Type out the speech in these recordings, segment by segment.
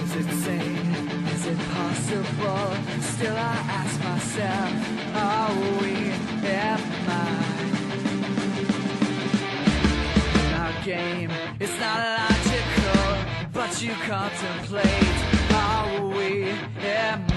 Is it sane? Is it possible? Still I ask myself, are we in our game? It's not logical, but you contemplate, are we am I?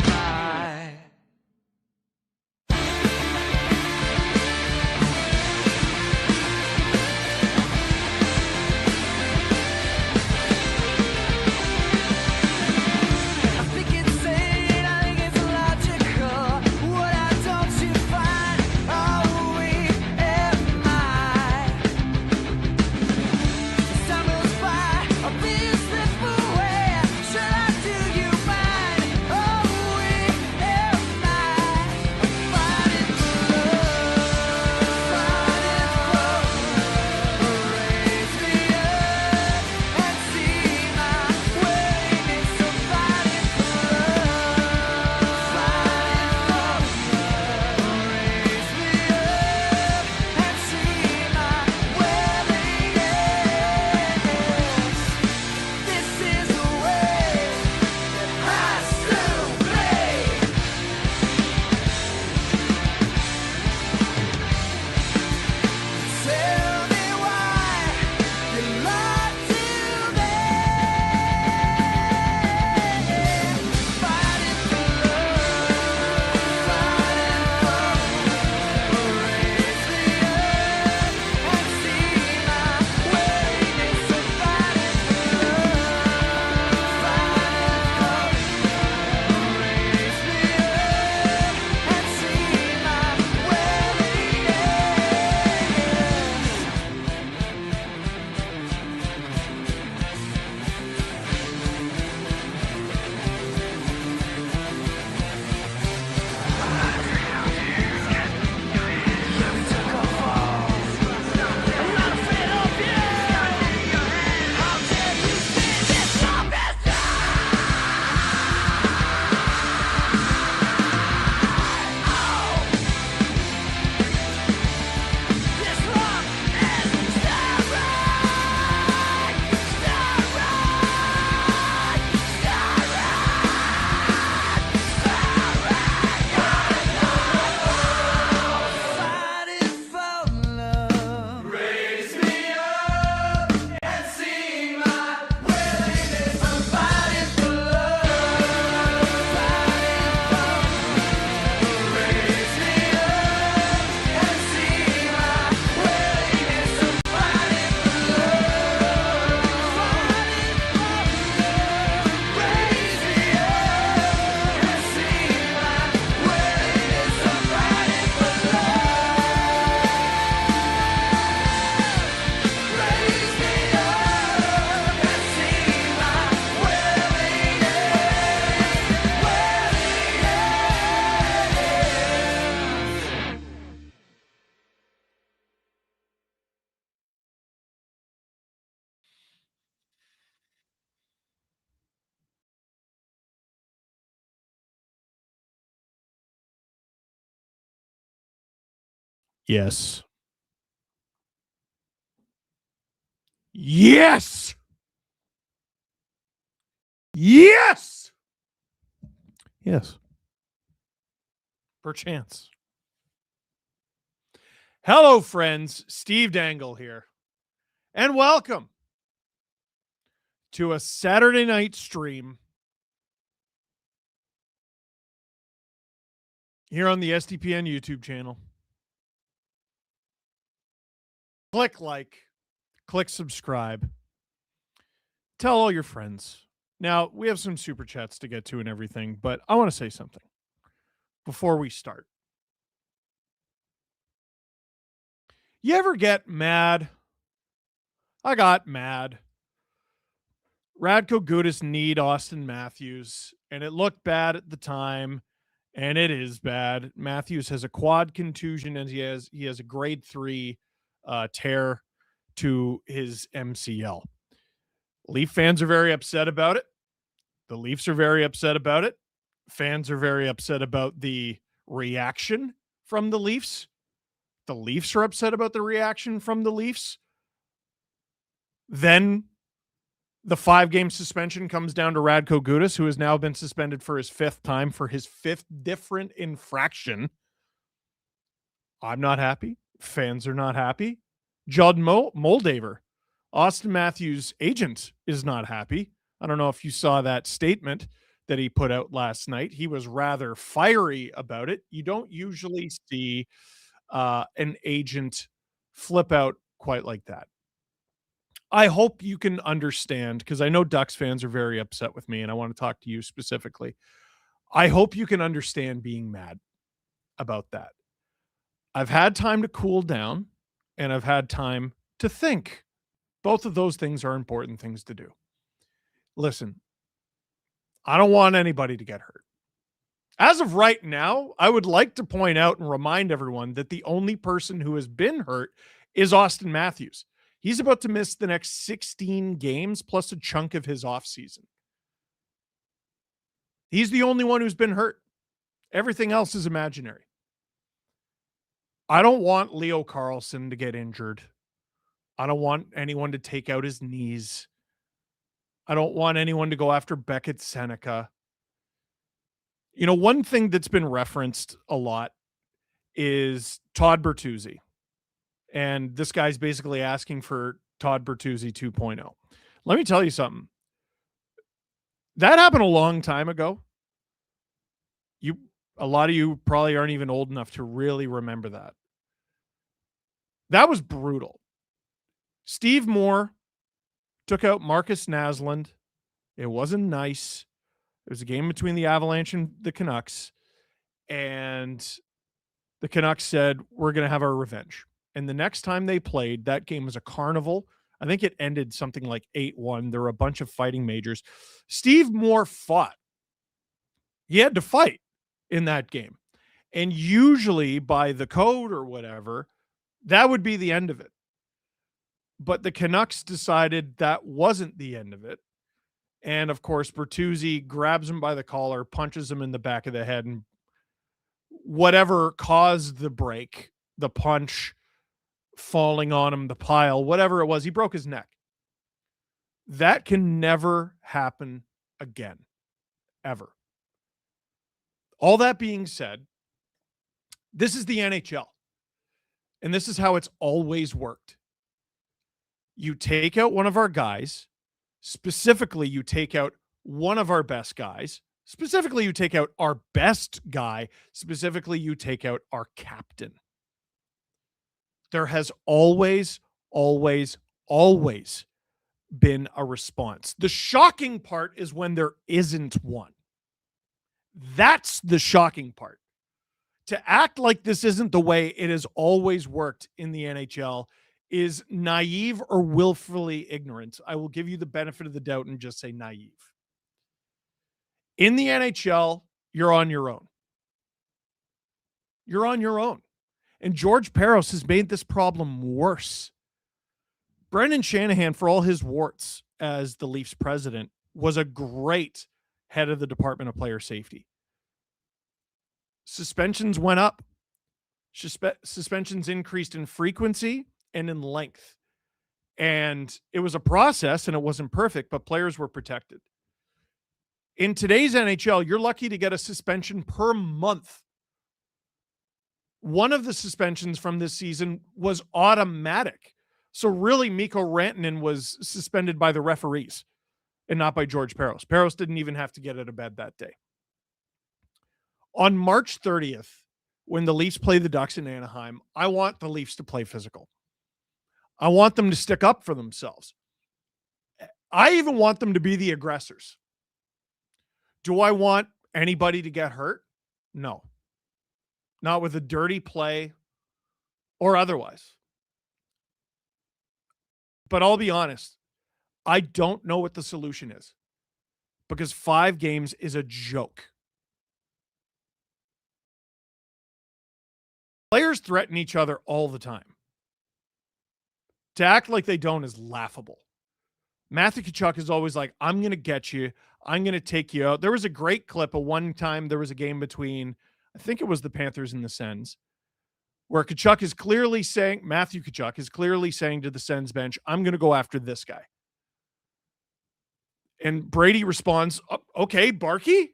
Yes. Yes. Yes. Yes. Perchance. Hello, friends. Steve Dangle here. And welcome to a Saturday night stream here on the SDPN YouTube channel. Click like, click subscribe. Tell all your friends. Now, we have some super chats to get to and everything, but I want to say something before we start. You ever get mad? I got mad. Radko Gudas need Austin Matthews, and it looked bad at the time, and it is bad. Matthews has a quad contusion, and he has a grade 3 tear to his MCL. Leaf fans are very upset about it. The Leafs are very upset about it. Fans are very upset about the reaction from the Leafs. The Leafs are upset about the reaction from the Leafs. Then The 5-game suspension comes down to Radko Gudas, who has now been suspended for his 5th time for his 5th different infraction. I'm not happy. Fans are not happy. Judd Moldaver, Austin Matthews' agent, is not happy. I don't know if you saw that statement that he put out last night. He was rather fiery about it. You don't usually see an agent flip out quite like that. I hope you can understand, because I know Ducks fans are very upset with me, and I want to talk to you specifically. I hope you can understand being mad about that. I've had time to cool down, and I've had time to think. Both of those things are important things to do. Listen, I don't want anybody to get hurt. As of right now, I would like to point out and remind everyone that the only person who has been hurt is Austin Matthews. He's about to miss the next 16 games plus a chunk of his offseason. He's the only one who's been hurt. Everything else is imaginary. I don't want Leo Carlsson to get injured. I don't want anyone to take out his knees. I don't want anyone to go after Beckett Seneca. You know, one thing that's been referenced a lot is Todd Bertuzzi. And this guy's basically asking for Todd Bertuzzi 2.0. Let me tell you something. That happened a long time ago. A lot of you probably aren't even old enough to really remember that. That was brutal. Steve Moore took out Marcus Naslund. It wasn't nice. It was a game between the Avalanche and the Canucks. And the Canucks said, we're going to have our revenge. And the next time they played, that game was a carnival. I think it ended something like 8-1. There were a bunch of fighting majors. Steve Moore fought. He had to fight in that game. And usually by the code or whatever, that would be the end of it. But the Canucks decided that wasn't the end of it. And of course, Bertuzzi grabs him by the collar, punches him in the back of the head, and whatever caused the break, the punch, falling on him, the pile, whatever it was, he broke his neck. That can never happen again, ever. All that being said, this is the NHL, and this is how it's always worked. You take out one of our guys, specifically you take out one of our best guys, specifically you take out our best guy, specifically you take out our captain. There has always, always, always been a response. The shocking part is when there isn't one. That's the shocking part. To act like this isn't the way it has always worked in the NHL is naive or willfully ignorant. I will give you the benefit of the doubt and just say naive. In the NHL, you're on your own. You're on your own. And George Parros has made this problem worse. Brendan Shanahan, for all his warts as the Leafs president, was a great head of the Department of Player Safety. Suspensions went up. Suspensions increased in frequency and in length. And it was a process and it wasn't perfect, but players were protected. In today's NHL, you're lucky to get a suspension per month. One of the suspensions from this season was automatic. So really, Mikko Rantanen was suspended by the referees and not by George Parros. Parros didn't even have to get out of bed that day. On March 30th, when the Leafs play the Ducks in Anaheim, I want the Leafs to play physical. I want them to stick up for themselves. I even want them to be the aggressors. Do I want anybody to get hurt? No. Not with a dirty play or otherwise. But I'll be honest, I don't know what the solution is because 5 games is a joke. Players threaten each other all the time. To act like they don't is laughable. Matthew Tkachuk is always like, I'm going to get you. I'm going to take you out. There was a great clip of one time there was a game between, I think it was the Panthers and the Sens, where Tkachuk is clearly saying, Matthew Tkachuk is clearly saying to the Sens bench, I'm going to go after this guy. And Brady responds, okay, Barkey,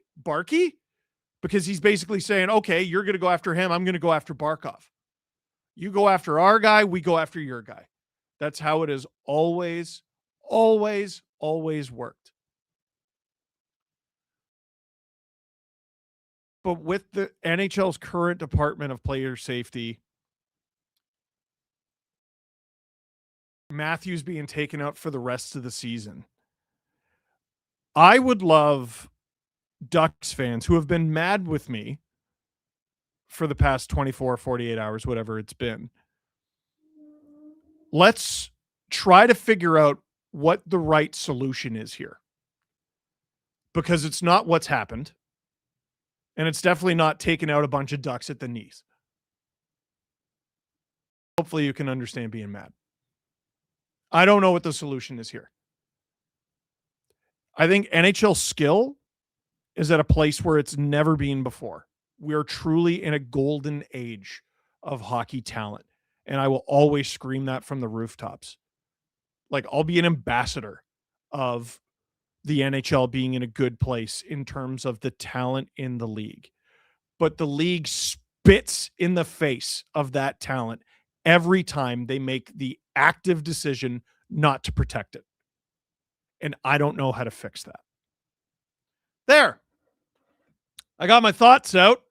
because he's basically saying, okay, you're going to go after him. I'm going to go after Barkov. You go after our guy. We go after your guy. That's how it has always, always, always worked. But with the NHL's current Department of Player Safety, Matthews being taken out for the rest of the season, I would love Ducks fans who have been mad with me for the past 24, 48 hours, whatever it's been. Let's try to figure out what the right solution is here. Because it's not what's happened. And it's definitely not taking out a bunch of Ducks at the knees. Hopefully you can understand being mad. I don't know what the solution is here. I think NHL skill is at a place where it's never been before. We are truly in a golden age of hockey talent. And I will always scream that from the rooftops. Like, I'll be an ambassador of the NHL being in a good place in terms of the talent in the league. But the league spits in the face of that talent every time they make the active decision not to protect it. And I don't know how to fix that. There. I got my thoughts out.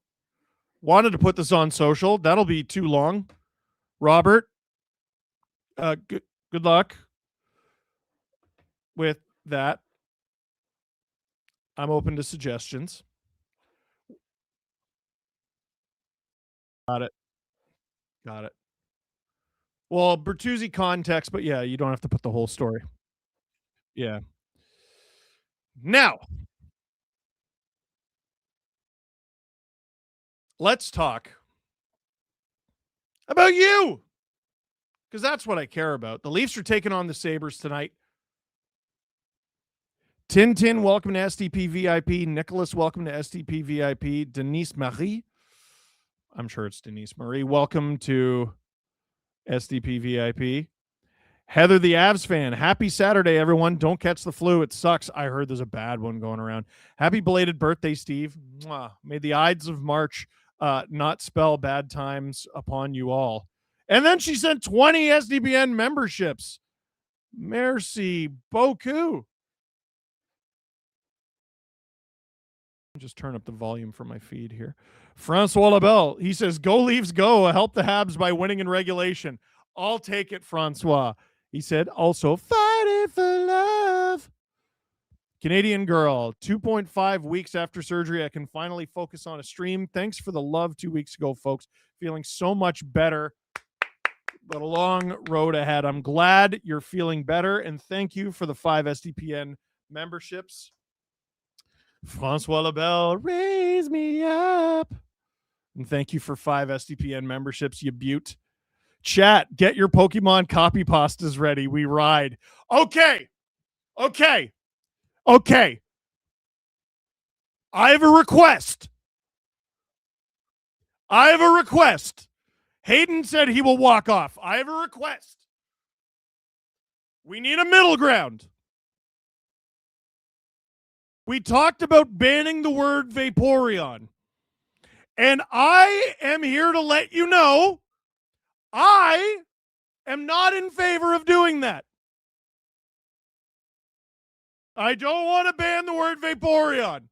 Wanted to put this on social. That'll be too long. Robert, good luck with that. I'm open to suggestions. Got it. Well, Bertuzzi context, but yeah, you don't have to put the whole story. Yeah. Now, let's talk about you, because that's what I care about. The Leafs are taking on the Sabres tonight. Tintin, welcome to STP VIP. Nicholas, welcome to STP VIP. Denise Marie, I'm sure it's Denise Marie, welcome to SDP VIP. Heather, the Avs fan, happy Saturday, everyone. Don't catch the flu. It sucks. I heard there's a bad one going around. Happy belated birthday, Steve. Mwah. May the Ides of March not spell bad times upon you all. And then she sent 20 SDBN memberships. Merci beaucoup. Just turn up the volume for my feed here. Francois Labelle, he says, go Leafs go. Help the Habs by winning in regulation. I'll take it, Francois. He said, also, fighting for love. Canadian girl, 2.5 weeks after surgery, I can finally focus on a stream. Thanks for the love 2 weeks ago, folks. Feeling so much better, but a long road ahead. I'm glad you're feeling better, and thank you for the 5 SDPN memberships. Francois Labelle, raise me up. And thank you for 5 SDPN memberships, you beaut. Chat, get your Pokemon copy pastas ready. We ride. Okay. I have a request. Hayden said he will walk off. I have a request. We need a middle ground. We talked about banning the word Vaporeon. And I am here to let you know I am not in favor of doing that. I don't want to ban the word Vaporeon.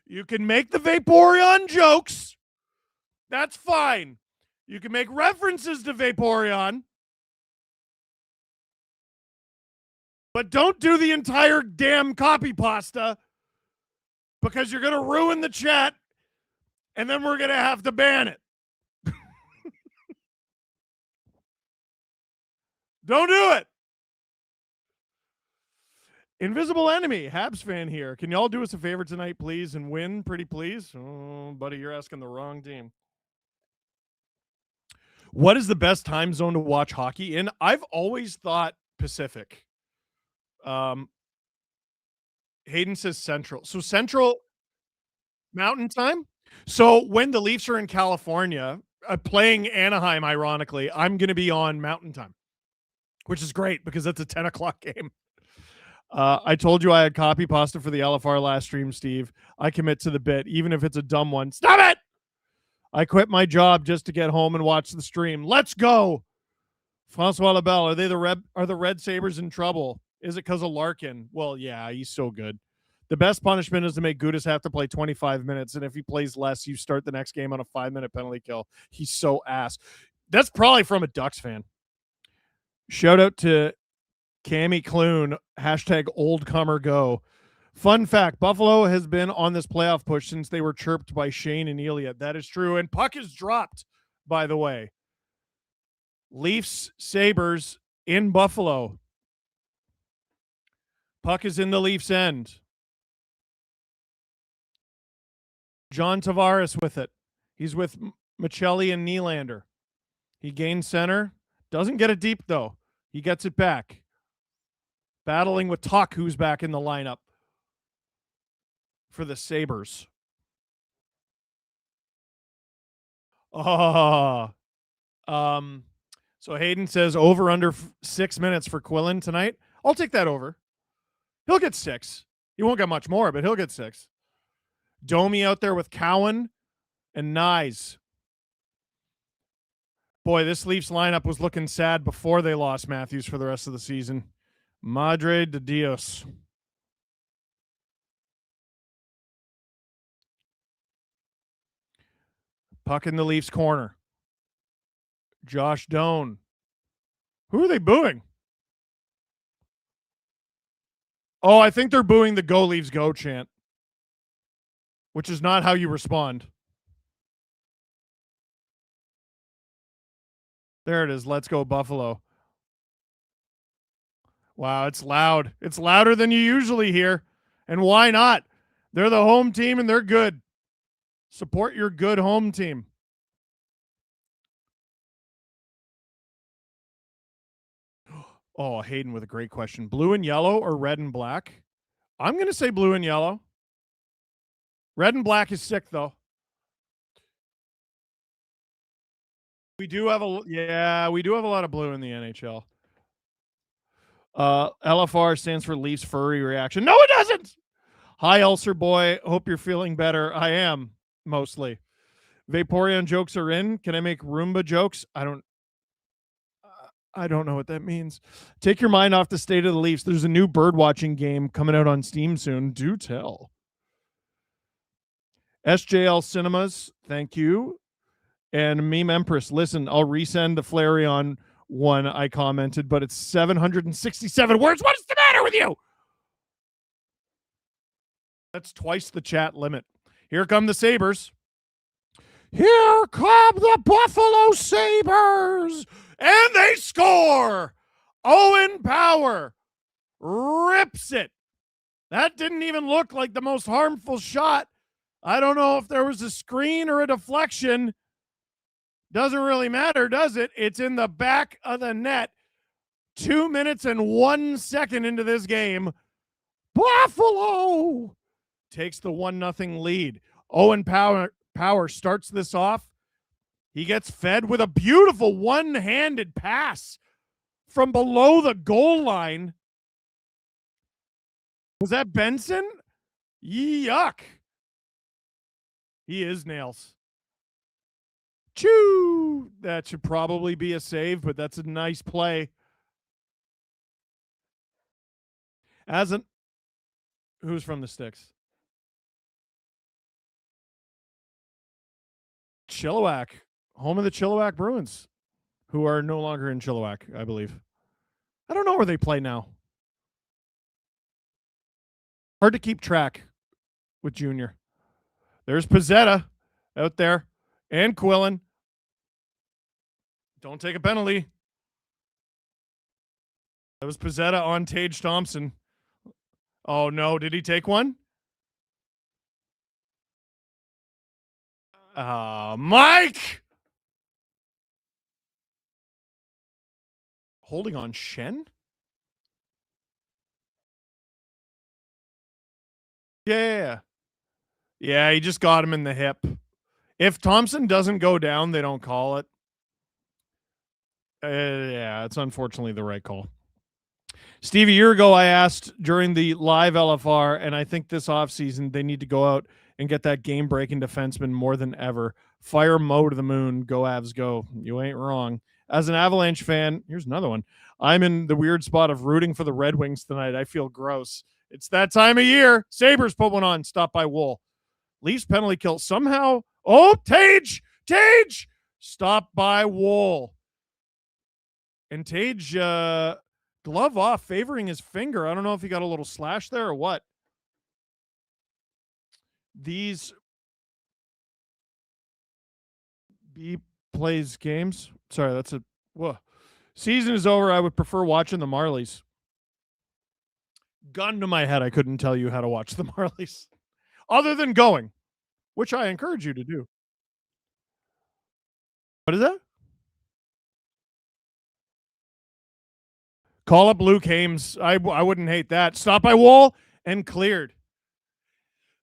You can make the Vaporeon jokes. That's fine. You can make references to Vaporeon. But don't do the entire damn copy pasta, because you're going to ruin the chat, and then we're going to have to ban it. Don't do it. Invisible Enemy, Habs fan here. Can y'all do us a favor tonight, please, and win, pretty please? Oh, buddy, you're asking the wrong team. What is the best time zone to watch hockey in? I've always thought Pacific. Hayden says Central. So Central Mountain Time? So when the Leafs are in California, playing Anaheim, ironically, I'm going to be on Mountain Time, which is great because that's a 10 o'clock game. I told you I had copy pasta for the LFR last stream, Steve. I commit to the bit, even if it's a dumb one. Stop it! I quit my job just to get home and watch the stream. Let's go! Francois Labelle, are the Red Sabres in trouble? Is it because of Larkin? Well, yeah, he's so good. The best punishment is to make Gudas have to play 25 minutes, and if he plays less, you start the next game on a 5-minute penalty kill. He's so ass. That's probably from a Ducks fan. Shout out to Cammy Clune, hashtag #OldComerGo. Fun fact, Buffalo has been on this playoff push since they were chirped by Shane and Elia. That is true, and puck is dropped, by the way. Leafs, Sabres in Buffalo. Puck is in the Leafs' end. John Tavares with it. He's with Michelli and Nylander. He gains center. Doesn't get it deep, though. He gets it back. Battling with Tuck, who's back in the lineup for the Sabres. Oh. So Hayden says over under 6 minutes for Quillen tonight. I'll take that over. He'll get 6. He won't get much more, but he'll get 6. Domi out there with Cowan and Nyes. Boy, this Leafs lineup was looking sad before they lost Matthews for the rest of the season. Madre de Dios. Puck in the Leafs corner. Josh Doan. Who are they booing? Oh, I think they're booing the Go Leafs Go chant, which is not how you respond. There it is. Let's go Buffalo. Wow, it's loud. It's louder than you usually hear. And why not? They're the home team and they're good. Support your good home team. Oh, Hayden with a great question. Blue and yellow or red and black? I'm going to say blue and yellow. Red and black is sick, though. We do have a lot of blue in the NHL. LFR stands for Leafs Furry Reaction. No, it doesn't. Hi, Ulcer Boy. Hope you're feeling better. I am, mostly. Vaporeon jokes are in. Can I make Roomba jokes? I don't know what that means. Take your mind off the state of the Leafs. There's a new bird watching game coming out on Steam soon. Do tell. SJL Cinemas, thank you. And Meme Empress, listen, I'll resend the Flareon one I commented, but it's 767 words. What is the matter with you? That's twice the chat limit. Here come the Sabres. Here come the Buffalo Sabres. And they score. Owen Power rips it. That didn't even look like the most harmful shot. I don't know if there was a screen or a deflection. Doesn't really matter, does it? It's in the back of the net. 2 minutes and 1 second into this game. Buffalo takes the 1-0 lead. Owen Power starts this off. He gets fed with a beautiful one-handed pass from below the goal line. Was that Benson? Yuck. He is nails. Choo! That should probably be a save, but that's a nice play. Who's from the Sticks? Chilliwack. Home of the Chilliwack Bruins, who are no longer in Chilliwack, I believe. I don't know where they play now. Hard to keep track with Junior. There's Pizzetta out there and Quillen. Don't take a penalty. That was Pizzetta on Tage Thompson. Oh, no. Did he take one? Mike! Holding on Shen? Yeah. Yeah, he just got him in the hip. If Thompson doesn't go down, they don't call it. Yeah, it's unfortunately the right call. Steve, a year ago, I asked during the live LFR, and I think this offseason they need to go out and get that game-breaking defenseman more than ever. Fire Mo to the moon. Go Avs, go. You ain't wrong. As an Avalanche fan, here's another one. I'm in the weird spot of rooting for the Red Wings tonight. I feel gross. It's that time of year. Sabres put one on. Stop by Wool. Leafs penalty kill. Somehow. Oh, Tage! Tage! Stop by Wool. And Tage, glove off, favoring his finger. I don't know if he got a little slash there or what. These B plays games. Sorry, that's a whoa. Season is over. I would prefer watching the Marlies. Gun to my head, I couldn't tell you how to watch the Marlies. Other than going, which I encourage you to do. What is that? Call up Luke Hames. I wouldn't hate that. Stop by Wool and cleared.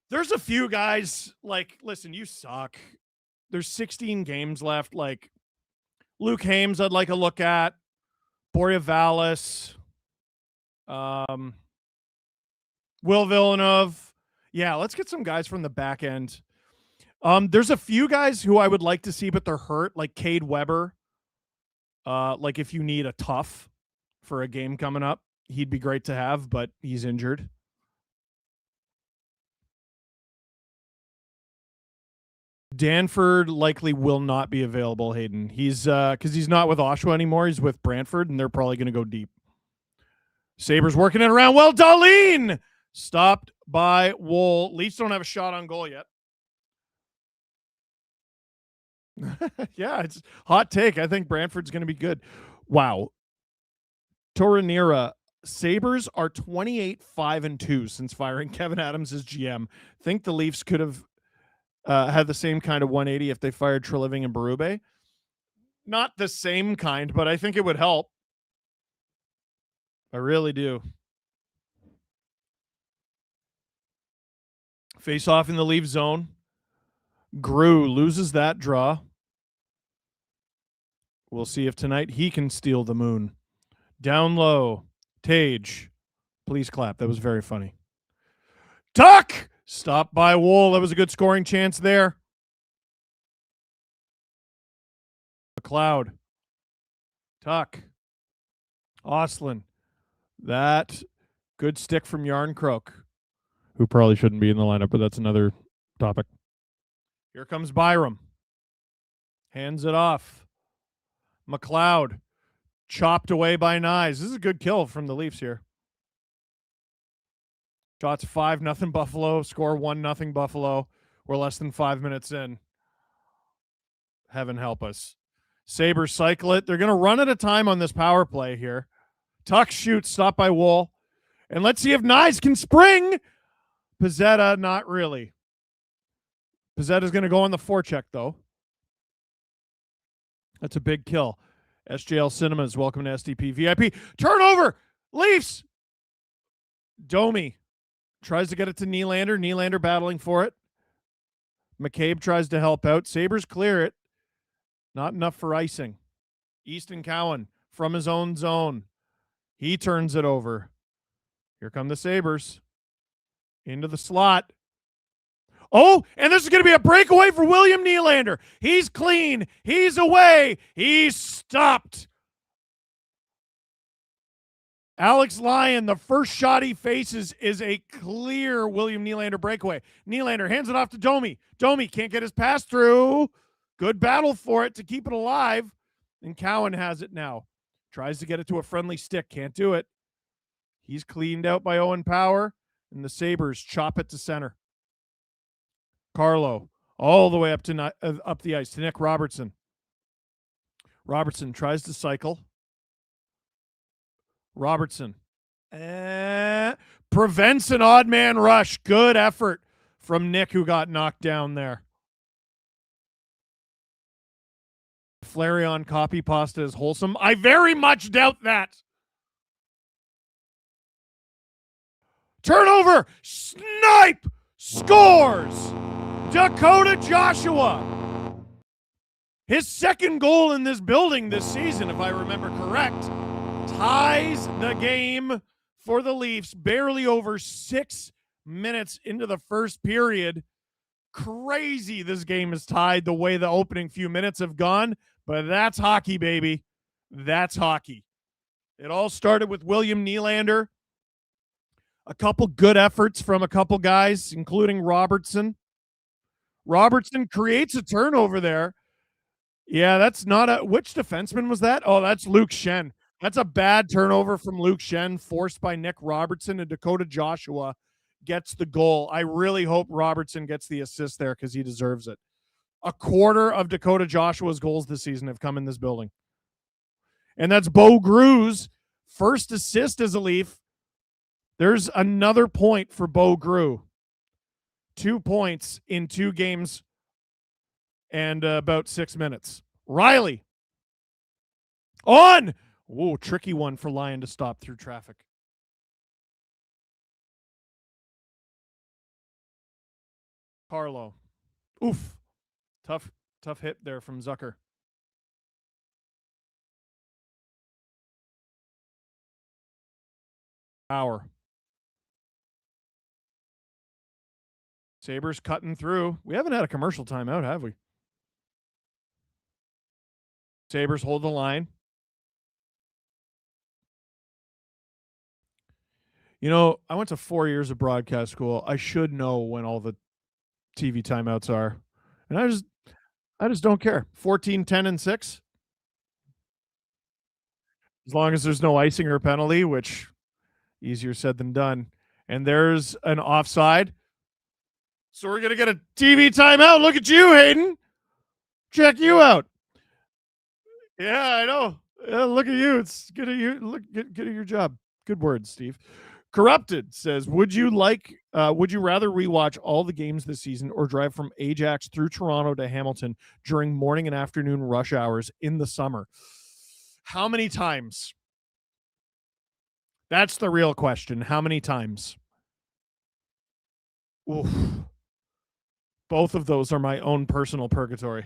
There's a few guys, like, listen, you suck. There's 16 games left. Like, Luke Hames, I'd like a look at. Boreavalis. Will Villeneuve. Yeah, let's get some guys from the back end. There's a few guys who I would like to see, but they're hurt, like Cade Weber. Like if you need a tough for a game coming up, he'd be great to have, but he's injured. Danford likely will not be available, Hayden. He's because he's not with Oshawa anymore. He's with Brantford, and they're probably going to go deep. Sabres working it around. Well, Darlene stopped by Wool. Leafs don't have a shot on goal yet. Yeah, it's hot take. I think Brantford's going to be good. Wow. Toranira, Sabres are 28-5-2 since firing Kevin Adams as GM. Think the Leafs could have had the same kind of 180 if they fired Treliving and Berube. Not the same kind, but I think it would help. I really do. Face off in the Leaf zone. Grew loses that draw. We'll see if tonight he can steal the moon. Down low. Tage. Please clap. That was very funny. Tuck! Stop by Wool. That was a good scoring chance there. McLeod. Tuck. Oslin. That good stick from Yarncroke, who probably shouldn't be in the lineup, but that's another topic. Here comes Byram. Hands it off. McLeod. Chopped away by Nyes. This is a good kill from the Leafs here. Shots 5-0 Buffalo. Score 1-0 Buffalo. We're less than 5 minutes in. Heaven help us. Sabres cycle it. They're going to run at a time on this power play here. Tuck shoots. Stopped by Wool. And let's see if Nyes can spring. Pizzetta, not really. Pizzetta's going to go on the forecheck, though. That's a big kill. SJL Cinemas, welcome to SDP VIP. Turnover! Leafs! Domi tries to get it to Nylander. Nylander battling for it. McCabe tries to help out. Sabres clear it. Not enough for icing. Easton Cowan from his own zone. He turns it over. Here come the Sabres. Into the slot. Oh, and this is going to be a breakaway for William Nylander. He's clean. He's away. He's stopped. Alex Lyon, the first shot he faces is a clear William Nylander breakaway. Nylander hands it off to Domi. Domi can't get his pass through. Good battle for it to keep it alive. And Cowan has it now. Tries to get it to a friendly stick. Can't do it. He's cleaned out by Owen Power. And the Sabres chop it to center. Carlo all the way up to up the ice to Nick Robertson. Robertson tries to cycle. Robertson prevents an odd man rush. Good effort from Nick, who got knocked down there. Flareon copy pasta is wholesome. I very much doubt that. Turnover. Snipe. Scores. Dakota Joshua. His second goal in this building this season, if I remember correct. ties the game for the Leafs, barely over 6 minutes into the first period. Crazy this game is tied the way the opening few minutes have gone, but that's hockey, baby. That's hockey. It all started with William Nylander. A couple good efforts from a couple guys, including Robertson. Robertson creates a turnover there. Yeah, that's not a. Which defenseman was that? Oh, that's Luke Schenn. That's a bad turnover from Luke Schenn, forced by Nick Robertson, and Dakota Joshua gets the goal. I really hope Robertson gets the assist there because he deserves it. A quarter of Dakota Joshua's goals this season have come in this building. And that's Bo Grew's first assist as a Leaf. There's another point for Bo Grew. 2 points in 2 games and about 6 minutes. Riley. On! Whoa, tricky one for Lyon to stop through traffic. Carlo. Oof. Tough hit there from Zucker. Power. Sabres cutting through. We haven't had a commercial timeout, have we? Sabres hold the line. You know, I went to 4 years of broadcast school. I should know when all the TV timeouts are. And I just don't care. 14, 10, and 6. As long as there's no icing or penalty, which easier said than done. And there's an offside. So we're going to get a TV timeout. Look at you, Hayden. Check you out. Yeah, I know. Yeah, look at you. It's good at you. Look, good at your job. Good words, Steve. Corrupted says, would you rather rewatch all the games this season or drive from Ajax through Toronto to Hamilton during morning and afternoon rush hours in the summer? How many times? That's the real question. How many times? Oof. Both of those are my own personal purgatory.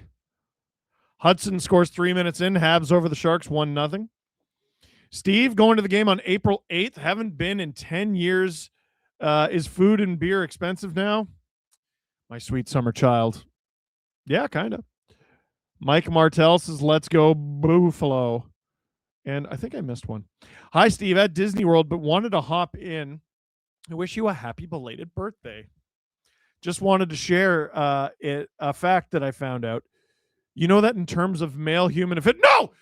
Hudson scores 3 minutes in. Habs over the Sharks, 1-0. Steve, going to the game on April 8th. Haven't been in 10 years. Is food and beer expensive now? My sweet summer child. Yeah, kind of. Mike Martell says, let's go Buffalo. And I think I missed one. Hi, Steve, at Disney World, but wanted to hop in. I wish you a happy belated birthday. Just wanted to share a fact that I found out. You know that in terms of male human effect. No!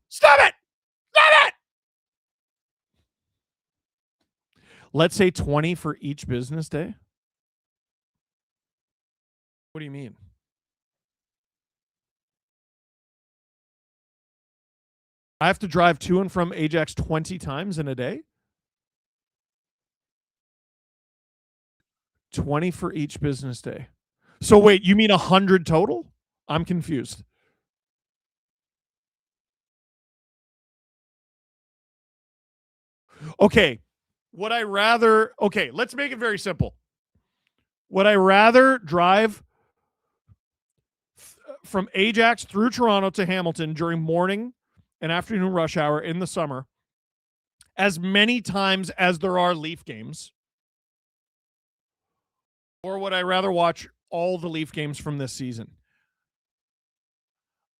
Stop it! Let's say 20 for each business day. What do you mean? I have to drive to and from Ajax 20 times in a day? 20 for each business day. So wait, you mean 100 total? I'm confused. Okay. Let's make it very simple. Would I rather drive from Ajax through Toronto to Hamilton during morning and afternoon rush hour in the summer as many times as there are Leaf games? Or would I rather watch all the Leaf games from this season?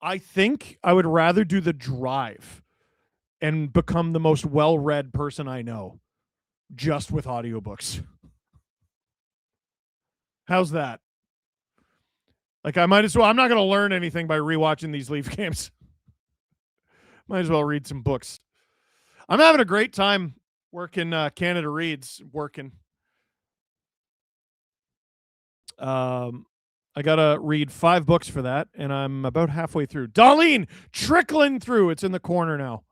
I think I would rather do the drive and become the most well-read person I know just with audiobooks. How's that? Like, I might as well. I'm not going to learn anything by rewatching these Leaf games. Might as well read some books. I'm having a great time working Canada Reads, working. I got to read 5 books for that, and I'm about halfway through. Darlene, trickling through. It's in the corner now.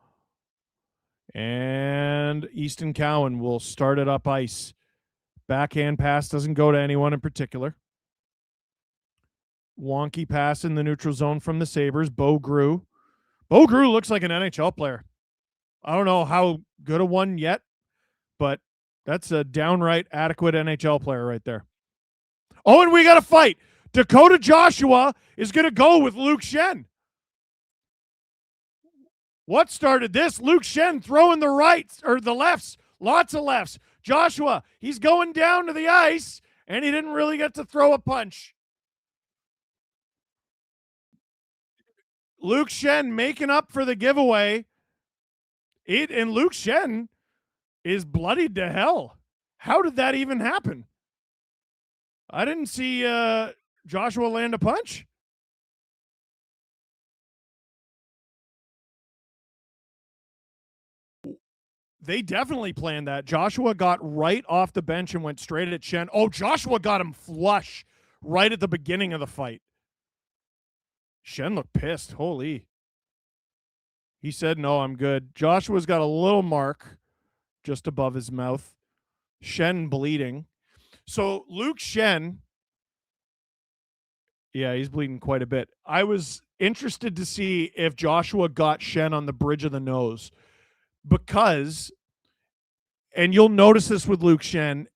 And Easton Cowan will start it up ice. Backhand pass doesn't go to anyone in particular. Wonky pass in the neutral zone from the Sabres. Bo Grew. Bo Grew looks like an NHL player. I don't know how good a one yet, but that's a downright adequate NHL player right there. Oh, and we got a fight. Dakota Joshua is going to go with Luke Schenn. What started this? Luke Schenn throwing the rights or the lefts. Lots of lefts. Joshua, he's going down to the ice, and he didn't really get to throw a punch. Luke Schenn making up for the giveaway. And Luke Schenn is bloodied to hell. How did that even happen? I didn't see Joshua land a punch. They definitely planned that. Joshua got right off the bench and went straight at Schenn. Oh, Joshua got him flush right at the beginning of the fight. Schenn looked pissed. Holy. He said, no, I'm good. Joshua's got a little mark just above his mouth. Schenn bleeding. So Luke Schenn, yeah, he's bleeding quite a bit. I was interested to see if Joshua got Schenn on the bridge of the nose because, and you'll notice this with Luke Schenn,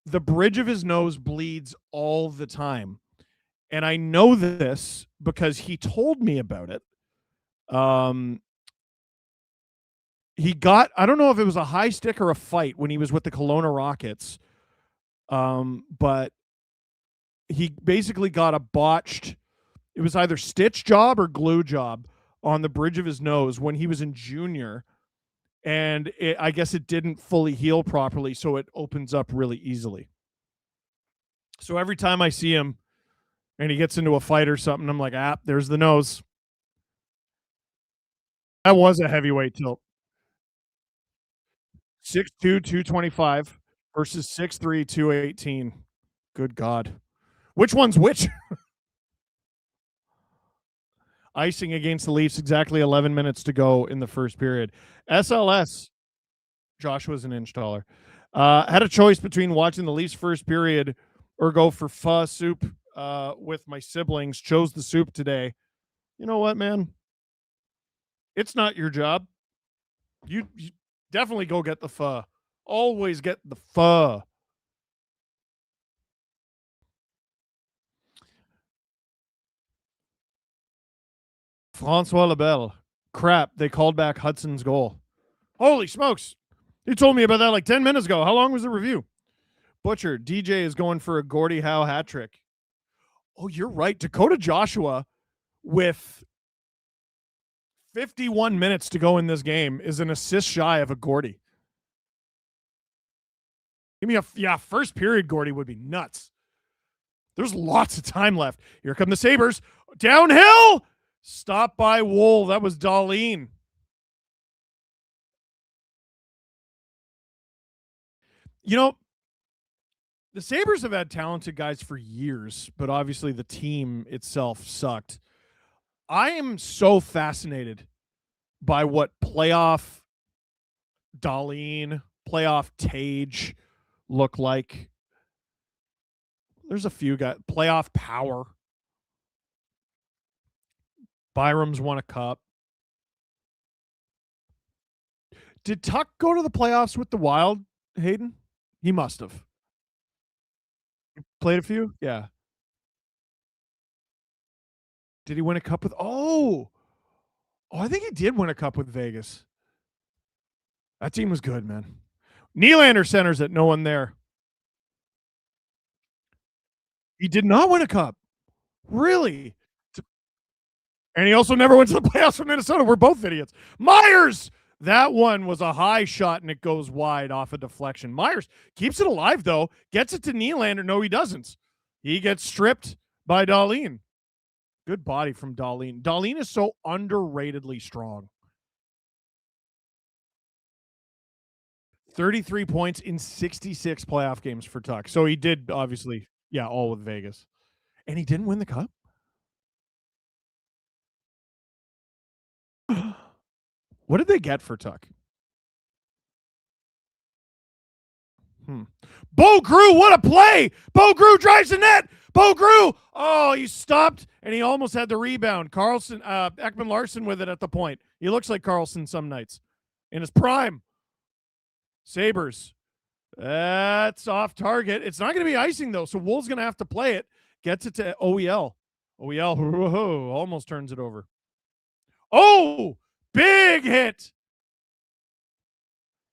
the bridge of his nose bleeds all the time. And I know this because he told me about it. He got, I don't know if it was a high stick or a fight when he was with the Kelowna Rockets. But he basically got a botched, it was either stitch job or glue job on the bridge of his nose when he was in junior. And I guess it didn't fully heal properly, so it opens up really easily. So every time I see him and he gets into a fight or something, I'm like, there's the nose. That was a heavyweight tilt. 6'2", 225 versus 6'3", 218. Good God. Which one's which? Icing against the Leafs, exactly 11 minutes to go in the first period. SLS, Joshua's an inch taller, had a choice between watching the Leafs first period or go for pho soup with my siblings. Chose the soup today. You know what, man? It's not your job. You definitely go get the pho. Always get the pho. Francois Lebel. Crap, they called back Hudson's goal. Holy smokes. You told me about that like 10 minutes ago. How long was the review? Butcher, DJ is going for a Gordie Howe hat trick. Oh, you're right. Dakota Joshua with 51 minutes to go in this game is an assist shy of a Gordie. Give me first period Gordie would be nuts. There's lots of time left. Here come the Sabres. Downhill. Stop by Wool. That was Darlene. You know, the Sabres have had talented guys for years, but obviously the team itself sucked. I am so fascinated by what playoff Darlene, playoff Tage look like. There's a few guys. Playoff Power. Byram's won a cup. Did Tuck go to the playoffs with the Wild, Hayden? He must have. Played a few? Yeah. Did he win a cup with... Oh, I think he did win a cup with Vegas. That team was good, man. Nylander centers it, no one there. He did not win a cup. Really? And he also never went to the playoffs for Minnesota. We're both idiots. Myers! That one was a high shot, and it goes wide off a deflection. Myers keeps it alive, though. Gets it to Nylander. No, he doesn't. He gets stripped by Darlene. Good body from Darlene. Darlene is so underratedly strong. 33 points in 66 playoff games for Tuck. So he did, obviously, all with Vegas. And he didn't win the cup? What did they get for Tuck? Bo Grew, what a play! Bo Grew drives the net. Bo Grew, he stopped, and he almost had the rebound. Carlson, Ekman Larson with it at the point. He looks like Carlson some nights in his prime. Sabres. That's off target. It's not going to be icing, though, so Wool's going to have to play it. Gets it to OEL. OEL almost turns it over. Oh! Big hit.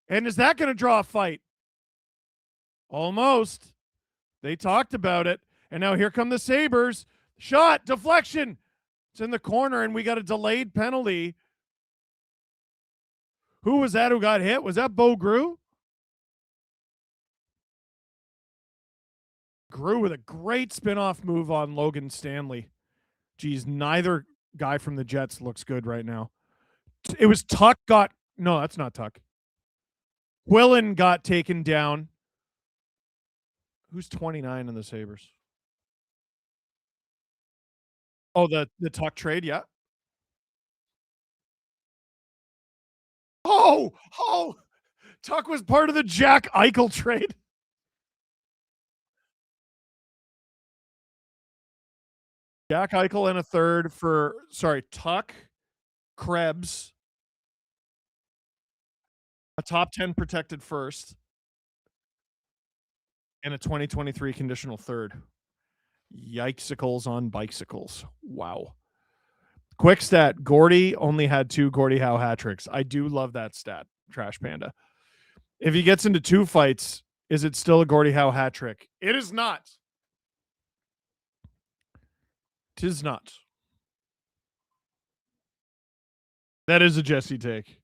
And is that going to draw a fight? Almost. They talked about it. And now here come the Sabres. Shot, deflection. It's in the corner, and we got a delayed penalty. Who was that who got hit? Was that Bo Grew? Grew with a great spin-off move on Logan Stanley. Geez, neither guy from the Jets looks good right now. It was Tuck got... No, that's not Tuck. Quillen got taken down. Who's 29 in the Sabres? Oh, the Tuck trade, yeah. Oh, Tuck was part of the Jack Eichel trade. Jack Eichel and a third for, Tuck, Krebs, a top 10 protected first, and a 2023 conditional third. Yikesicles on bicycles. Wow. Quick stat. Gordy only had 2 Gordie Howe hat tricks. I do love that stat, Trash Panda. If he gets into 2 fights, is it still a Gordie Howe hat trick? It is not. Tis not. That is a Jesse take.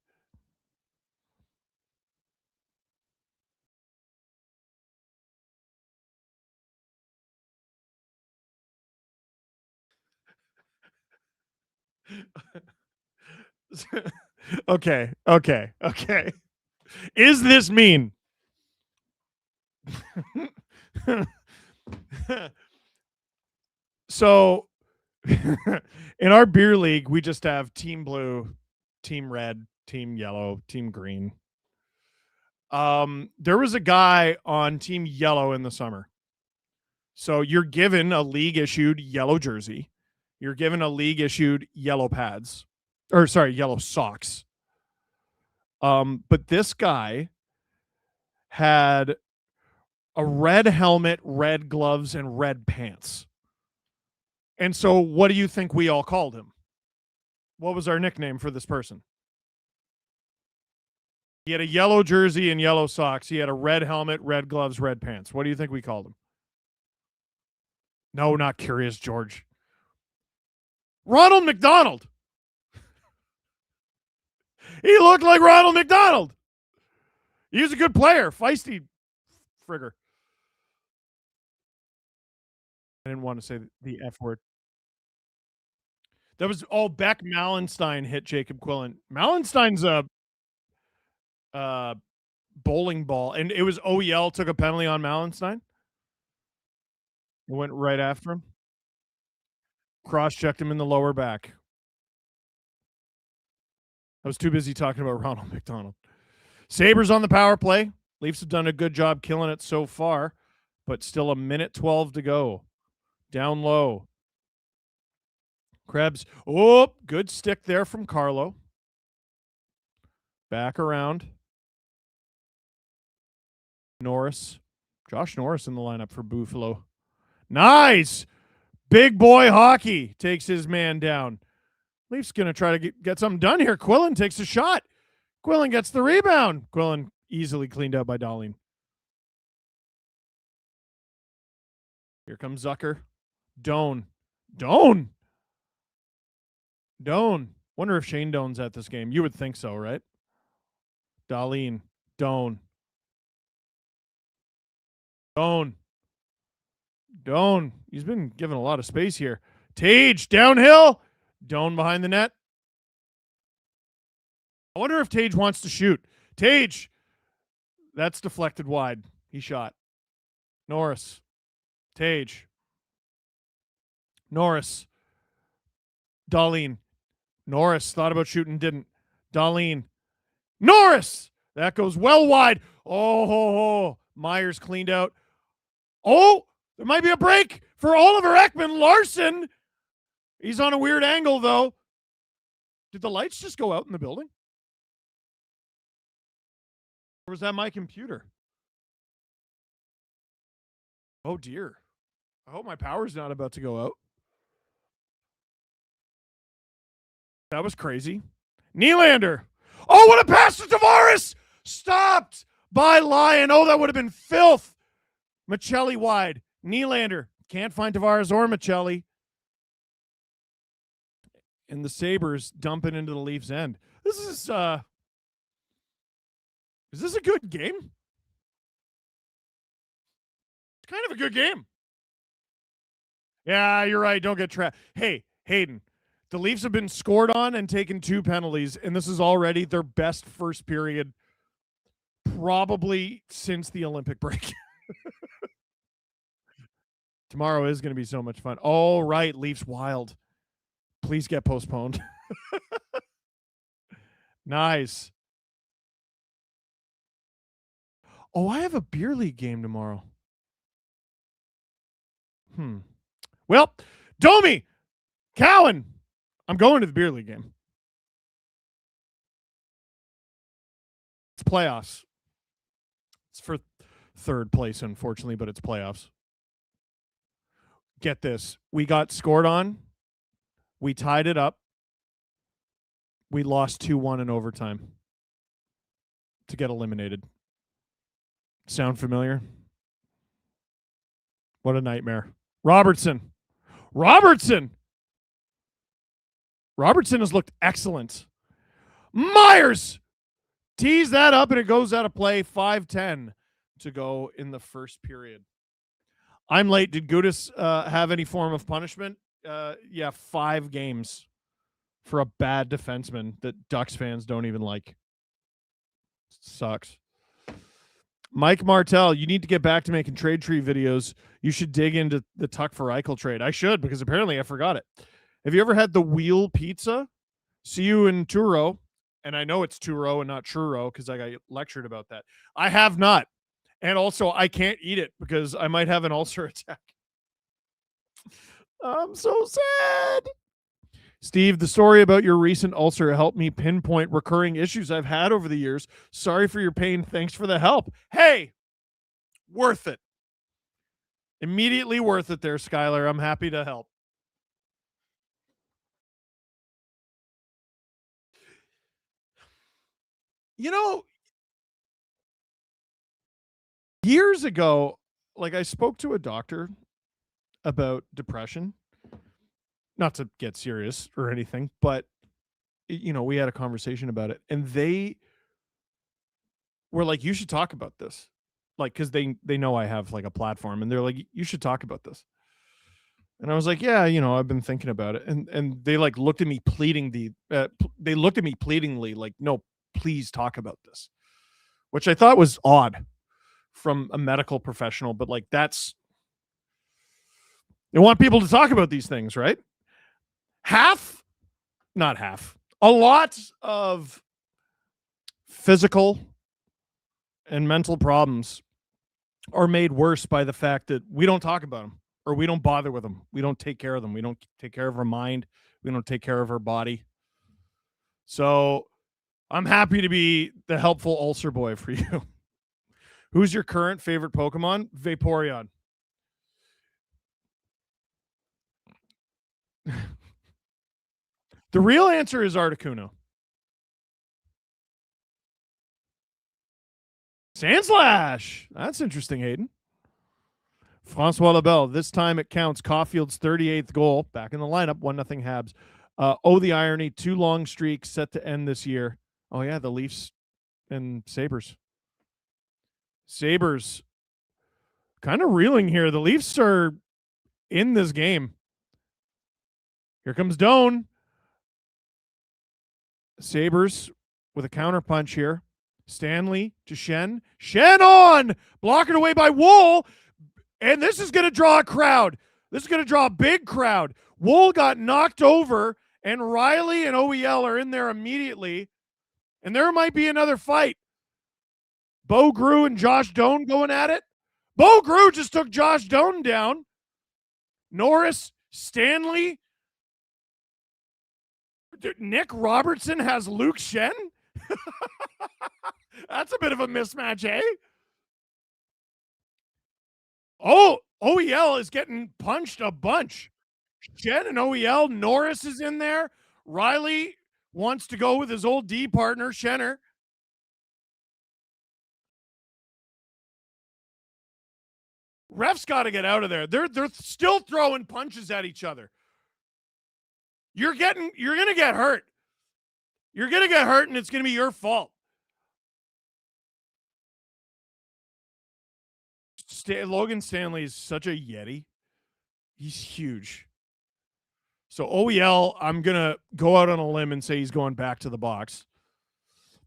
Okay. Is this mean? So in our beer league, we just have team blue, team red, team yellow, team green. There was a guy on team yellow in the summer. So you're given a league issued yellow jersey. You're given a league issued yellow pads, or yellow socks. But this guy had a red helmet, red gloves, and red pants. And so what do you think we all called him? What was our nickname for this person? He had a yellow jersey and yellow socks. He had a red helmet, red gloves, red pants. What do you think we called him? No, not Curious George. Ronald McDonald. He looked like Ronald McDonald. He was a good player. Feisty frigger. I didn't want to say the F word. That was Beck Mallenstein hit Jacob Quillen. Mallenstein's a bowling ball, and it was OEL took a penalty on Mallenstein. It went right after him. Cross-checked him in the lower back. I was too busy talking about Ronald McDonald. Sabres on the power play. Leafs have done a good job killing it so far, but still a minute 12 to go. Down low. Krebs. Oh, good stick there from Carlo. Back around. Norris. Josh Norris in the lineup for Buffalo. Nice. Big boy hockey takes his man down. Leafs going to try to get something done here. Quillen takes a shot. Quillen gets the rebound. Quillen easily cleaned out by Dahlin. Here comes Zucker. Doan. Wonder if Shane Doan's at this game. You would think so, right? Dahlin. Doan. He's been given a lot of space here. Tage downhill. Doan behind the net. I wonder if Tage wants to shoot. Tage. That's deflected wide. He shot. Norris. Tage. Norris. Dahlin. Norris thought about shooting, didn't. Dahlin. Norris. That goes well wide. Oh, Myers cleaned out. Oh, there might be a break for Oliver Ekman Larson. He's on a weird angle, though. Did the lights just go out in the building? Or was that my computer? Oh, dear. I hope my power's not about to go out. That was crazy. Nylander. Oh, what a pass to Tavares! Stopped by Lyon. Oh, that would have been filth. Michelli wide. Nylander can't find Tavares or Michelli. And the Sabres dump it into the Leafs' end. This is this a good game? It's kind of a good game. Yeah, you're right. Don't get trapped. Hey, Hayden, the Leafs have been scored on and taken 2 penalties, and this is already their best first period probably since the Olympic break. Tomorrow is going to be so much fun. All right, Leafs Wild. Please get postponed. Nice. Oh, I have a beer league game tomorrow. Well, Domi, Cowan, I'm going to the beer league game. It's playoffs. It's for third place, unfortunately, but it's playoffs. Get this. We got scored on. We tied it up. We lost 2-1 in overtime to get eliminated. Sound familiar? What a nightmare. Robertson has looked excellent. Myers tees that up and it goes out of play. 5:10 to go in the first period. I'm late. Did Gudis have any form of punishment? Yeah, 5 games for a bad defenseman that Ducks fans don't even like. Sucks. Mike Martell, you need to get back to making trade tree videos. You should dig into the Tuck for Eichel trade. I should, because apparently I forgot it. Have you ever had the wheel pizza? See you in Turo. And I know it's Turo and not Churro because I got lectured about that. I have not. And also, I can't eat it because I might have an ulcer attack. I'm so sad. Steve, the story about your recent ulcer helped me pinpoint recurring issues I've had over the years. Sorry for your pain. Thanks for the help. Hey, worth it. Immediately worth it there, Skylar. I'm happy to help. You know, years ago, like I spoke to a doctor about depression. Not to get serious or anything, but you know, we had a conversation about it and they were like, you should talk about this. Like, cause they know I have like a platform and they're like, you should talk about this. And I was like, yeah, you know, I've been thinking about it. And they like looked at me pleadingly, like, no, please talk about this, which I thought was odd from a medical professional, but like they want people to talk about these things, right? A lot of physical and mental problems are made worse by the fact that we don't talk about them or we don't bother with them. We don't take care of them. We don't take care of our mind. We don't take care of our body. So I'm happy to be the helpful ulcer boy for you. Who's your current favorite Pokemon? Vaporeon. The real answer is Articuno. Sandslash. That's interesting, Hayden. Francois Labelle. This time it counts. Caulfield's 38th goal. Back in the lineup. 1-0 Habs. The irony. 2 long streaks set to end this year. Oh, yeah. The Leafs and Sabres. Sabres kind of reeling here. The Leafs are in this game. Here comes Doan. Sabres with a counter punch here. Stanley to Shen. Shen on! Blocked away by Wool. And this is going to draw a crowd. This is going to draw a big crowd. Wool got knocked over, and Riley and OEL are in there immediately. And there might be another fight. Bo Grew and Josh Doan going at it. Bo Grew just took Josh Doan down. Norris, Stanley. Nick Robertson has Luke Shen? That's a bit of a mismatch, eh? Oh, OEL is getting punched a bunch. Shen and OEL. Norris is in there. Riley wants to go with his old D partner, Schenner. Refs got to get out of there. They're still throwing punches at each other. You're going to get hurt. You're going to get hurt, and it's going to be your fault. Logan Stanley is such a Yeti. He's huge. So OEL, I'm going to go out on a limb and say he's going back to the box.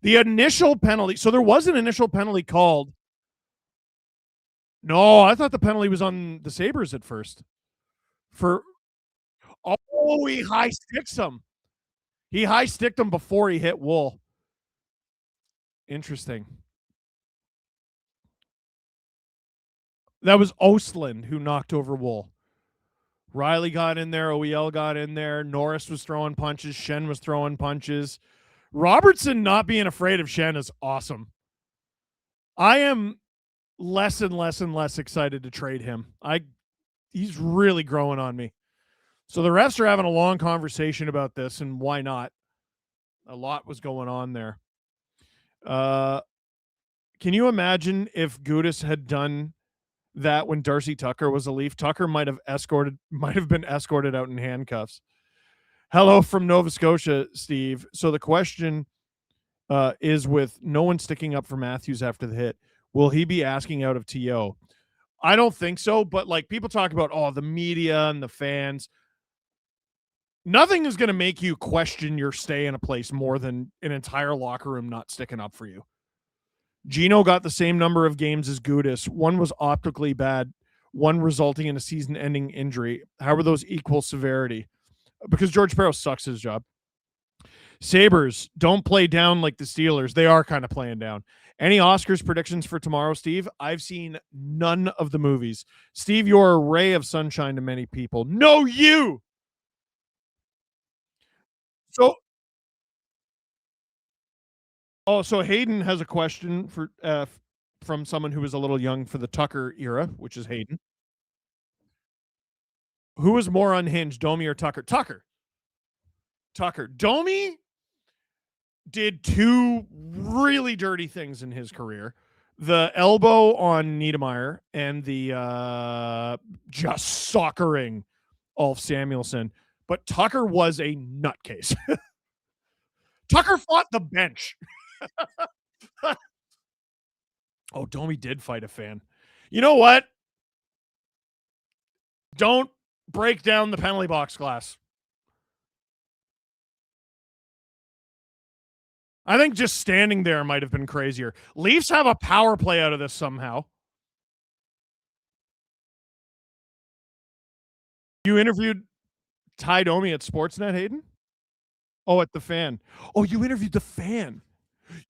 The initial penalty. So there was an initial penalty called. No, I thought the penalty was on the Sabres at first. He high sticks him. He high sticked him before he hit Wool. Interesting. That was Ostlund who knocked over Wool. Riley got in there. OEL got in there. Norris was throwing punches. Schenn was throwing punches. Robertson not being afraid of Schenn is awesome. I am less and less and less excited to trade him. He's really growing on me. So the refs are having a long conversation about this, and why not? A lot was going on there. Can you imagine if Gudas had done that when Darcy Tucker was a Leaf? Tucker might have been escorted out in handcuffs. Hello from Nova Scotia, Steve. So the question is, with no one sticking up for Matthews after the hit, will he be asking out of TO? I don't think so, but like people talk about, the media and the fans. Nothing is going to make you question your stay in a place more than an entire locker room not sticking up for you. Gino got the same number of games as Gudas. One was optically bad, one resulting in a season-ending injury. How are those equal severity? Because George Parros sucks his job. Sabres, don't play down like the Steelers. They are kind of playing down. Any Oscars predictions for tomorrow, Steve? I've seen none of the movies. Steve, you're a ray of sunshine to many people. No, you! So Hayden has a question from someone who was a little young for the Tucker era, which is Hayden. Who was more unhinged, Domi or Tucker? Tucker. Domi did two really dirty things in his career. The elbow on Niedermayer and the just soccering Ulf Samuelsson. But Tucker was a nutcase. Tucker fought the bench. Oh, Domi did fight a fan. You know what? Don't break down the penalty box glass. I think just standing there might have been crazier. Leafs have a power play out of this somehow. You interviewed Ty Domi at Sportsnet, Hayden? Oh, at the Fan. Oh, you interviewed the Fan.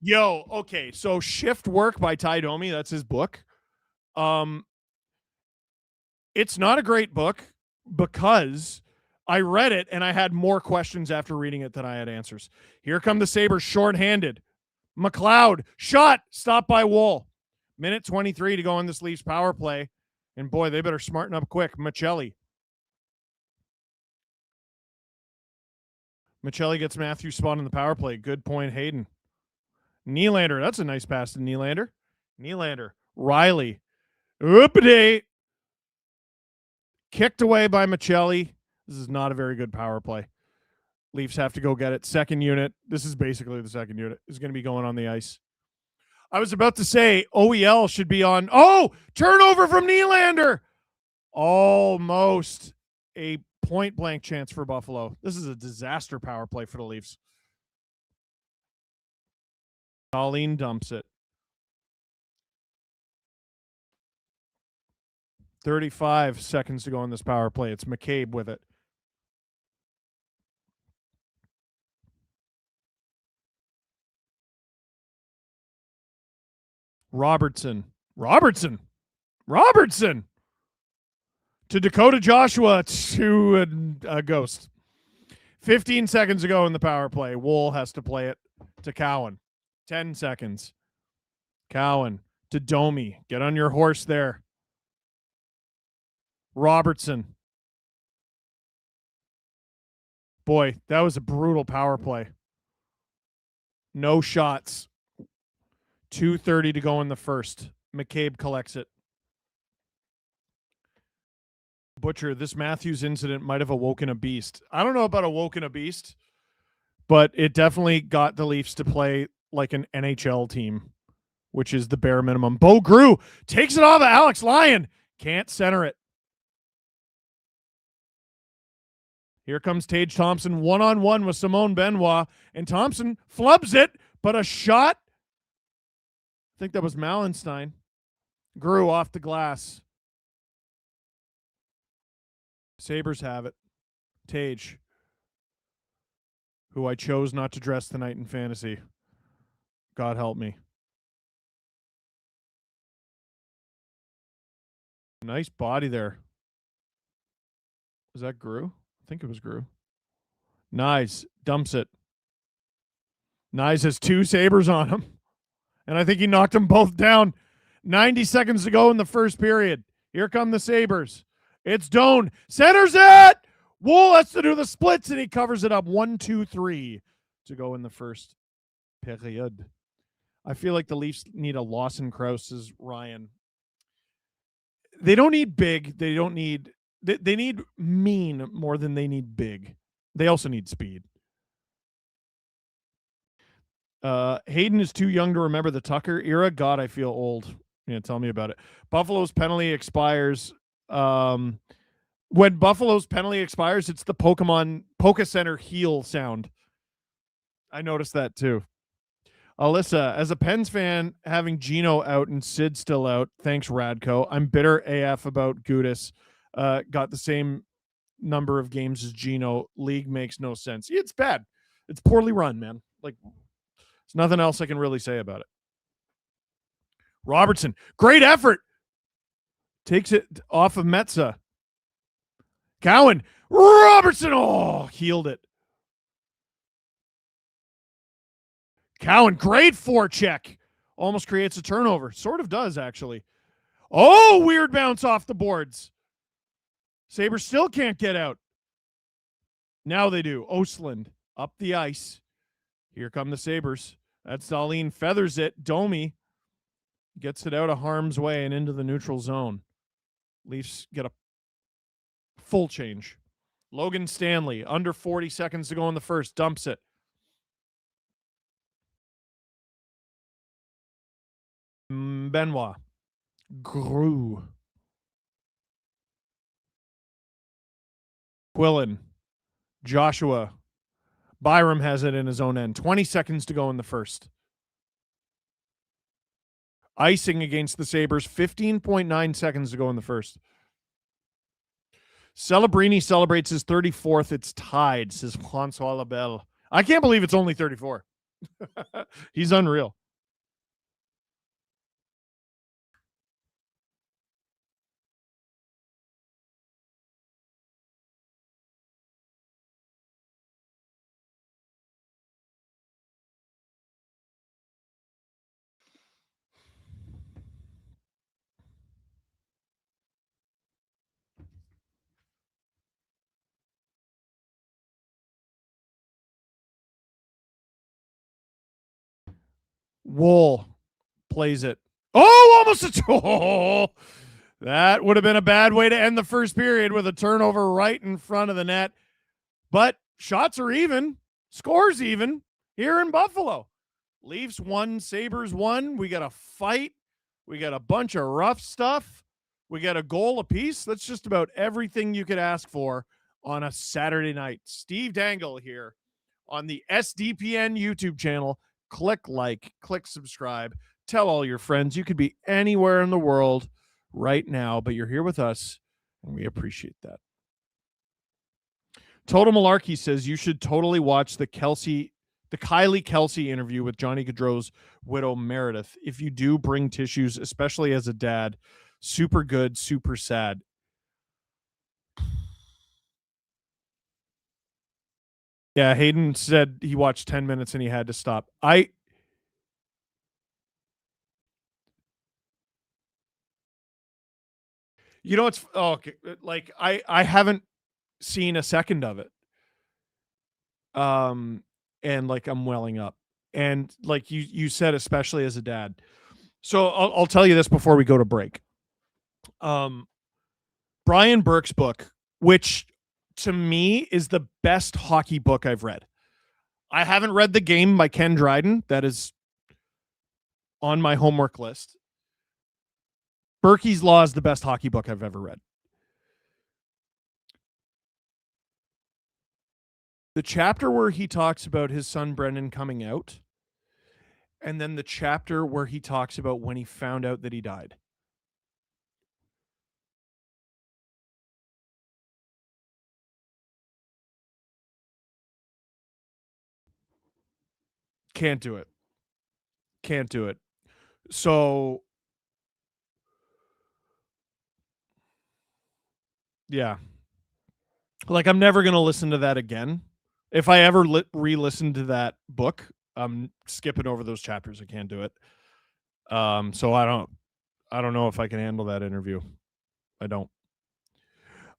Yo, okay. So Shift Work by Ty Domi, that's his book. It's not a great book because I read it and I had more questions after reading it than I had answers. Here come the Sabres shorthanded. McLeod, shot, stopped by Wool. Minute 23 to go on this Leafs power play. And boy, they better smarten up quick. Michelli gets Matthews spot on the power play. Good point, Hayden. Nylander, that's a nice pass to Nylander. Riley. Oop-a-day. Kicked away by Michelli. This is not a very good power play. Leafs have to go get it. Second unit. This is basically the second unit. Is going to be going on the ice. I was about to say OEL should be on. Oh, turnover from Nylander. Almost a point blank chance for Buffalo. This is a disaster power play for the Leafs. Colleen dumps it. 35 seconds to go on this power play. It's McCabe with it. Robertson. To Dakota Joshua to a ghost. 15 seconds ago in the power play. Wool has to play it to Cowan. 10 seconds. Cowan to Domi. Get on your horse there. Robertson. Boy, that was a brutal power play. No shots. 2:30 to go in the first. McCabe collects it. Butcher, this Matthews incident might have awoken a beast. I don't know about awoken a beast, but it definitely got the Leafs to play like an NHL team, which is the bare minimum. Bo Grew takes it off of Alex Lyon. Can't center it. Here comes Tage Thompson one-on-one with Simone Benoit, and Thompson flubs it, but a shot. I think that was Mallenstein. Grew off the glass. Sabres have it. Tage, who I chose not to dress tonight in fantasy. God help me. Nice body there. Was that Grew? I think it was Grew. Nice. Dumps it. Nyes has 2 Sabres on him. And I think he knocked them both down. 90 seconds to go in the first period. Here come the Sabres. It's Doan. Centers it! Wool has to do the splits, and he covers it up. 1-2-3 to go in the first period. I feel like the Leafs need a Lawson Krause as Ryan. They don't need big. They don't need... They need mean more than they need big. They also need speed. Hayden is too young to remember the Tucker era. God, I feel old. Yeah, tell me about it. Buffalo's penalty expires. When Buffalo's penalty expires, it's the Pokemon Poke Center heal sound. I noticed that too. Alyssa, as a Pens fan, having Gino out and Sid still out, thanks Radko. I'm bitter AF about Gudis. Got the same number of games as Gino. League makes no sense. It's bad. It's poorly run, man. Like, there's nothing else I can really say about it. Robertson, great effort. Takes it off of Metza. Cowan, Robertson, healed it. Cowan, great forecheck. Almost creates a turnover. Sort of does, actually. Oh, weird bounce off the boards. Sabres still can't get out. Now they do. Osland up the ice. Here come the Sabres. That's Dahlin. Feathers it. Domi gets it out of harm's way and into the neutral zone. Leafs get a full change. Logan Stanley, under 40 seconds to go in the first, dumps it. Benoit. Grew. Quillen. Joshua. Byram has it in his own end. 20 seconds to go in the first. Icing against the Sabres. 15.9 seconds to go in the first. Celebrini celebrates his 34th. It's tied, says Francois Labelle. I can't believe it's only 34. He's unreal. Wool plays it. Oh, almost a tool. That would have been a bad way to end the first period with a turnover right in front of the net. But shots are even. Scores even here in Buffalo. Leafs won, Sabres won. We got a fight. We got a bunch of rough stuff. We got a goal apiece. That's just about everything you could ask for on a Saturday night. Steve Dangle here on the SDPN YouTube channel. Click like, click subscribe, tell all your friends. You could be anywhere in the world right now, but you're here with us, and we appreciate that. Total Malarkey says you should totally watch the Kylie Kelsey interview with Johnny Gaudreau's widow, Meredith. If you do, bring tissues, especially as a dad. Super good, super sad. Yeah, Hayden said he watched 10 minutes and he had to stop. You know, it's okay. Like I haven't seen a second of it. And like I'm welling up. And like you said, especially as a dad. So I'll tell you this before we go to break. Brian Burke's book, which to me is the best hockey book I've read. I haven't read The Game by Ken Dryden. That is on my homework list. Berkey's Law is the best hockey book I've ever read. The chapter where he talks about his son Brendan coming out, and then the chapter where he talks about when he found out that he died. Can't do it. Can't do it. So, yeah. Like, I'm never going to listen to that again. If I ever re-listen to that book, I'm skipping over those chapters. I can't do it. So I don't know if I can handle that interview. I don't.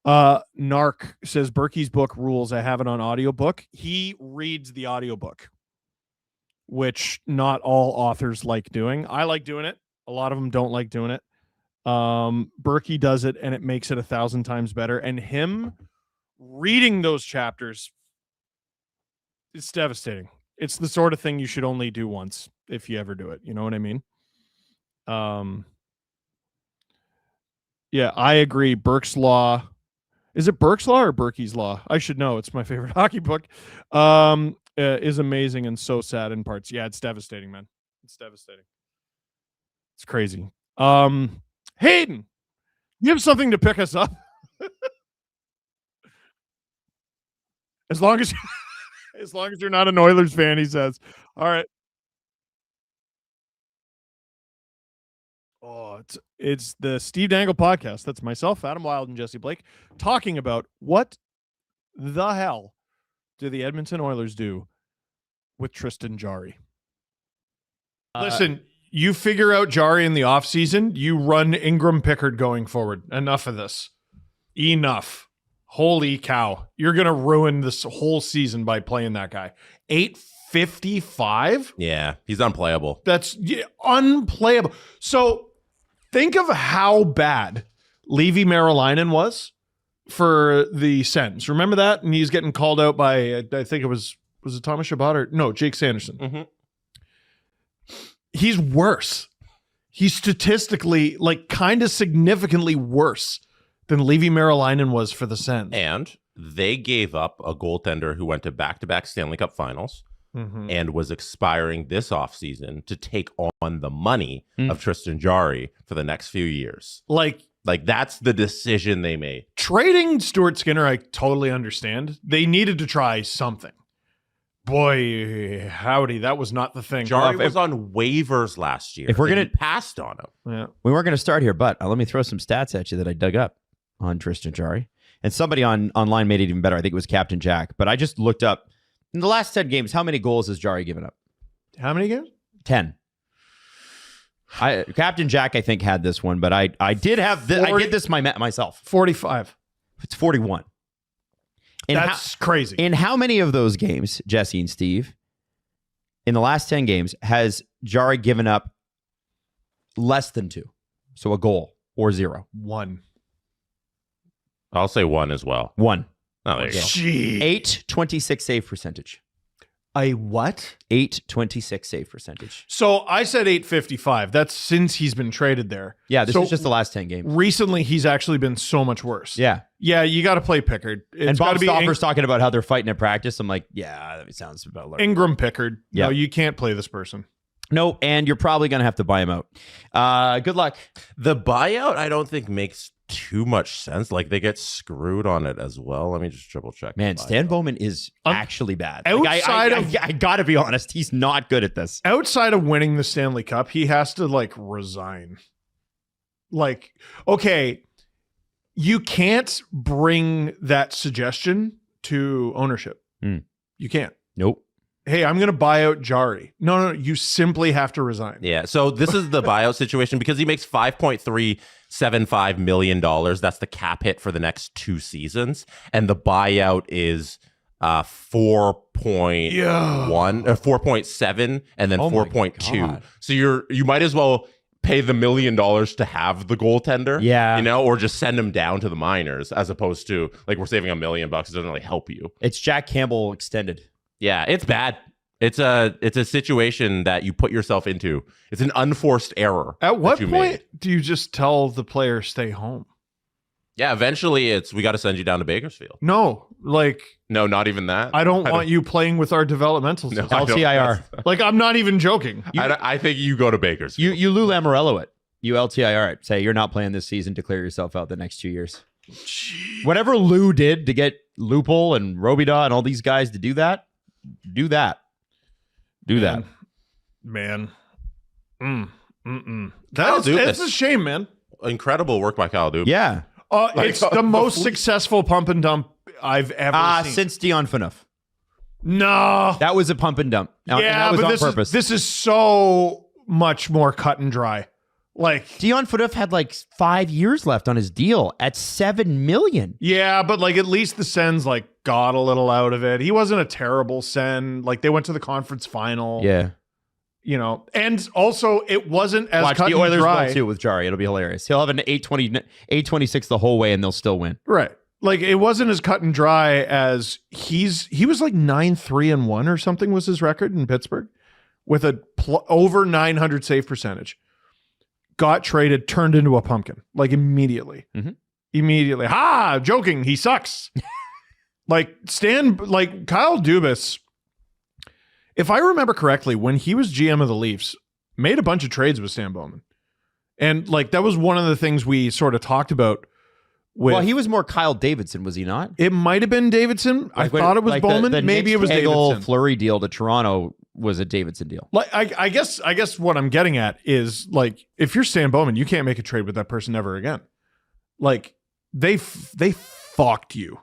Narc says Berkey's book rules. I have it on audiobook. He reads the audiobook, which not all authors like doing. I like doing it. A lot of them don't like doing it. Berkey does it, and it makes it 1,000 times better. And him reading those chapters, it's devastating. It's the sort of thing you should only do once if you ever do it. You know what I mean? Yeah, I agree. Burke's Law. Is it Burke's Law or Berkey's Law? I should know. It's my favorite hockey book. Is amazing and so sad in parts. Yeah, it's devastating, man. It's devastating. It's crazy. Hayden, you have something to pick us up? As long as you're not an Oilers fan, he says. All right. Oh, it's the Steve Dangle podcast. That's myself, Adam Wilde, and Jesse Blake talking about what the hell do the Edmonton Oilers do with Tristan Jarry. Listen, you figure out Jarry in the offseason, you run Ingram Pickard going forward. Enough of this. Enough. Holy cow. You're going to ruin this whole season by playing that guy. 855? Yeah, he's unplayable. That's unplayable. So think of how bad Levi Merrilainen was for the Sens. Remember that? And he's getting called out by, I think it was it Thomas Chabot or no, Jake Sanderson. Mm-hmm. He's worse. He's statistically like kind of significantly worse than Levi Merrilainen was for the Sens. And they gave up a goaltender who went to back-to-back Stanley Cup finals and was expiring this offseason to take on the money of Tristan Jarry for the next few years. Like that's the decision they made. Trading Stuart Skinner, I totally understand. They needed to try something. Boy, howdy, that was not the thing. Jarry was on waivers last year. If we're gonna passed on him, yeah, we weren't going to start here, but let me throw some stats at you that I dug up on Tristan Jarry. And somebody online made it even better. I think it was Captain Jack. But I just looked up in the last 10 games, how many goals has Jarry given up? How many games? 10. Captain Jack, I think, had this one, but I did have this. I did this myself. 45. It's 41. That's crazy. In how many of those games, Jesse and Steve, in the last 10 games, has Jarry given up less than 2? So a goal or 0? 1. I'll say 1 as well. 1. Oh, there you go. Gee. 826 save percentage. A what? 826 save percentage. So I said 855. That's since he's been traded there. Yeah, this So is just the last 10 games. recently, he's actually been so much worse. Yeah. Yeah, you got to play Pickard. And Bob Stauffer's talking about how they're fighting at practice. I'm like, yeah, that sounds about right. Ingram Pickard. Yeah. No, you can't play this person. No, and you're probably going to have to buy him out. Good luck. The buyout, I don't think makes too much sense. Like they get screwed on it as well. Let me just triple check. Man, Stan Bowman is actually bad. outside I got to be honest, he's not good at this. Outside of winning the Stanley Cup, he has to like resign. Like, okay, you can't bring that suggestion to ownership. You can't. Nope. Hey, I'm going to buy out Jarry. No, you simply have to resign. Yeah, so this is the buyout situation because he makes $5.375 million. That's the cap hit for the next 2 seasons. And the buyout is 4.1 or 4.7 and then Oh my 4.2. God. So you might as well pay the $1 million to have the goaltender. Yeah. Or just send him down to the minors, as opposed to like we're saving $1 million. It doesn't really help you. It's Jack Campbell extended. Yeah, it's bad. It's a situation that you put yourself into. It's an unforced error. At what you point made. do you just tell the player stay home? Yeah, eventually we got to send you down to Bakersfield. No, like No, not even that. I don't want you playing with our developmental No, system. I don't- LTIR. Like I'm not even joking. I think you go to Bakersfield. You Lou Lamoriello it. You LTIR it. Say you're not playing this season. Declare yourself out the next 2 years. Whatever Lou did to get Lupul and Robida and all these guys to do that, do that. Do that. Man. Kyle That's Dubas. it's a shame, man. Incredible work by Kyle Dubas. Yeah. It's the most successful pump and dump I've ever seen. Since Dion Phaneuf. No. That was a pump and dump. And that was but on this purpose. this is so much more cut and dry. Like, Dion Phaneuf had like 5 years left on his deal at $7 million. yeah, but like at least the Sens like got a little out of it. He wasn't a terrible Sen. Like they went to the conference final. Yeah. And also it wasn't as Watch cut the and Oilers dry. will too with Jari. It'll be hilarious. He'll have an 826 the whole way and they'll still win. Right. Like it wasn't as cut and dry as he was like 9-3-1 or something was his record in Pittsburgh with a over 900 save percentage. Got traded, turned into a pumpkin like immediately. Mhm. Immediately. Joking. He sucks. Like Kyle Dubas, if I remember correctly, when he was GM of the Leafs, made a bunch of trades with Stan Bowman. And like that was one of the things we sort of talked about. Well, he was more Kyle Davidson, was he not? It might have been Davidson. I thought it was Bowman. Maybe it was Davidson. Fleury deal to Toronto was a Davidson deal. Like I guess what I'm getting at is like if you're Stan Bowman, you can't make a trade with that person ever again. Like they fucked you.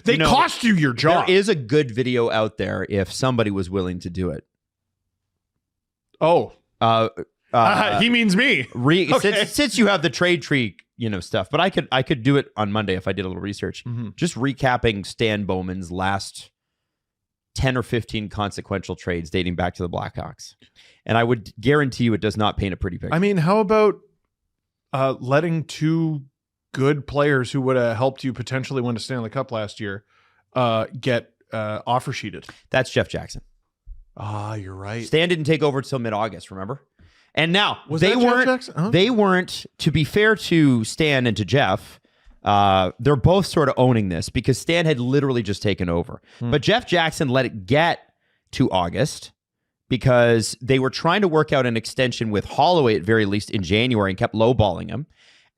They cost you your job. There is a good video out there if somebody was willing to do it. Oh, Uh, he means me. Okay. Since you have the trade tree, stuff, but I could do it on Monday if I did a little research. Mm-hmm. Just recapping Stan Bowman's last 10 or 15 consequential trades dating back to the Blackhawks, and I would guarantee you it does not paint a pretty picture. I mean, how about letting two good players who would have helped you potentially win a Stanley Cup last year get offer sheeted? That's Jeff Jackson. You're right. Stan didn't take over until mid-August, remember? And now Was they that Jeff weren't. Jackson? Huh? They weren't. To be fair to Stan and to Jeff, they're both sort of owning this because Stan had literally just taken over, but Jeff Jackson let it get to August because they were trying to work out an extension with Holloway at very least in January and kept lowballing him,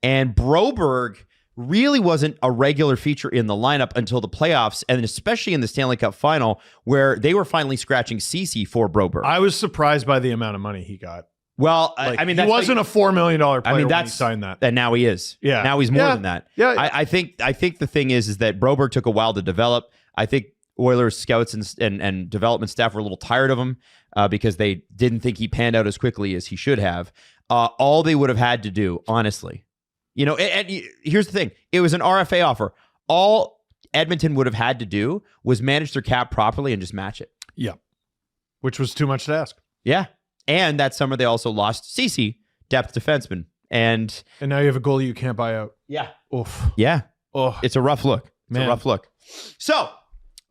and Broberg really wasn't a regular feature in the lineup until the playoffs, and especially in the Stanley Cup final where they were finally scratching Ceci for Broberg. I was surprised by the amount of money he got. Well, Like, I mean, he wasn't a $4 million player when he signed that. And now he is. Yeah. Now he's more Yeah. than that. Yeah. I think the thing is that Broberg took a while to develop. I think Oilers scouts and development staff were a little tired of him because they didn't think he panned out as quickly as he should have. All they would have had to do, honestly, and here's the thing. It was an RFA offer. All Edmonton would have had to do was manage their cap properly and just match it. Yeah. Which was too much to ask. Yeah. And that summer, they also lost Ceci, depth defenseman. And now you have a goalie you can't buy out. yeah. Oof. Yeah. Oh, It's a rough look. It's Man. a rough look. So,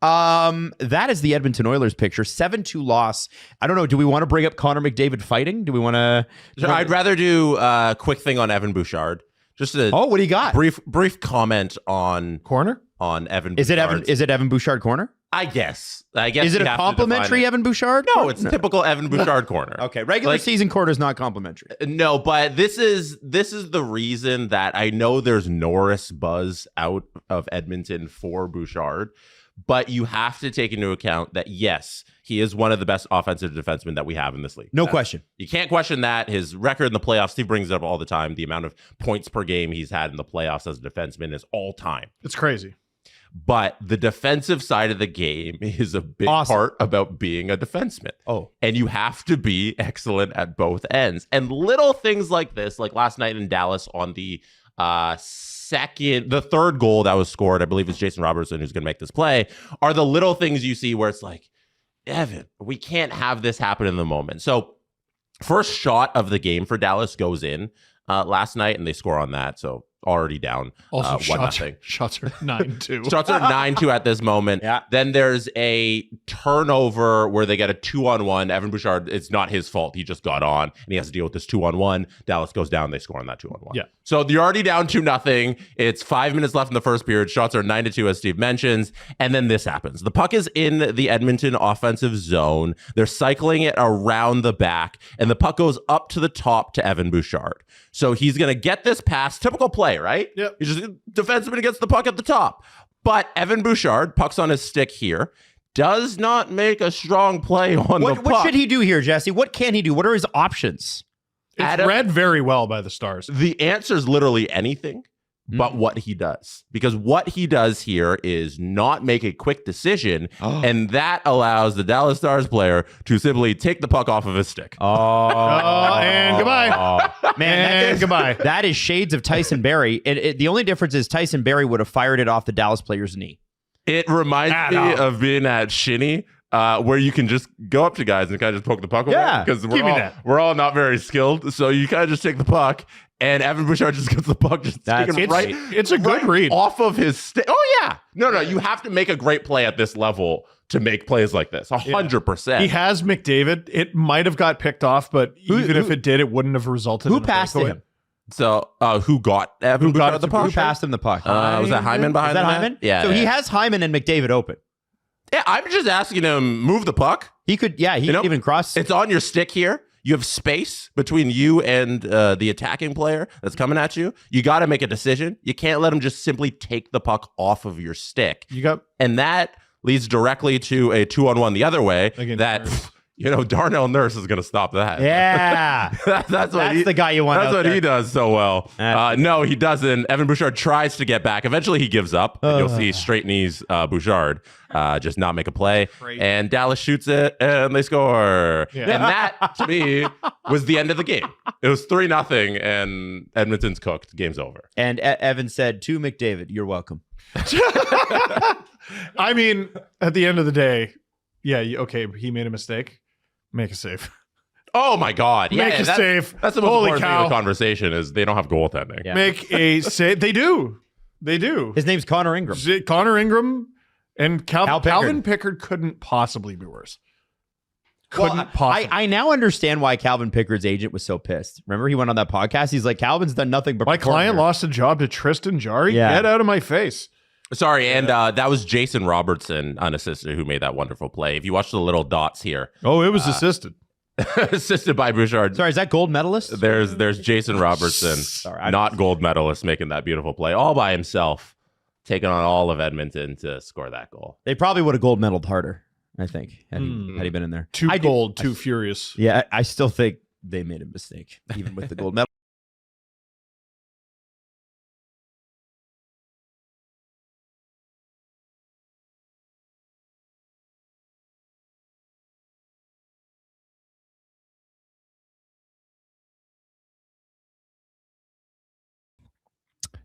that is the Edmonton Oilers picture. 7-2 loss. I don't know. Do we want to bring up Connor McDavid fighting? Do we want to? I'd rather do a quick thing on Evan Bouchard. Just a What do you got? brief comment on corner? Evan. Is it Bouchard's- Is it Evan Bouchard corner? I guess. Is it you a have to complimentary define it. Evan Bouchard? No, it's typical Evan Bouchard corner. Okay, regular Like- season corner is not complimentary. No, but this is the reason that I know there's Norris buzz out of Edmonton for Bouchard, but you have to take into account that yes, he is one of the best offensive defensemen that we have in this league. No question. You can't question that. His record in the playoffs, Steve brings it up all the time. The amount of points per game he's had in the playoffs as a defenseman is all time. It's crazy. But the defensive side of the game is a big part about being a defenseman. Oh. And you have to be excellent at both ends. And little things like this, like last night in Dallas on the The third goal that was scored, I believe, is Jason Robertson who's going to make this play, are the little things you see where it's like, Evan, we can't have this happen in the moment. So first shot of the game for Dallas goes in last night, and they score on that. So already down. Also, 1-0. shots are 9-2. Shots are 9-2 at this moment. Yeah. Then there's a turnover where they get a 2-on-1. Evan Bouchard, it's not his fault. He just got on, and he has to deal with this 2-on-1. Dallas goes down. They score on that 2-on-1. Yeah. So you're already down 2-0. It's 5 minutes left in the first period. Shots are 9-2, as Steve mentions. And then this happens. The puck is in the Edmonton offensive zone. They're cycling it around the back, and the puck goes up to the top to Evan Bouchard. So he's going to get this pass. Typical play, right? Yep. He's just defenseman gets the puck at the top. But Evan Bouchard, puck's on his stick here, does not make a strong play on the puck. What should he do here, Jesse? What can he do? What are his options? It's read very well by the Stars. The answer is literally anything but what he does. Because what he does here is not make a quick decision, and that allows the Dallas Stars player to simply take the puck off of his stick. And goodbye. Man, goodbye. That is shades of Tyson Barrie. The only difference is Tyson Barrie would have fired it off the Dallas player's knee. It reminds me of being at Shinny, where you can just go up to guys and kind of just poke the puck away. Yeah, because give me that. we're all not very skilled. So you kind of just take the puck, and Evan Bouchard just gets the puck taken It's a good read. Off of his stick. Oh, yeah. No, you have to make a great play at this level to make plays like this. 100%. He has McDavid. It might have got picked off, but even if it did, it wouldn't have resulted Who in a passed to breakaway. him? So who got Evan Bouchard the puck? Who passed him the puck? Was that Hyman behind Is that the net? Hyman? Yeah. So he has Hyman and McDavid open. Yeah, I'm just asking him, move the puck. He could, he could even cross. It's on your stick here. You have space between you and the attacking player that's coming at you. You got to make a decision. You can't let him just simply take the puck off of your stick. And that leads directly to a 2-on-1 the other way. Darnell Nurse is going to stop that. Yeah. that's the guy you want. That's what he does so well. That's no, he doesn't. Evan Bouchard tries to get back. Eventually, he gives up. And you'll see straight knees Bouchard just not make a play. Great. And Dallas shoots it, and they score. Yeah. And that, to me, was the end of the game. It was 3-0, and Edmonton's cooked. Game's over. And Evan said to McDavid, "You're welcome." I mean, at the end of the day, he made a mistake. Make a save. Oh my God! Yeah, Make a save. That's the most Holy important thing cow. in the conversation is they don't have goaltending. Yeah. Make a save. They do. His name's Connor Ingram. Connor Ingram and Cal Calvin Pickard couldn't possibly be worse. Couldn't possibly. I now understand why Calvin Pickard's agent was so pissed. Remember, he went on that podcast. He's like, Calvin's done nothing but My perform client here. lost a job to Tristan Jarry. Yeah. Get out of my face. Sorry, and that was Jason Robertson, unassisted, who made that wonderful play. If you watch the little dots here, Oh, it was assisted. assisted by Bouchard. Sorry, is that gold medalist? There's Jason Robertson, Sorry, not gold medalist, making that beautiful play all by himself, taking on all of Edmonton to score that goal. They probably would have gold medaled harder, I think, had he been in there. Too cold, too furious. Yeah, I still think they made a mistake, even with the gold medal.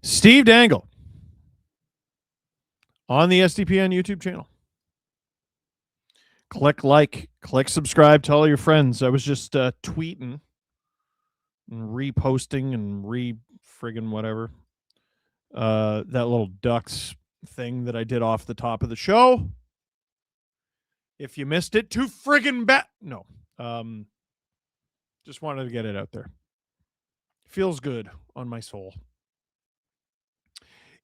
Steve Dangle on the SDPN YouTube channel. Click like, click subscribe, tell all your friends. I was just tweeting and reposting and friggin' whatever. That little Ducks thing that I did off the top of the show. If you missed it, too friggin' bad. No. Just wanted to get it out there. Feels good on my soul.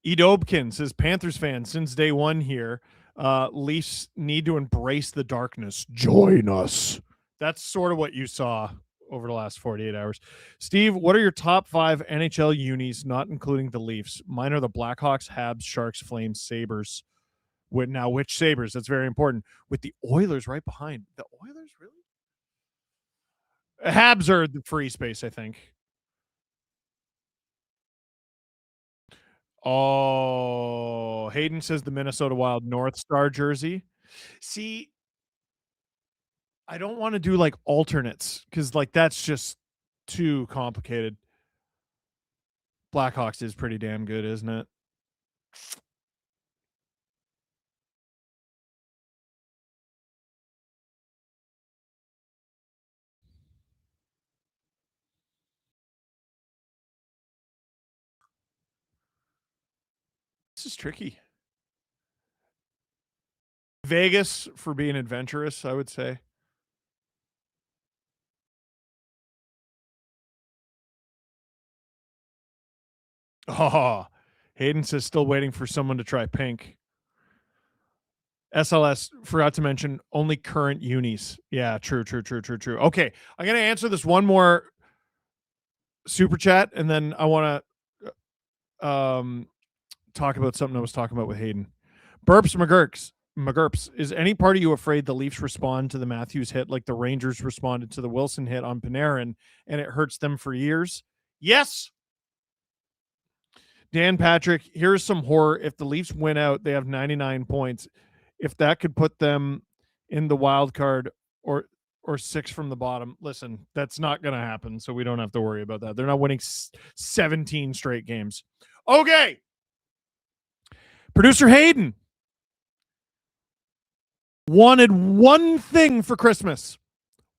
E. Dobkin says, Panthers fan since day one here. Leafs need to embrace the darkness. Join us. That's sort of what you saw over the last 48 hours. Steve, what are your top 5 NHL unis, not including the Leafs? Mine are the Blackhawks, Habs, Sharks, Flames, Sabres. Now, which Sabres? That's very important. With the Oilers right behind. The Oilers, really? Habs are the free space, I think. Oh, Hayden says the Minnesota Wild North Star jersey. See, I don't want to do like alternates because like that's just too complicated. Blackhawks is pretty damn good, isn't it? This is tricky. Vegas for being adventurous, I would say. Oh, Hayden says still waiting for someone to try pink. SLS forgot to mention only current unis. Yeah, true. Okay, I'm gonna answer this one more super chat, and then I want to talk about something I was talking about with Hayden. Burps McGurps. Is any part of you afraid the Leafs respond to the Matthews hit like the Rangers responded to the Wilson hit on Panarin, and it hurts them for years? Yes. Dan Patrick, here's some horror. If the Leafs win out, they have 99 points. If that could put them in the wild card or 6 from the bottom, listen, that's not going to happen, so we don't have to worry about that. They're not winning 17 straight games. Okay. Producer Hayden wanted one thing for Christmas.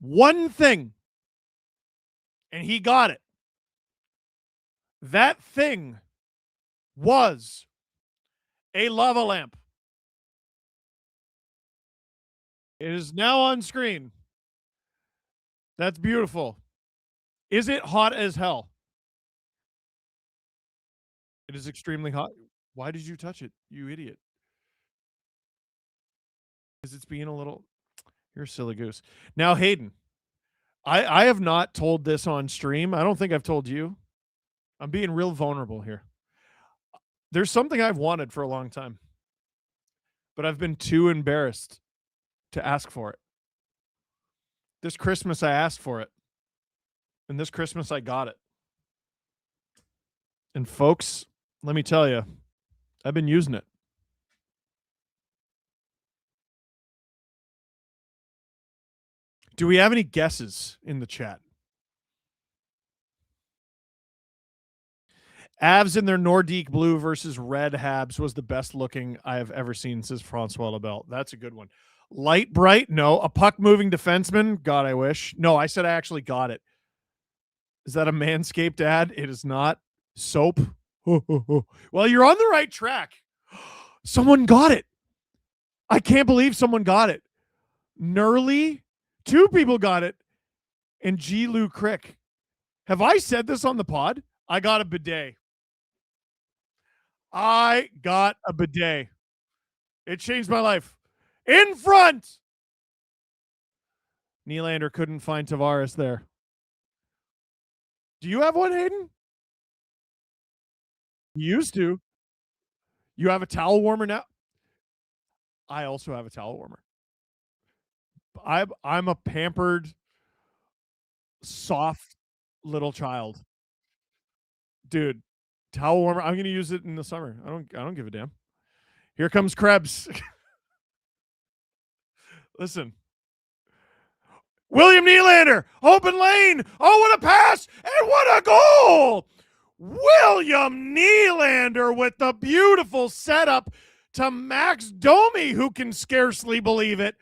One thing. And he got it. That thing was a lava lamp. It is now on screen. That's beautiful. Is it hot as hell? It is extremely hot. Why did you touch it, you idiot? Because it's being a little... You're a silly goose. Now, Hayden, I have not told this on stream. I don't think I've told you. I'm being real vulnerable here. There's something I've wanted for a long time, but I've been too embarrassed to ask for it. This Christmas, I asked for it. And this Christmas, I got it. And folks, let me tell you, I've been using it. Do we have any guesses in the chat? Avs in their Nordique blue versus red Habs was the best looking I have ever seen, says Francois Lebel. That's a good one. Light bright? No. A puck moving defenseman? God, I wish. No, I said I actually got it. Is that a Manscaped ad? It is not. Soap? Well, you're on the right track. Someone got it. I can't believe someone got it. Nurley? 2 people got it. And G. Lou Crick. Have I said this on the pod? I got a bidet. I got a bidet. It changed my life. In front! Nylander couldn't find Tavares there. Do you have one, Hayden? You used to. You have a towel warmer now? I also have a towel warmer. I'm a pampered, soft little child. Dude, towel warmer. I'm gonna use it in the summer. I don't give a damn. Here comes Krebs. Listen. William Nylander, open lane. Oh, what a pass and what a goal! William Nylander with the beautiful setup to Max Domi, who can scarcely believe it.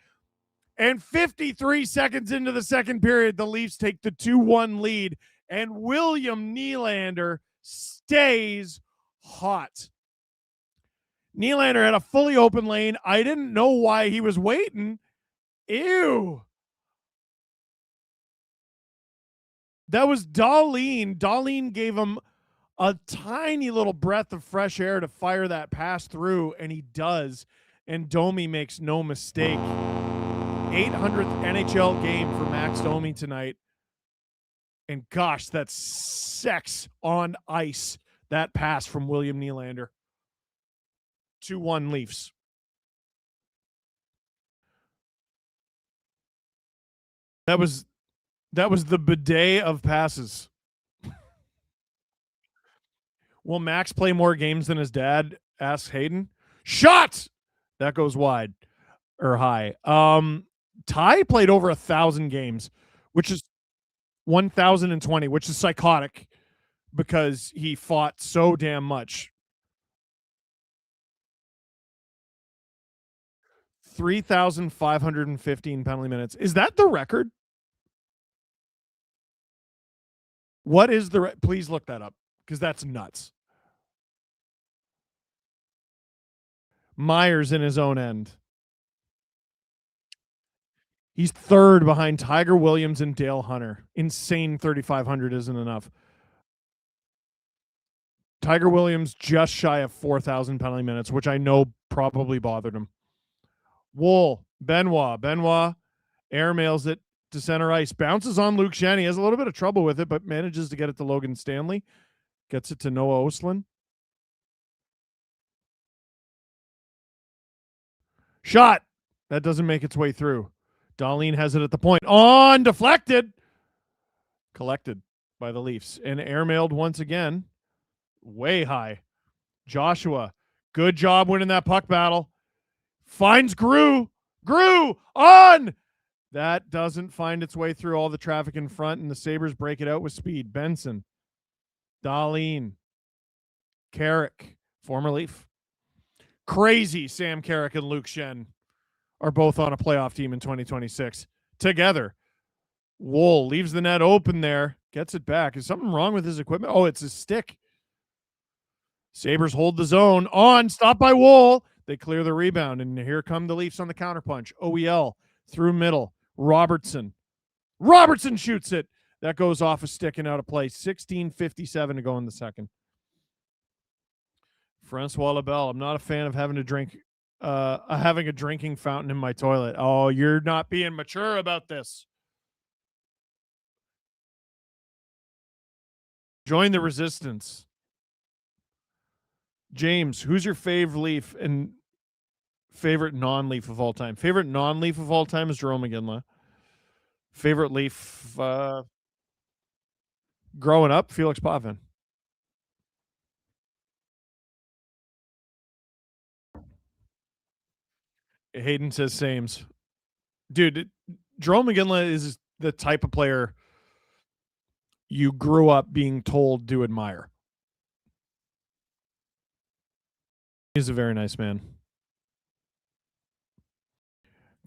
And 53 seconds into the second period, the Leafs take the 2-1 lead, and William Nylander stays hot. Nylander had a fully open lane. I didn't know why he was waiting. Ew. That was Darlene. Darlene gave him a tiny little breath of fresh air to fire that pass through, and he does. And Domi makes no mistake. 800th NHL game for Max Domi tonight. And gosh, that's sex on ice. That pass from William Nylander. 2-1 Leafs. That was the bidet of passes. Will Max play more games than his dad? Asks Hayden. Shot! That goes wide or high. Ty played over 1,000 games, which is 1,020, which is psychotic. because he fought so damn much. 3,515 penalty minutes. Is that the record? What is the please look that up, because that's nuts. Myers in his own end. He's third behind Tiger Williams and Dale Hunter. Insane 3,500 isn't enough. Tiger Williams just shy of 4,000 penalty minutes, which I know probably bothered him. Wool, Benoit airmails it to center ice. Bounces on Luke Schenn. He has a little bit of trouble with it, but manages to get it to Logan Stanley. Gets it to Noah Ostlund. Shot. That doesn't make its way through. Dahlin has it at the point. On, deflected. Collected by the Leafs. And airmailed once again. Way high. Joshua, good job winning that puck battle. Finds Grew on. That doesn't find its way through all the traffic in front, and the Sabres break it out with speed. Benson, Dahlin, Carrick, former Leaf. Crazy Sam Carrick and Luke Schenn are both on a playoff team in 2026 together. Wool leaves the net open there, gets it back. Is something wrong with his equipment? Oh, it's his stick. Sabres hold the zone. On, stop by Wool. They clear the rebound, and here come the Leafs on the counterpunch. OEL through middle. Robertson shoots it. That goes off a stick and out of play. 16:57 to go in the second. Francois Labelle. I'm not a fan of having a drinking fountain in my toilet. Oh, you're not being mature about this. Join the resistance. James, who's your favorite Leaf and favorite non-Leaf of all time? Favorite non-Leaf of all time is Jarome Iginla. Favorite Leaf growing up, Felix Potvin. Hayden says sames. Dude, Jarome Iginla is the type of player you grew up being told to admire. He's a very nice man.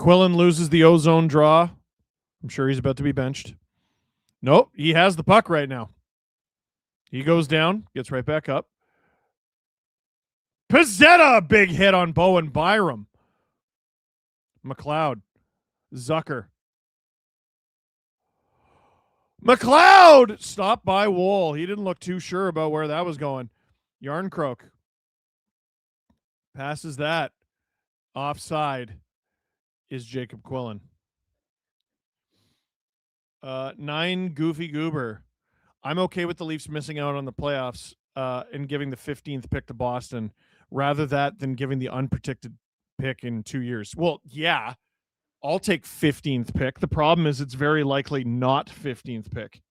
Quillen loses the ozone draw. I'm sure he's about to be benched. Nope, he has the puck right now. He goes down, gets right back up. Pizzetta, big hit on Bowen Byram. McLeod, Zucker. McLeod stopped by Wool. He didn't look too sure about where that was going. Yarncroke passes that. Offside is Jacob Quillen. 9 Goofy Goober. I'm okay with the Leafs missing out on the playoffs and giving the 15th pick to Boston rather than giving the unprotected pick in 2 years. Well, yeah, I'll take 15th pick. The problem is it's very likely not 15th pick.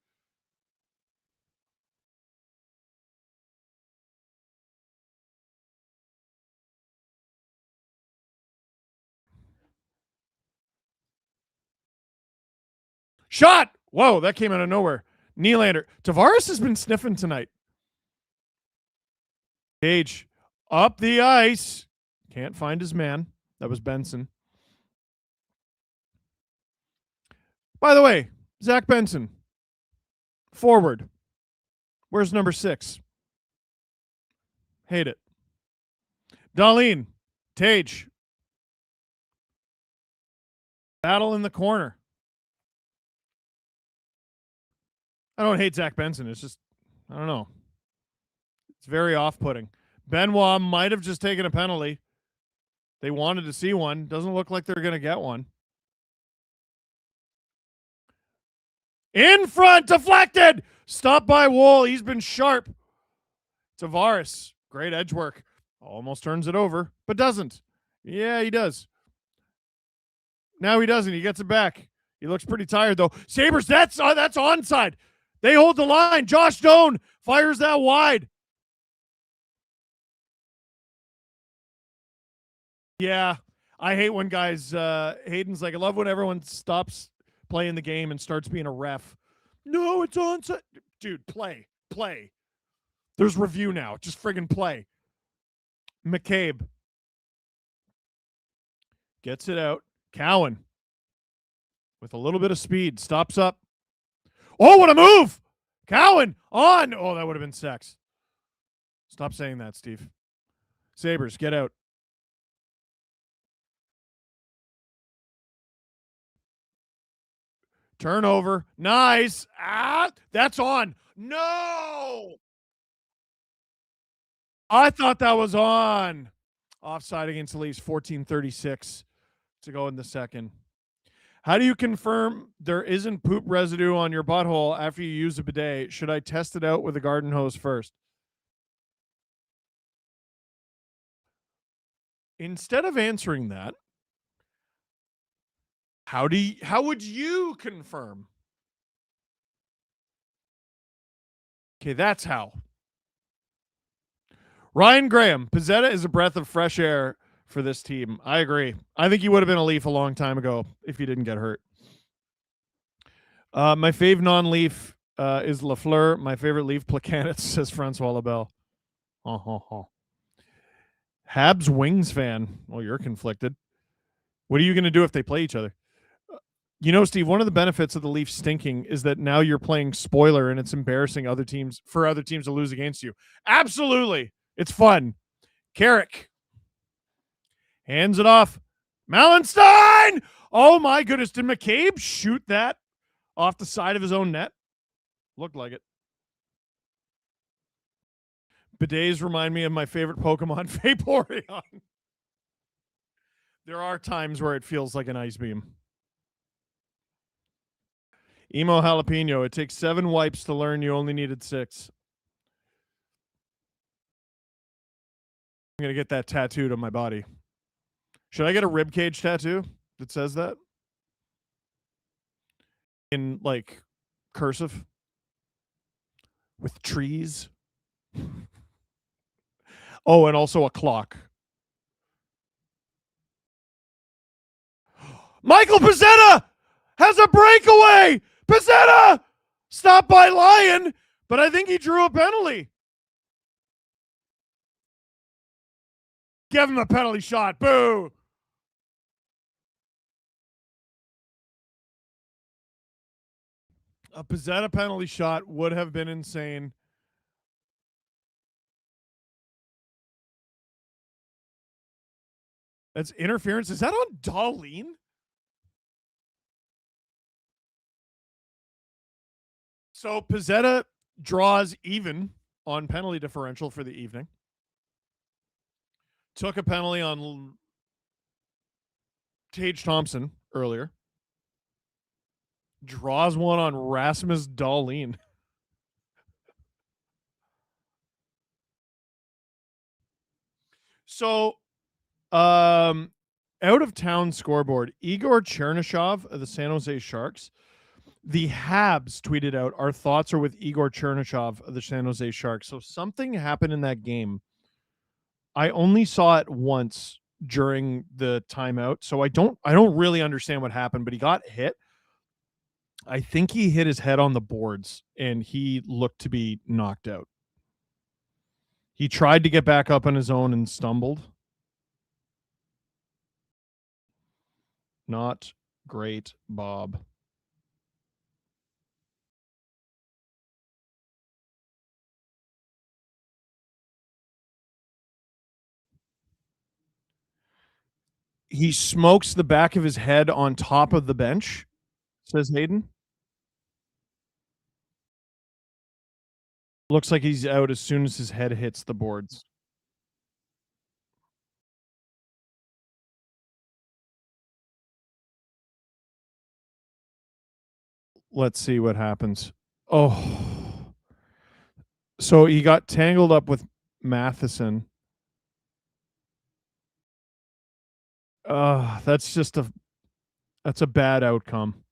Shot! Whoa, that came out of nowhere. Nylander. Tavares has been sniffing tonight. Page up the ice. Can't find his man. That was Benson. By the way, Zach Benson. Forward. Where's number 6? Hate it. Dahlin. Tage. Battle in the corner. I don't hate Zach Benson. It's just, I don't know. It's very off-putting. Benoit might have just taken a penalty. They wanted to see one. Doesn't look like they're going to get one. In front, deflected. Stop by Wool. He's been sharp. Tavares, great edge work. Almost turns it over, but doesn't. Yeah, he does. Now he doesn't. He gets it back. He looks pretty tired, though. Sabres, that's onside. They hold the line. Josh Doan fires that wide. Yeah, I hate when guys, Hayden's like, I love when everyone stops playing the game and starts being a ref. No, it's onside. Dude, play. There's review now. Just friggin' play. McCabe gets it out. Cowan with a little bit of speed stops up. Oh, what a move! Cowan on. Oh, that would have been sex. Stop saying that, Steve. Sabres, get out. Turnover. Nice. That's on. No! I thought that was on. Offside against the Leafs, 14:36 to go in the second. How do you confirm there isn't poop residue on your butthole after you use a bidet? Should I test it out with a garden hose first? Instead of answering that, how would you confirm? Okay, that's how. Ryan Graham, Pizzetta is a breath of fresh air for this team. I agree. I think he would have been a Leaf a long time ago if he didn't get hurt. My fave non-Leaf is Lafleur. My favorite Leaf, Placanitz, says Francois Labelle. Habs Wings fan. Well, you're conflicted. What are you going to do if they play each other? You know, Steve, one of the benefits of the Leafs stinking is that now you're playing spoiler and it's embarrassing other teams to lose against you. Absolutely. It's fun. Carrick hands it off. Mallenstein! Oh, my goodness. Did McCabe shoot that off the side of his own net? Looked like it. Bidets remind me of my favorite Pokemon, Vaporeon. There are times where it feels like an ice beam. Emo Jalapeno. It takes 7 wipes to learn you only needed 6. I'm going to get that tattooed on my body. Should I get a ribcage tattoo that says that? In, like, cursive? With trees? Oh, and also a clock. Michael Pizzetta has a breakaway! Pizzetta! Stopped by Lyon, but I think he drew a penalty. Give him a penalty shot. Boo! A Pizzetta penalty shot would have been insane. That's interference. Is that on Darlene? So Pizzetta draws even on penalty differential for the evening. Took a penalty on Tage Thompson earlier. Draws one on Rasmus Dahlin. So, out of town scoreboard, Igor Chernyshov of the San Jose Sharks. The Habs tweeted out, our thoughts are with Igor Chernyshov of the San Jose Sharks. So something happened in that game. I only saw it once during the timeout, so I don't really understand what happened, but he got hit. I think he hit his head on the boards and he looked to be knocked out. He tried to get back up on his own and stumbled. Not great, Bob. He smokes the back of his head on top of the bench, says Hayden. Looks like he's out as soon as his head hits the boards. Let's see what happens. Oh. So he got tangled up with Matheson. That's a bad outcome.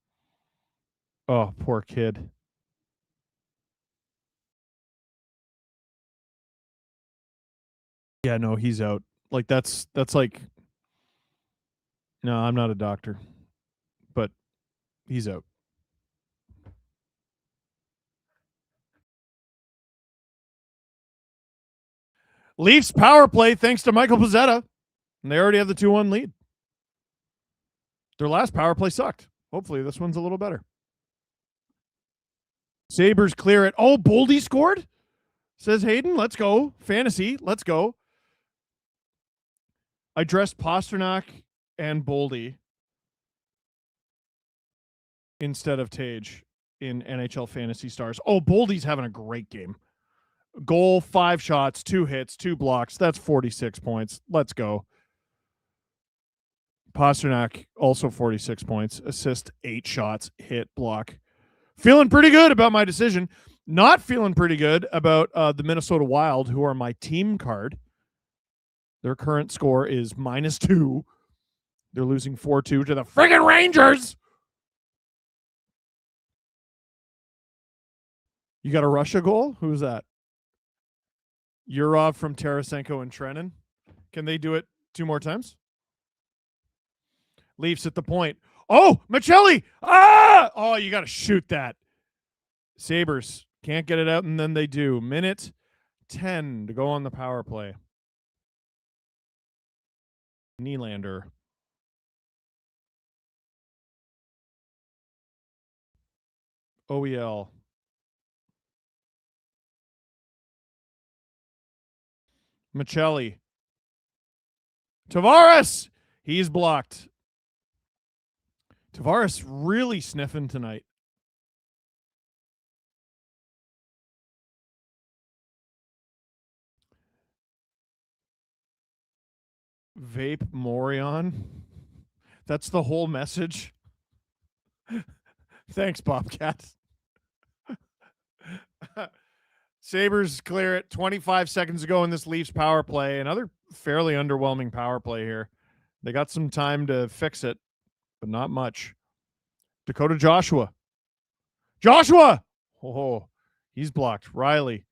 Oh, poor kid. Yeah, no, he's out. Like that's like, no, I'm not a doctor, but he's out. Leafs power play thanks to Michael Pezzetta. And they already have the 2-1 lead. Their last power play sucked. Hopefully this one's a little better. Sabres clear it. Oh, Boldy scored? Says Hayden. Let's go. Fantasy. Let's go. I dressed Pasternak and Boldy instead of Tage in NHL Fantasy Stars. Oh, Boldy's having a great game. Goal, 5 shots, 2 hits, 2 blocks. That's 46 points. Let's go. Pasternak, also 46 points. Assist, 8 shots, hit, block. Feeling pretty good about my decision. Not feeling pretty good about the Minnesota Wild, who are my team card. Their current score is -2. They're losing 4-2 to the friggin' Rangers. You got a Russia goal? Who's that? Yurov from Tarasenko and Trennan. Can they do it 2 more times? Leafs at the point. Oh, Michelli! Ah! Oh, you got to shoot that. Sabres can't get it out, and then they do. Minute 10 to go on the power play. Nylander. OEL. Michelli. Tavares! He's blocked. Tavares really sniffing tonight. Vape Morion. That's the whole message. Thanks, Bobcat. Sabres clear it 25 seconds ago in this Leafs power play. Another fairly underwhelming power play here. They got some time to fix it, but not much. Dakota Joshua. Joshua! Oh, he's blocked. Riley.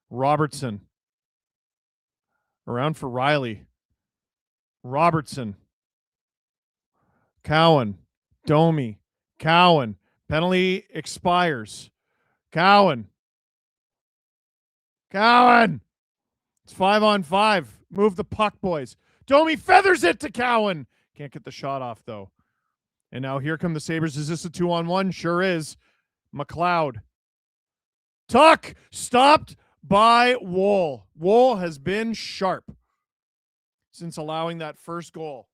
Robertson. Around for Riley. Robertson. Cowan. Domi. Cowan. Penalty expires. Cowan. Cowan. It's 5-on-5. Move the puck, boys. Domi feathers it to Cowan. Can't get the shot off, though. And now here come the Sabres. Is this a 2-on-1? Sure is. McLeod. Tuck stopped by Woll. Woll has been sharp since allowing that first goal.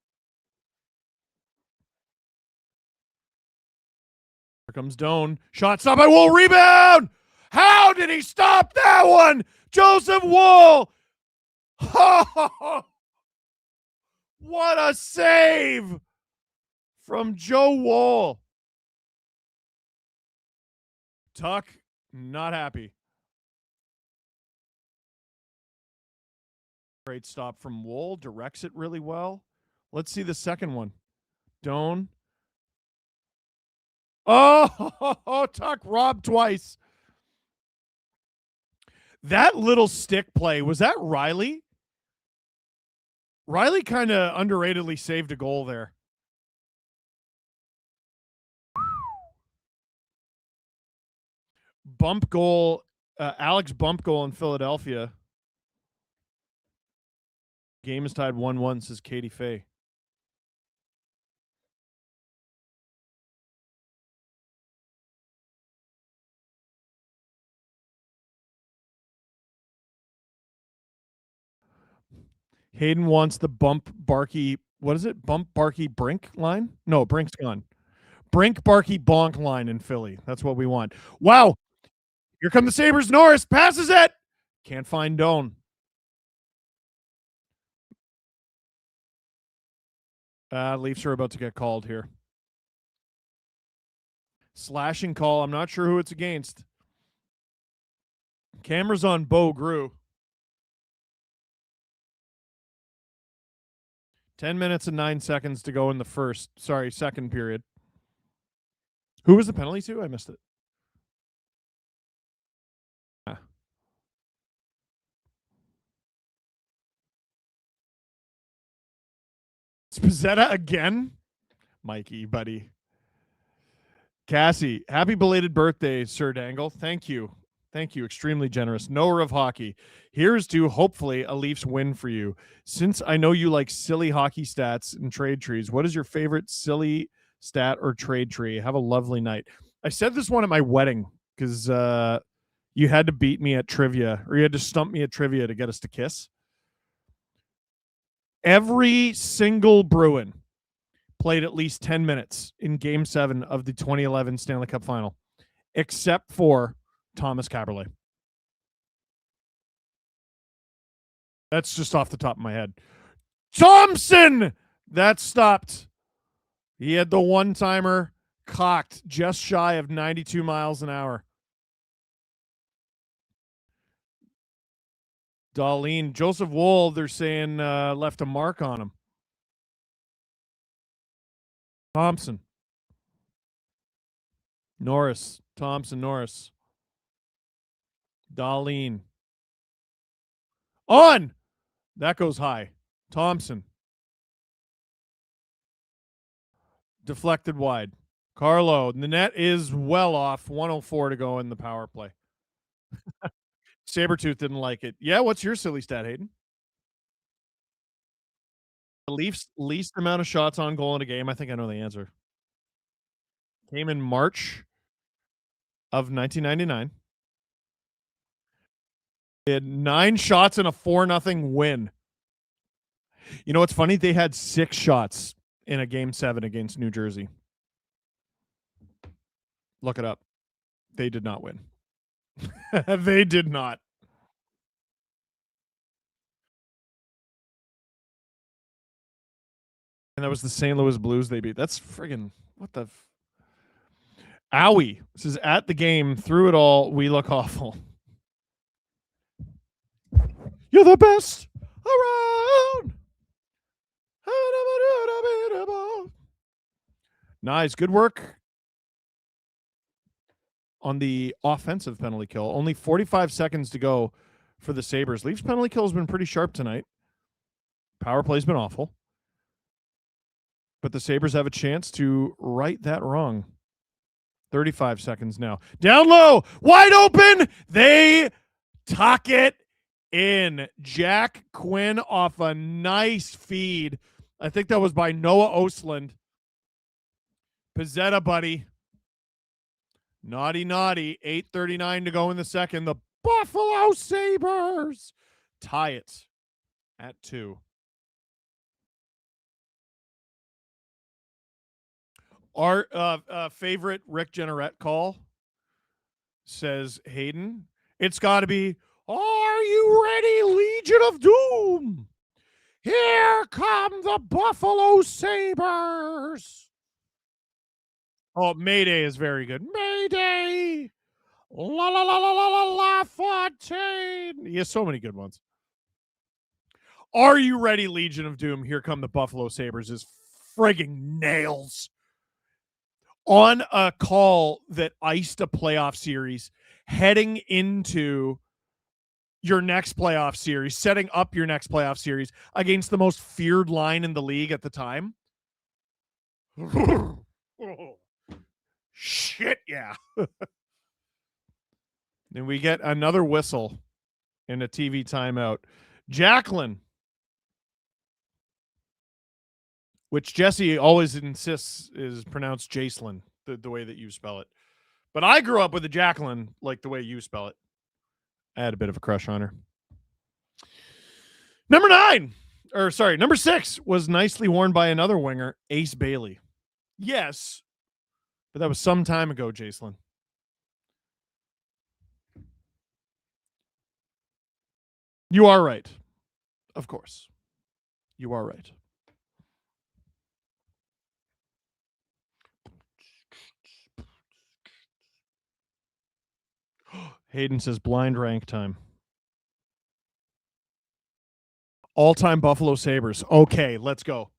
Here comes Doan. Shot stopped by Woll. Rebound. How did he stop that one? Joseph Woll. What a save from Joe Woll. Tuck, not happy. Great stop from Woll. Directs it really well. Let's see the second one. Doan. Oh, Tuck robbed twice. That little stick play, was that Riley? Riley kind of underratedly saved a goal there. Bump goal, Alex bump goal in Philadelphia. Game is tied 1-1, says Katie Fay. Hayden wants the bump Barkey. What is it? Bump Barkey Brink line? No, Brink's gone. Brink Barkey Bonk line in Philly. That's what we want. Wow. Here come the Sabres. Norris passes it. Can't find Doan. Leafs are about to get called here. Slashing call. I'm not sure who it's against. Camera's on Bo Grew. 10 minutes and 9 seconds to go in the second period. Who was the penalty to? I missed it. Spazzetta again? Mikey, buddy. Cassie, happy belated birthday, Sir Dangle. Thank you. Thank you. Extremely generous. Knower of hockey. Here's to hopefully a Leafs win for you. Since I know you like silly hockey stats and trade trees, what is your favorite silly stat or trade tree? Have a lovely night. I said this one at my wedding because you had to beat me at trivia, or you had to stump me at trivia to get us to kiss. Every single Bruin played at least 10 minutes in Game 7 of the 2011 Stanley Cup Final, except for Thomas Kaberle. That's just off the top of my head. Thompson! That stopped. He had the one-timer cocked just shy of 92 miles an hour. Darlene, Joseph Wool, they're saying left a mark on him. Thompson. Norris. Thompson, Norris. Darlene. On! That goes high. Thompson. Deflected wide. Carlo. The net is well off. 1:04 to go in the power play. Sabretooth didn't like it. Yeah, what's your silly stat, Hayden? The Leafs' least amount of shots on goal in a game. I think I know the answer. Came in March of 1999. They had 9 shots and a 4-0 win. You know what's funny? They had 6 shots in a Game 7 against New Jersey. Look it up. They did not win. They did not. And that was the St. Louis Blues they beat. That's friggin' what the Owie says at the game, through it all, we look awful. You're the best around. Nice. Good work on the offensive penalty kill. Only 45 seconds to go for the Sabres. Leafs penalty kill has been pretty sharp tonight. Power play's been awful. But the Sabres have a chance to right that wrong. 35 seconds now. Down low. Wide open. They tuck it in. Jack Quinn off a nice feed. I think that was by Noah Ostlund. Pizzetta, buddy. Naughty, naughty. 8:39 to go in the second. The Buffalo Sabres tie it at 2. Our favorite Rick Jenneret call says, Hayden, it's got to be, are you ready, Legion of Doom? Here come the Buffalo Sabres. Oh, Mayday is very good. Mayday! La la la la la la La Fontaine. He has so many good ones. Are you ready, Legion of Doom? Here come the Buffalo Sabres is frigging nails. On a call that iced a playoff series, heading into your next playoff series, setting up your next playoff series against the most feared line in the league at the time. Shit, yeah. Then we get another whistle in a TV timeout. Jacqueline, which Jesse always insists is pronounced Jacelyn, the way that you spell it. But I grew up with a Jacqueline like the way you spell it. I had a bit of a crush on her. Number 6 was nicely worn by another winger, Ace Bailey. Yes, but that was some time ago, Jacelyn. You are right. Of course. You are right. Hayden says blind rank time. All-time Buffalo Sabres. Okay, let's go.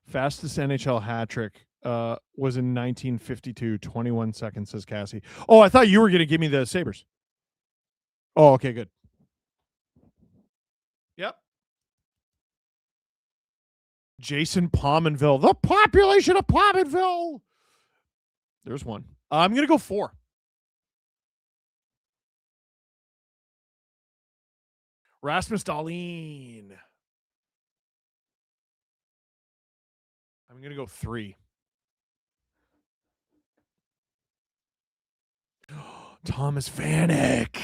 Fastest NHL hat trick was in 1952. 21 seconds, says Cassie. Oh, I thought you were going to give me the Sabres. Oh, okay, good. Yep. Jason Pominville. The population of Pominville. There's one. I'm going to go 4. Rasmus Dahlin. I'm going to go 3. Thomas Vanek.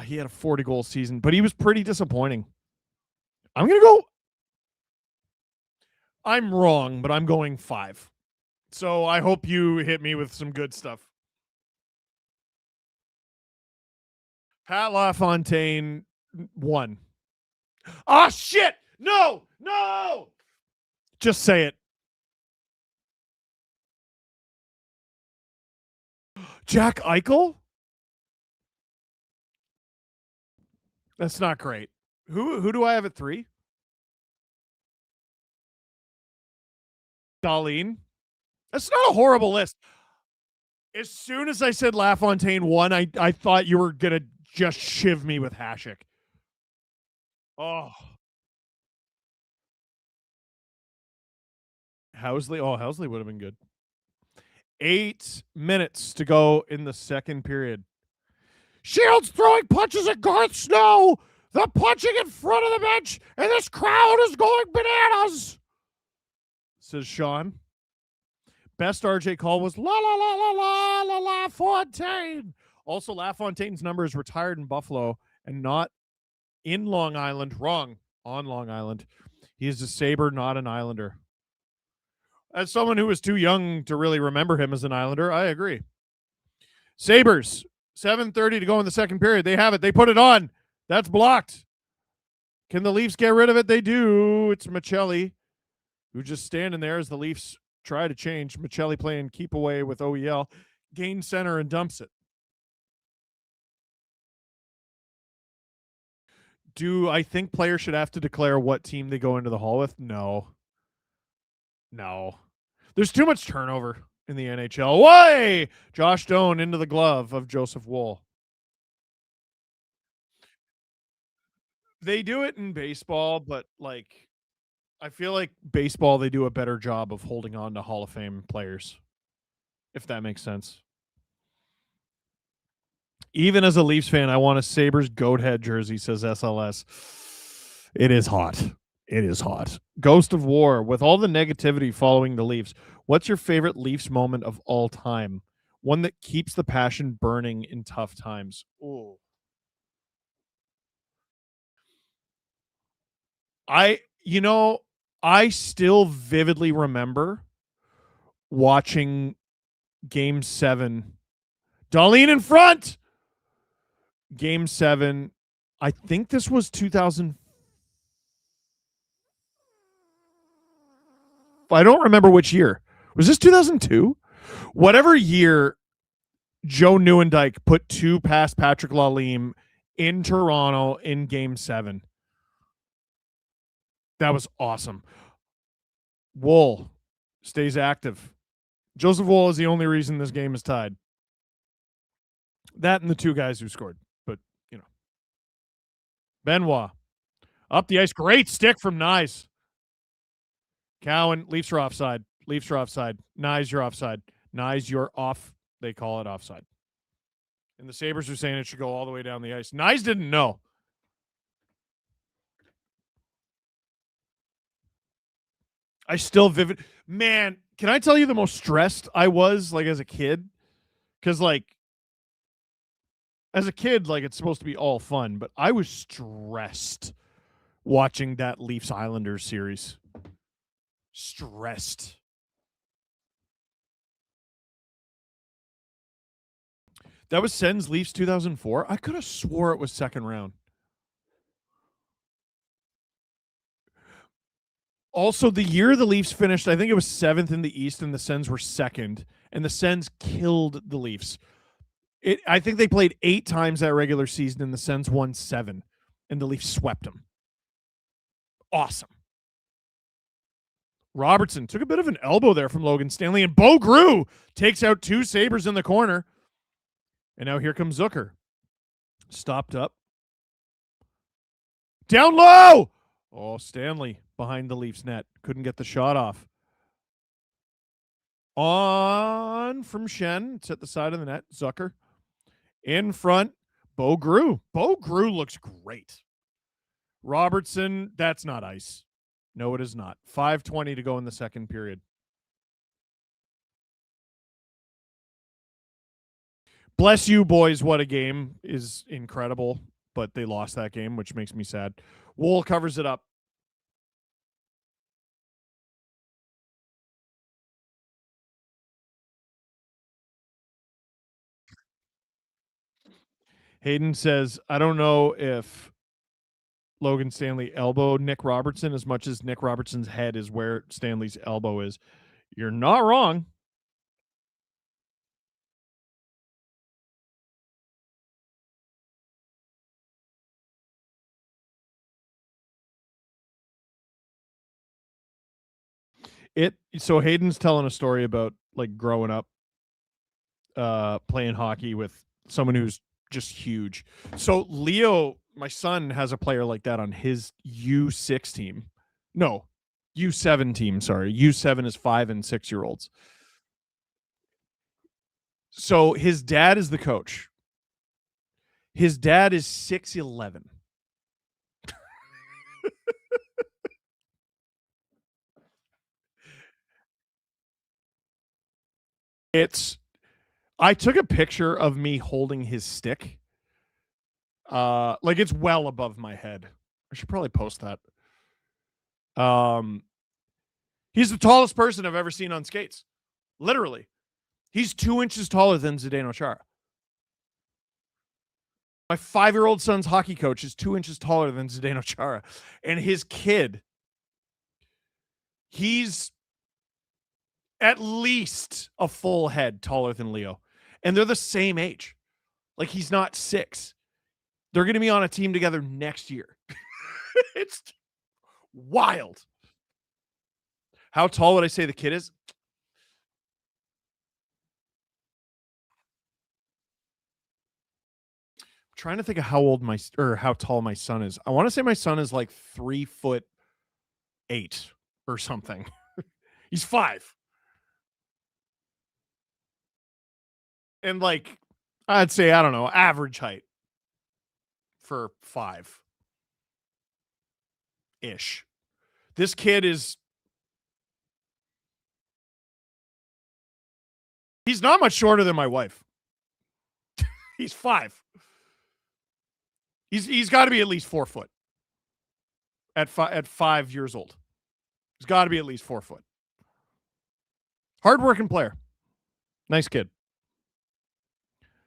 He had a 40-goal season, but he was pretty disappointing. I'm going to go. I'm wrong, but I'm going 5. So I hope you hit me with some good stuff. Pat LaFontaine, 1. Ah, shit! No! Just say it. Jack Eichel? That's not great. Who do I have at 3? Dahlin. That's not a horrible list. As soon as I said LaFontaine 1, I thought you were going to just shiv me with Hasek. Oh. Housley. Oh, Housley would have been good. 8 minutes to go in the second period. Shields throwing punches at Garth Snow. The punching in front of the bench, and this crowd is going bananas, says Sean. Best RJ call was la la la la la la LaFontaine. Also, LaFontaine's number is retired in Buffalo and not in Long Island. Wrong. On Long Island. He is a Sabre, not an Islander. As someone who was too young to really remember him as an Islander, I agree. Sabres, 7:30 to go in the second period. They have it. They put it on. That's blocked. Can the Leafs get rid of it? They do. It's Michelli, who's just standing there as the Leafs try to change. Michelli playing keep away with OEL. Gains center and dumps it. Do I think players should have to declare what team they go into the hall with? No. There's too much turnover in the NHL. Why? Josh Doan into the glove of Joseph Woll. They do it in baseball, but I feel like baseball, they do a better job of holding on to Hall of Fame players, if that makes sense. Even as a Leafs fan, I want a Sabres goat head jersey, says SLS. It is hot. Ghost of War, with all the negativity following the Leafs, what's your favorite Leafs moment of all time? One that keeps the passion burning in tough times. Ooh. I still vividly remember watching Game 7. Dahlin in front! Game 7. I think this was 2000. I don't remember which year. Was this 2002? Whatever year Joe Nieuwendyk put 2 past Patrick Lalime in Toronto in Game 7. That was awesome. Woll stays active. Joseph Woll is the only reason this game is tied. That and the 2 guys who scored. But, Benoit. Up the ice. Great stick from Nyes. Cowan, Leafs are offside. Nyes, you're offside. Nyes, you're off. They call it offside. And the Sabres are saying it should go all the way down the ice. Nyes didn't know. I still Man, can I tell you the most stressed I was, as a kid? Because, as a kid, it's supposed to be all fun, but I was stressed watching that Leafs Islanders series. Stressed. That was Sens Leafs 2004. I could have swore it was second round. Also, the year the Leafs finished, I think it was 7th in the East, and the Sens were 2nd, and the Sens killed the Leafs. I think they played 8 times that regular season, and the Sens won 7, and the Leafs swept them. Awesome. Robertson took a bit of an elbow there from Logan Stanley, and Bo Grew takes out 2 Sabres in the corner. And now here comes Zucker. Stopped up. Down low! Oh, Stanley behind the Leafs net. Couldn't get the shot off. On from Shen. It's at the side of the net. Zucker. In front, Bo Grew. Bo Grew looks great. Robertson, that's not ice. No, it is not. 5:20 to go in the second period. Bless you, boys. What a game is incredible, but they lost that game, which makes me sad. Wool covers it up. Hayden says, I don't know if Logan Stanley elbowed Nick Robertson as much as Nick Robertson's head is where Stanley's elbow is. You're not wrong. So Hayden's telling a story about like growing up playing hockey with someone who's just huge. So Leo, my son, has a player like that on his U6 team. No, U7 team, sorry. U7 is 5 and 6 year olds. So his dad is the coach. His dad is 6'11". I took a picture of me holding his stick. Like it's well above my head. I should probably post that. He's the tallest person I've ever seen on skates. Literally. He's 2 inches taller than Zdeno Chara. My 5-year-old son's hockey coach is 2 inches taller than Zdeno Chara. And his kid, he's at least a full head taller than Leo. And they're the same age. Like he's not 6. They're going to be on a team together next year. It's wild. How tall would I say the kid is? I'm trying to think of how tall my son is. I want to say my son is like 3'8" or something. He's 5. And like, I'd say, I don't know, average height for 5-ish. This kid he's not much shorter than my wife. He's 5. He's got to be at least 4 foot at 5 years old. He's got to be at least 4 foot. Hardworking player. Nice kid.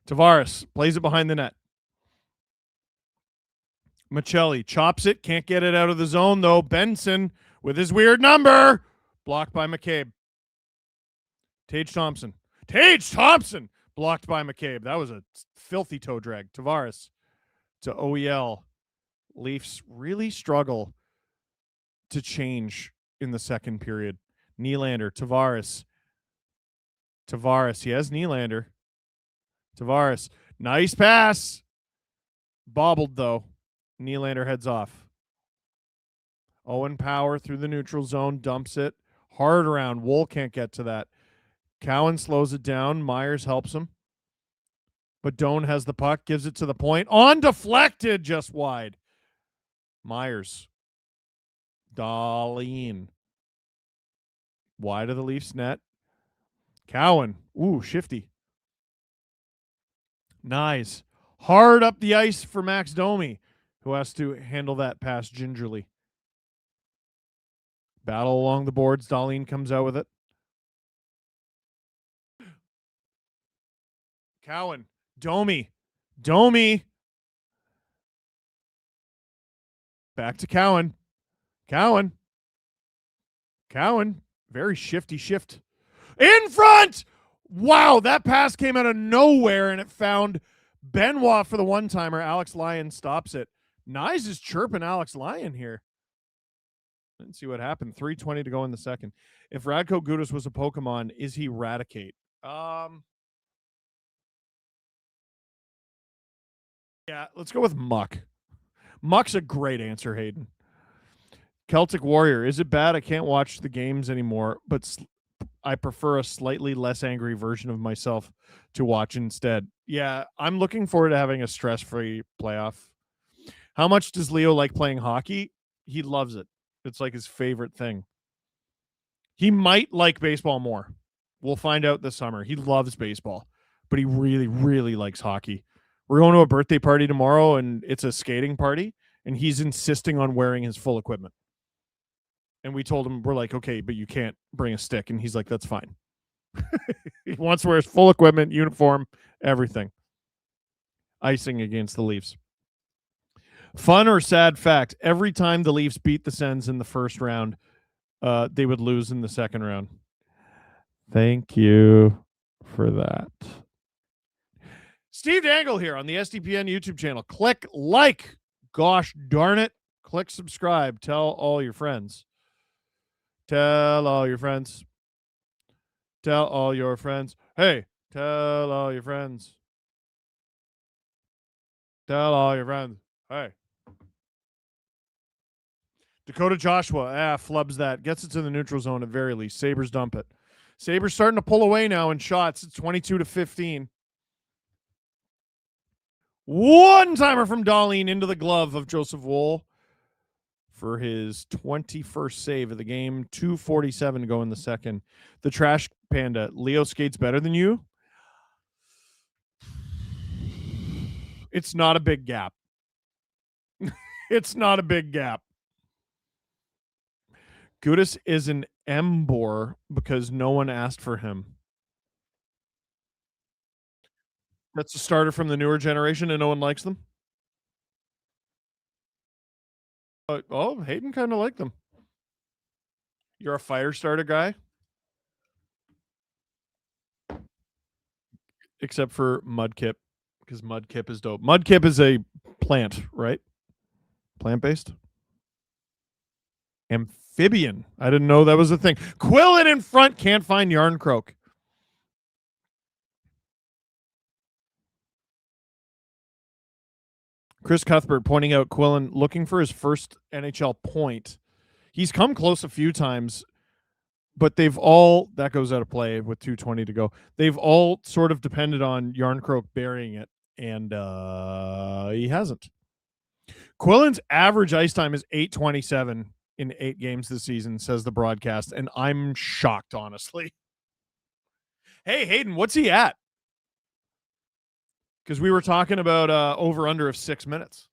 Tavares plays it behind the net. Michelli chops it. Can't get it out of the zone, though. Benson with his weird number. Blocked by McCabe. Tage Thompson. Blocked by McCabe. That was a filthy toe drag. Tavares to OEL. Leafs really struggle to change in the second period. Nylander. Tavares. He has Nylander. Tavares. Nice pass. Bobbled, though. Nylander heads off. Owen Power through the neutral zone. Dumps it. Hard around. Wool can't get to that. Cowan slows it down. Myers helps him. But Doan has the puck. Gives it to the point. On deflected. Just wide. Myers. Dahlin. Wide of the Leafs net. Cowan. Ooh, shifty. Nice. Hard up the ice for Max Domi, who has to handle that pass gingerly. Battle along the boards. Dahlin comes out with it. Cowan. Domi. Back to Cowan. Very shifty shift. In front! Wow, that pass came out of nowhere, and it found Benoit for the one-timer. Alex Lyon stops it. Nyes is chirping Alex Lyon here. Let's see what happened. 3:20 to go in the second. If Radko Gudas was a Pokemon, is he Raticate? Yeah, let's go with Muck. Muck's a great answer, Hayden. Celtic Warrior. Is it bad I can't watch the games anymore, but I prefer a slightly less angry version of myself to watch instead. Yeah, I'm looking forward to having a stress-free playoff. How much does Leo like playing hockey? He loves it. It's like his favorite thing. He might like baseball more. We'll find out this summer. He loves baseball, but he really, really likes hockey. We're going to a birthday party tomorrow, and it's a skating party, and he's insisting on wearing his full equipment. And we told him, we're like, okay, but you can't bring a stick. And he's like, that's fine. He wants to wear his full equipment, uniform, everything. Icing against the Leafs. Fun or sad fact, every time the Leafs beat the Sens in the first round, they would lose in the second round. Thank you for that. Steve Dangle here on the SDPN YouTube channel. Click like. Gosh darn it. Click subscribe. Tell all your friends. Tell all your friends. Tell all your friends. Hey, tell all your friends. Tell all your friends. Hey. Dakota Joshua, flubs that. Gets it to the neutral zone at very least. Sabres dump it. Sabres starting to pull away now in shots. It's 22-15. One-timer from Dahlin into the glove of Joseph Woll for his 21st save of the game. 2:47 to go in the second. The Trash Panda, Leo skates better than you? It's not a big gap. It's not a big gap. Gudis is an Embor because no one asked for him. That's a starter from the newer generation and no one likes them? Hayden kind of liked them. You're a fire starter guy? Except for Mudkip, because Mudkip is dope. Mudkip is a plant, right? Plant-based? Amphibian. I didn't know that was a thing. Quillen in front. Can't find Yarncroak. Chris Cuthbert pointing out Quillen looking for his first NHL point. He's come close a few times, but they've all, that goes out of play with 2:20 to go. They've all sort of depended on Yarncroak burying it, and he hasn't. Quillen's average ice time is 8:27 in 8 games this season, says the broadcast, and I'm shocked, honestly. Hey, Hayden, what's he at? Because we were talking about over-under of 6 minutes.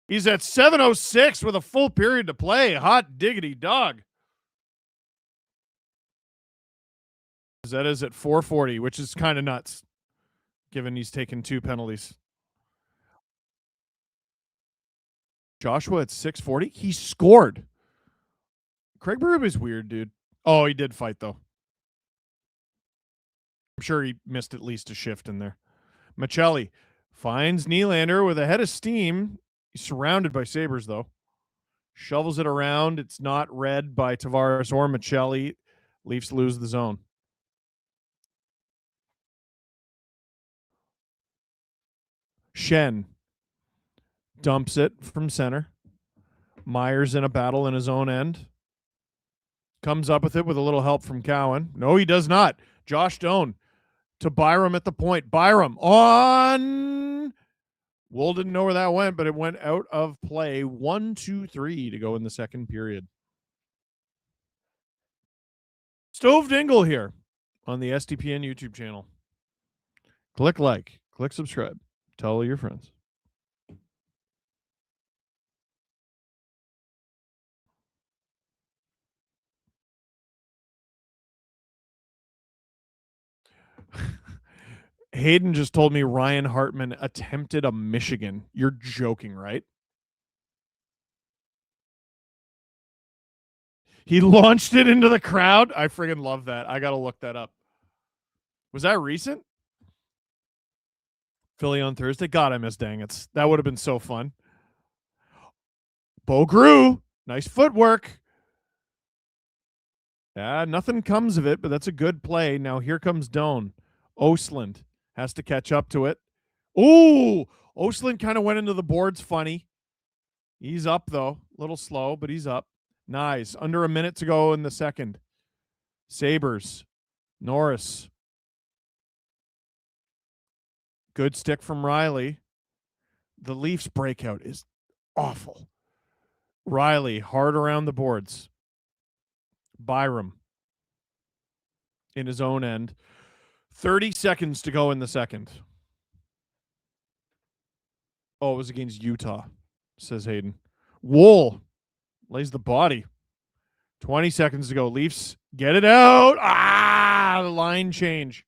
He's at 7:06 with a full period to play. Hot diggity dog. That is at 4:40, which is kind of nuts, given he's taken 2 penalties. Joshua at 6:40. He scored. Craig Berube is weird, dude. Oh, he did fight, though. I'm sure he missed at least a shift in there. Michelli finds Nylander with a head of steam. He's surrounded by Sabres, though. Shovels it around. It's not read by Tavares or Michelli. Leafs lose the zone. Shen dumps it from center. Myers in a battle in his own end. Comes up with it with a little help from Cowan. No, he does not. Josh Doan to Byram at the point. Byram on. Wool didn't know where that went, but it went out of play. 1-2-3 to go in the second period. Stove Dingle here on the SDPN YouTube channel. Click like, click subscribe. Tell all your friends. Hayden just told me Ryan Hartman attempted a Michigan. You're joking, right? He launched it into the crowd. I friggin' love that. I got to look that up. Was that recent? Philly on Thursday? God, I miss Dangits. That would have been so fun. Bo Grew. Nice footwork. Yeah, nothing comes of it, but that's a good play. Now here comes Doan. Osland has to catch up to it. Ooh, Osland kind of went into the boards funny. He's up, though. A little slow, but he's up. Nice. Under a minute to go in the second. Sabres. Norris. Good stick from Riley. The Leafs breakout is awful. Riley, hard around the boards. Byram in his own end. 30 seconds to go in the second. Oh, it was against Utah, says Hayden. Wool lays the body. 20 seconds to go. Leafs get it out. The line change.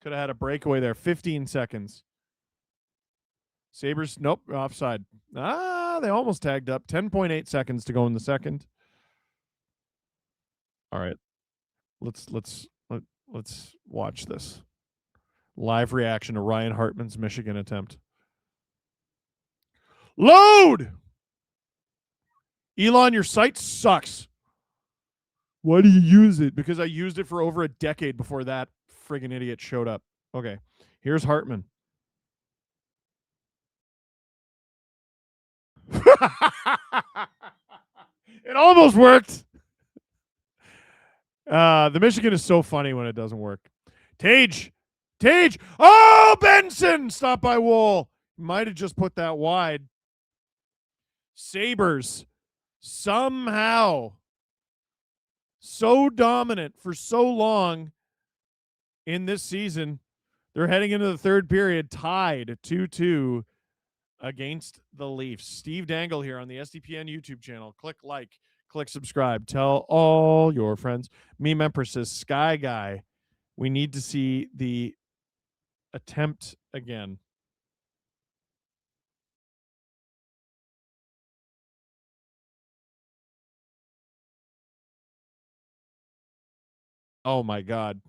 Could have had a breakaway there. 15 seconds. Sabres, nope, offside. They almost tagged up. 10.8 seconds to go in the second. All right. Let's watch this. Live reaction to Ryan Hartman's Michigan attempt. Load! Elon, your site sucks. Why do you use it? Because I used it for over a decade before that friggin' idiot showed up. Okay, here's Hartman. It almost worked. The Michigan is so funny when it doesn't work. Tage. Oh, Benson! Stop by Wool. Might have just put that wide. Sabres. Somehow. So dominant for so long in this season. They're heading into the third period tied 2-2 against the Leafs. Steve Dangle here on the SDPN YouTube channel. Click like, click subscribe. Tell all your friends. Meme Empress says, Sky Guy, we need to see the attempt again. Oh my God.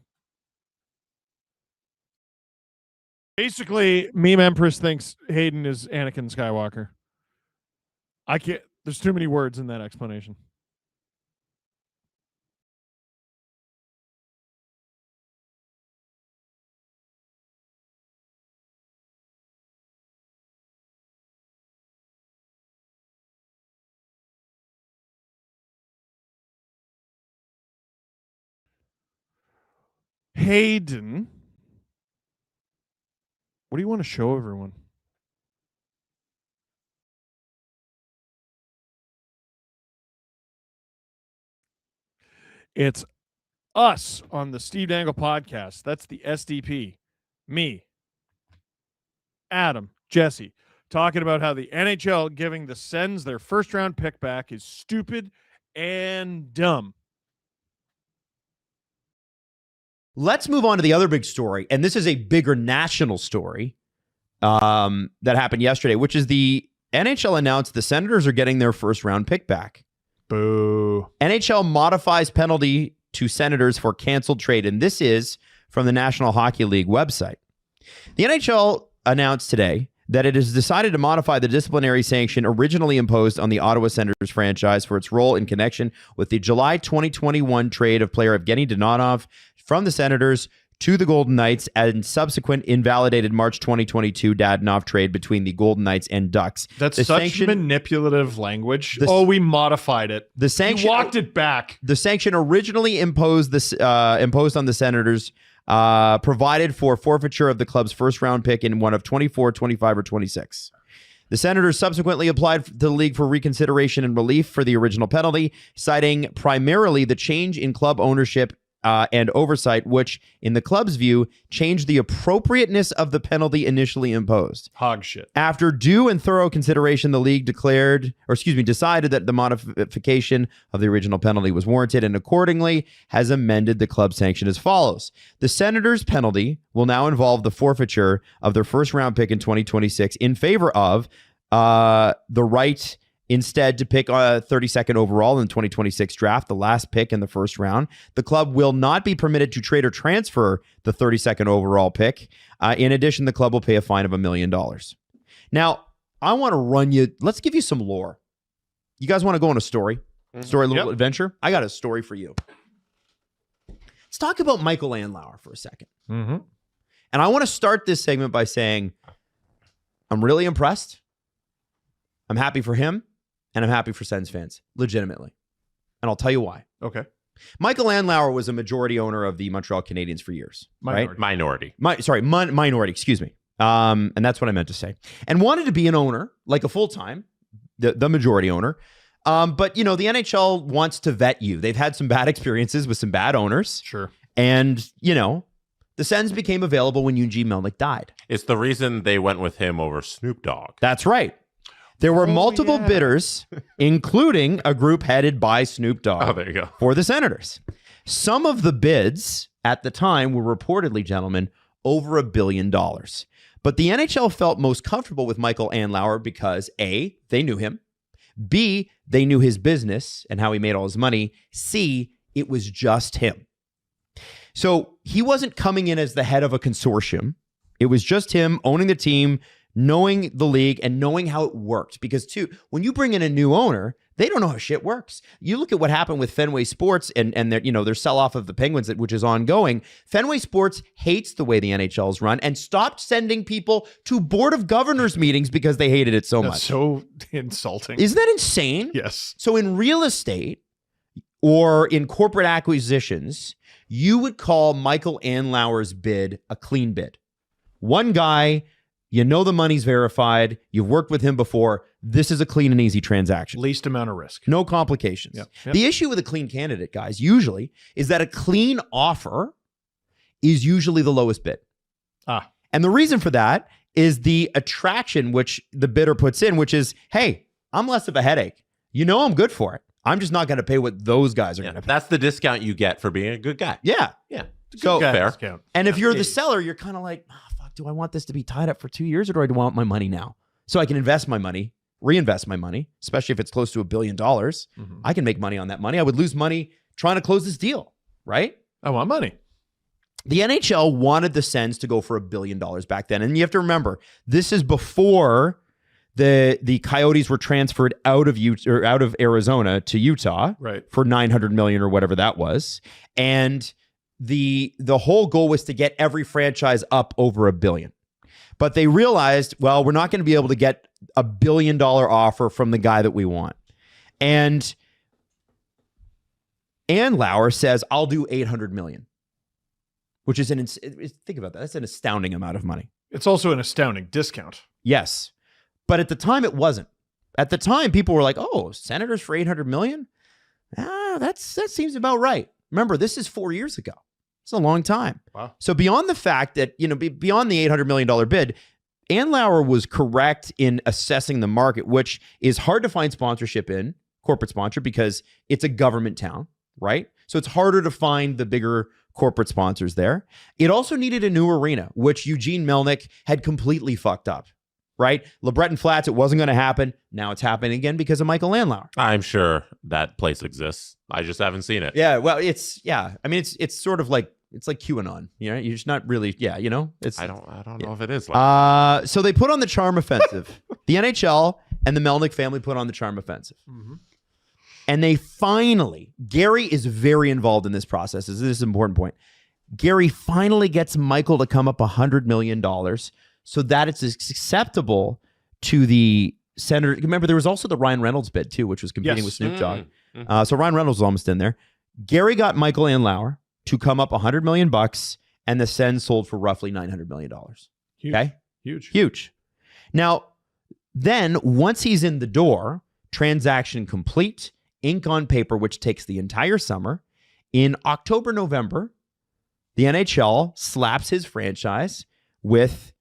Basically, Meme Empress thinks Hayden is Anakin Skywalker. I can't, there's too many words in that explanation. Hayden, what do you want to show everyone? It's us on the Steve Dangle podcast. That's the SDP. Me, Adam, Jesse, talking about how the NHL giving the Sens their first round pick back is stupid and dumb. Let's move on to the other big story, and this is a bigger national story that happened yesterday, which is the NHL announced the Senators are getting their first round pick back. Boo. NHL modifies penalty to Senators for canceled trade, and this is from the National Hockey League website. The NHL announced today that it has decided to modify the disciplinary sanction originally imposed on the Ottawa Senators franchise for its role in connection with the July 2021 trade of player Evgeny Donatov from the Senators to the Golden Knights and subsequent invalidated March 2022 Dadonov trade between the Golden Knights and Ducks. That's such manipulative language. We modified it. The sanction, you walked it back. The sanction originally imposed on the Senators provided for forfeiture of the club's first round pick in one of 24, 25, or 26. The Senators subsequently applied to the league for reconsideration and relief for the original penalty, citing primarily the change in club ownership and oversight, which, in the club's view, changed the appropriateness of the penalty initially imposed. Hog shit. After due and thorough consideration, the league decided that the modification of the original penalty was warranted and accordingly has amended the club sanction as follows. The Senators' penalty will now involve the forfeiture of their first round pick in 2026 in favor of the right instead to pick a 32nd overall in the 2026 draft, the last pick in the first round. The club will not be permitted to trade or transfer the 32nd overall pick. In addition, the club will pay a fine of $1 million. Now, I want to let's give you some lore. You guys want to go on a story? Story, a little adventure? I got a story for you. Let's talk about Michael Andlauer for a second. Mm-hmm. And I want to start this segment by saying I'm really impressed. I'm happy for him. and I'm happy for Sens fans, legitimately. And I'll tell you why. Okay. Michael Andlauer was a majority owner of the Montreal Canadiens for years. Right? Minority. Minority, excuse me. And that's what I meant to say. And wanted to be an owner, like a full-time, the majority owner. But, the NHL wants to vet you. They've had some bad experiences with some bad owners. Sure. And, the Sens became available when Eugene Melnyk died. It's the reason they went with him over Snoop Dogg. That's right. There were multiple bidders, including a group headed by Snoop Dogg. Oh, there you go. For the Senators. Some of the bids at the time were reportedly, gentlemen, over $1 billion. But the NHL felt most comfortable with Michael Andlauer because A, they knew him. B, they knew his business and how he made all his money. C, it was just him. So he wasn't coming in as the head of a consortium. It was just him owning the team, knowing the league, and knowing how it worked. Because, too, when you bring in a new owner, they don't know how shit works. You look at what happened with Fenway Sports and their sell-off of the Penguins, which is ongoing. Fenway Sports hates the way the NHL is run and stopped sending people to Board of Governors meetings because they hated it so much. That's so insulting. Isn't that insane? Yes. So in real estate or in corporate acquisitions, you would call Michael Andlauer's bid a clean bid. One guy, the money's verified, you've worked with him before. This is a clean and easy transaction. Least amount of risk. No complications. Yep. The issue with a clean candidate, guys, usually is that a clean offer is usually the lowest bid. And the reason for that is the attraction which the bidder puts in, which is, hey, I'm less of a headache. I'm good for it. I'm just not going to pay what those guys are going to pay. That's the discount you get for being a good guy. Yeah. Yeah. So fair. Discount. And if you're the seller, you're kind of like, fuck, do I want this to be tied up for 2 years or do I want my money now? So I can invest my money, reinvest my money, especially if it's close to $1 billion. Mm-hmm. I can make money on that money. I would lose money trying to close this deal, right? I want money. The NHL wanted the Sens to go for $1 billion back then. And you have to remember, this is before the Coyotes were transferred out of Arizona to Utah, right, for $900 million or whatever that was. And the whole goal was to get every franchise up over $1 billion. But they realized, well, we're not going to be able to get $1 billion offer from the guy that we want. And Andlauer says, I'll do $800 million, which is think about that. That's an astounding amount of money. It's also an astounding discount. Yes. But at the time, it wasn't. At the time, people were like, oh, Senators for $800 million? That seems about right. Remember, this is 4 years ago. It's a long time. Wow. So beyond the fact that, beyond the $800 million bid, Andlauer was correct in assessing the market, which is hard to find sponsorship in, corporate sponsor, because it's a government town, right? So it's harder to find the bigger corporate sponsors there. It also needed a new arena, which Eugene Melnyk had completely fucked up. Right? LeBreton Flats, it wasn't going to happen. Now it's happening again because of Michael Andlauer. I'm sure that place exists. I just haven't seen it. Yeah, well, it's sort of like, it's like QAnon. You're just not really, it's. I don't know if it is like so they put on the charm offensive. The NHL and the Melnyk family put on the charm offensive. Mm-hmm. And they finally, Gary is very involved in this process. This is an important point. Gary finally gets Michael to come up $100 million so that it's acceptable to the Senator. Remember, there was also the Ryan Reynolds bid, too, which was competing with Snoop Dogg. Mm-hmm. So Ryan Reynolds was almost in there. Gary got Michael Andlauer to come up $100 million, and the Sens sold for roughly $900 million. Huge. Okay? Huge. Now, then, once he's in the door, transaction complete, ink on paper, which takes the entire summer. In October, November, the NHL slaps his franchise with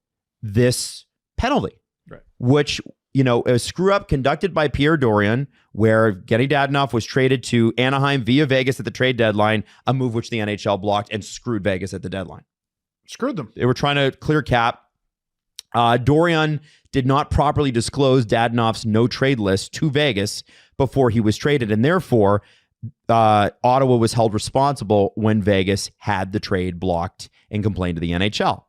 this penalty, right, which, a screw up conducted by Pierre Dorion, where Genny Dadonov was traded to Anaheim via Vegas at the trade deadline, a move which the NHL blocked and screwed Vegas at the deadline. Screwed them. They were trying to clear cap. Dorion did not properly disclose Dadonov's no trade list to Vegas before he was traded, and therefore Ottawa was held responsible when Vegas had the trade blocked and complained to the NHL.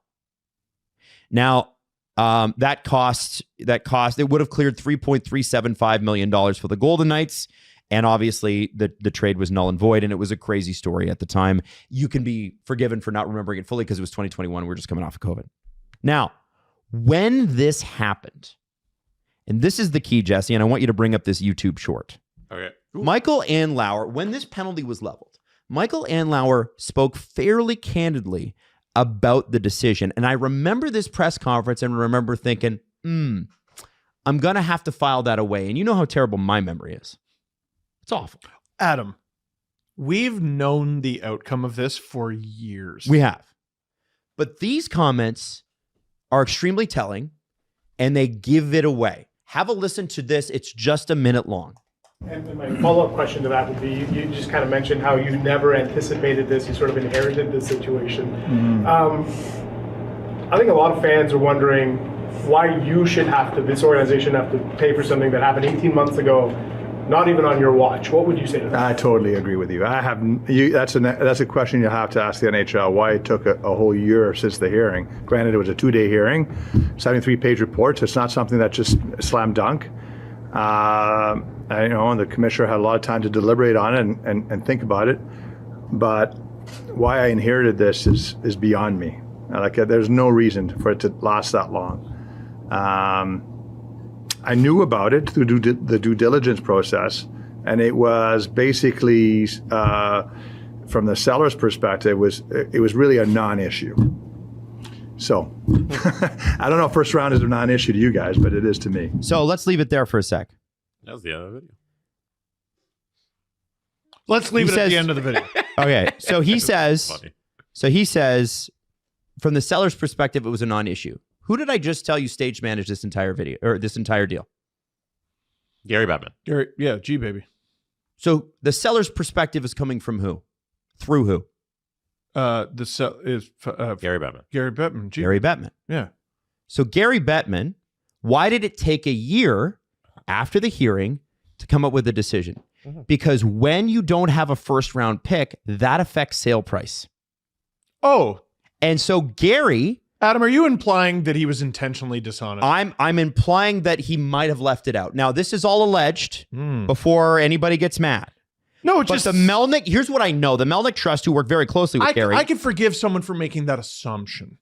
Now, that cost, it would have cleared $3.375 million for the Golden Knights. And obviously the trade was null and void, and it was a crazy story at the time. You can be forgiven for not remembering it fully because it was 2021. We're just coming off of COVID. Now, when this happened, And this is the key, Jesse, and I want you to bring up this YouTube short. Okay. Michael Andlauer, when this penalty was leveled, Michael Andlauer spoke fairly candidly about the decision. And I remember this press conference and remember thinking, I'm going to have to file that away. And you know how terrible my memory is. It's awful. Adam, we've known the outcome of this for years. We have. But these comments are extremely telling, and they give it away. Have a listen to this. It's just a minute long. And my follow-up question to that would be, you just kind of mentioned how you never anticipated this, you sort of inherited this situation. I think a lot of fans are wondering why you should have to, this organization have to pay for something that happened 18 months ago, not even on your watch. What would you say to that? I totally agree with you. That's a question you have to ask the NHL, why it took a whole year since the hearing. Granted, it was a 2-day hearing, 73-page reports. It's not something that just slam dunk. And the commissioner had a lot of time to deliberate on it and think about it. But why I inherited this is beyond me. There's no reason for it to last that long. I knew about it through the due diligence process, and it was basically, from the seller's perspective, it was really a non-issue. So, I don't know if first round is a non-issue to you guys, but it is to me. So let's leave it there for a sec. That was the end of the video. Let's leave it at the end of the video. Okay, so he says, Funny. from the seller's perspective, it was a non-issue. Who did I just tell you stage managed this entire video or this entire deal? Gary Bettman. Yeah, G baby. So the seller's perspective is coming from who? Through who? Gary Bettman. Gary Bettman. G. Gary Bettman. Yeah. So Gary Bettman, why did it take a year after the hearing to come up with a decision? Because when you don't have a first round pick, that affects sale price. Oh. And so Gary... Adam, are you implying that he was intentionally dishonest? I'm implying that he might have left it out. Now, this is all alleged before anybody gets mad. No, But the Melnick, here's what I know. The Melnick Trust, who worked very closely with Gary. I could forgive someone for making that assumption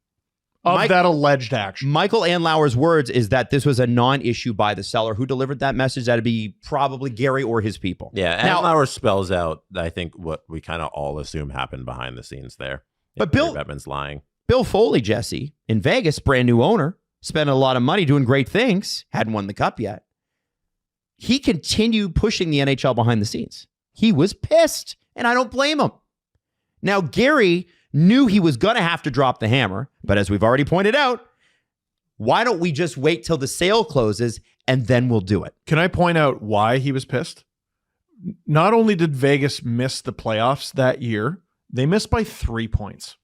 of that alleged action. Michael Andlauer's words is that this was a non-issue by the seller. Who delivered that message? That'd be probably Gary or his people. Yeah, Now, Andlauer spells out, I think, what we kind of all assume happened behind the scenes there. But Gary Bettman's lying. Bill Foley, Jesse, in Vegas, brand new owner, spent a lot of money doing great things, hadn't won the cup yet. He continued pushing the NHL behind the scenes. He was pissed, and I don't blame him. Now, Gary knew he was going to have to drop the hammer, but as we've already pointed out, why don't we just wait till the sale closes and then we'll do it? Can I point out why he was pissed? Not only did Vegas miss the playoffs that year, they missed by 3 points.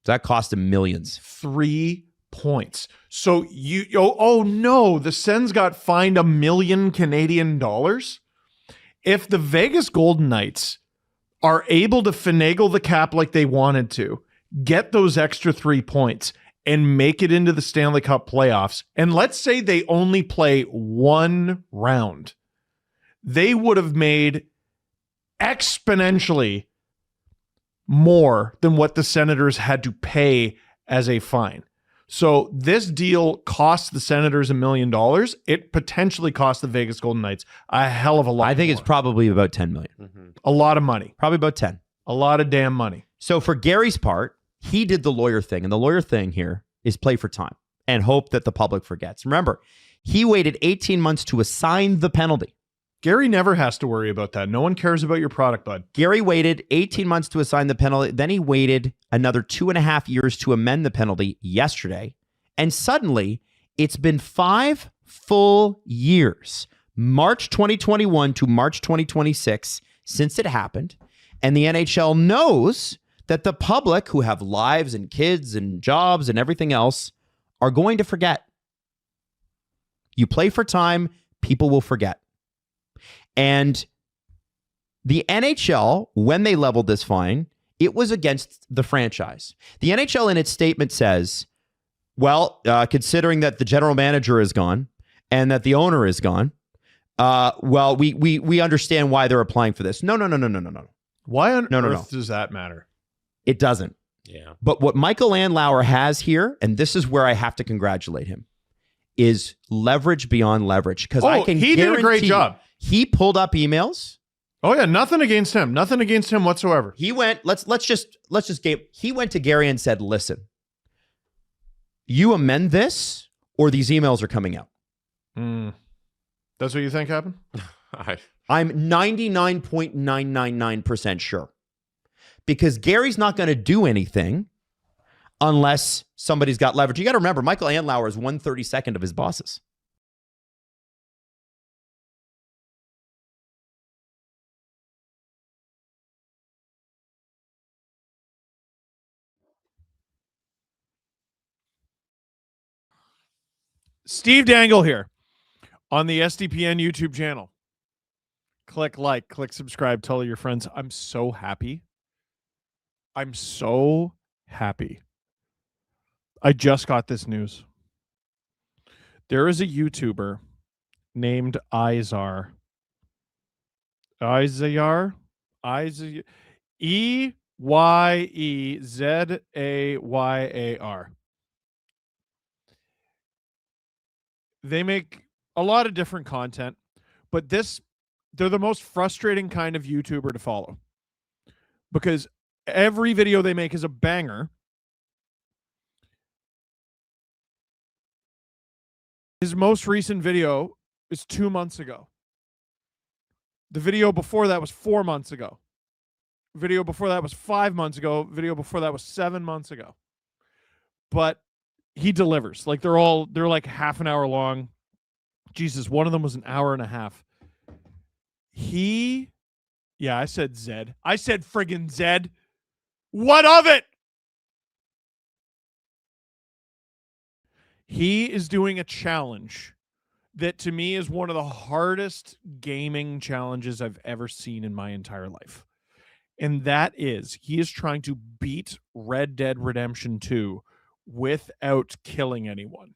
That cost him millions. 3 points. So oh no, the Sens got fined $1 million Canadian dollars. If the Vegas Golden Knights are able to finagle the cap like they wanted to, get those extra 3 points and make it into the Stanley Cup playoffs, and let's say they only play one round, they would have made exponentially more than what the Senators had to pay as a fine. So this deal cost the Senators $1 million. It potentially cost the Vegas Golden Knights a hell of a lot. I think more. it's probably about 10 million. A lot of money. Probably about 10. A lot of damn money. So for Gary's part, he did the lawyer thing. And the lawyer thing here is play for time and hope that the public forgets. Remember, he waited 18 months to assign the penalty. Gary never has to worry about that. No one cares about your product, bud. Gary waited 18 months to assign the penalty. Then he waited another 2.5 years to amend the penalty yesterday. And suddenly, it's been 5 full years, March 2021 to March 2026, since it happened. And the NHL knows that the public, who have lives and kids and jobs and everything else, are going to forget. You play for time, people will forget. And the NHL, when they leveled this fine, it was against the franchise. The NHL in its statement says, well, considering that the general manager is gone and that the owner is gone, well, we understand why they're applying for this. No. Why on earth does that matter? It doesn't. Yeah. But what Michael Andlauer has here, and this is where I have to congratulate him, is leverage beyond leverage. Because I can he did a great guarantee job. he pulled up emails. Oh yeah, nothing against him. Nothing against him whatsoever. He went, let's just game. He went to Gary and said, listen, you amend this or these emails are coming out. That's what you think happened? I'm 99.999% sure. Because Gary's not going to do anything unless somebody's got leverage. You got to remember, Michael Andlauer is 1/32 of his bosses. Steve Dangle here on the SDPN YouTube channel. Click like, click subscribe, tell your friends. I'm so happy. I'm so happy. I just got this news. There is a YouTuber named Eyezar. Eyezar? E-Y-E-Z-A-Y-A-R. They make a lot of different content, but they're the most frustrating kind of YouTuber to follow because every video they make is a banger. His most recent video is 2 months ago. The video before that was 4 months ago. Video before that was 5 months ago. Video before that was 7 months ago. But he delivers. Like they're like half an hour long. Jesus, one of them was an hour and a half. I said Zed. I said friggin' Zed. What of it? He is doing a challenge that to me is one of the hardest gaming challenges I've ever seen in my entire life. And that is, he is trying to beat Red Dead Redemption 2 without killing anyone.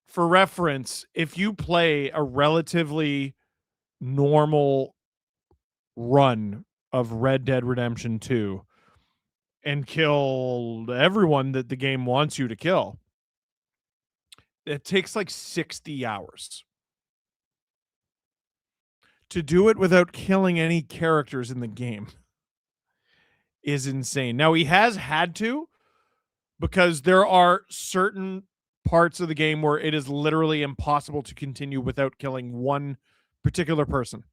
For reference, if you play a relatively normal run of Red Dead Redemption 2 and kill everyone that the game wants you to kill, it takes like 60 hours. To do it without killing any characters in the game is insane. Now, he has had to, because there are certain parts of the game where it is literally impossible to continue without killing one particular person.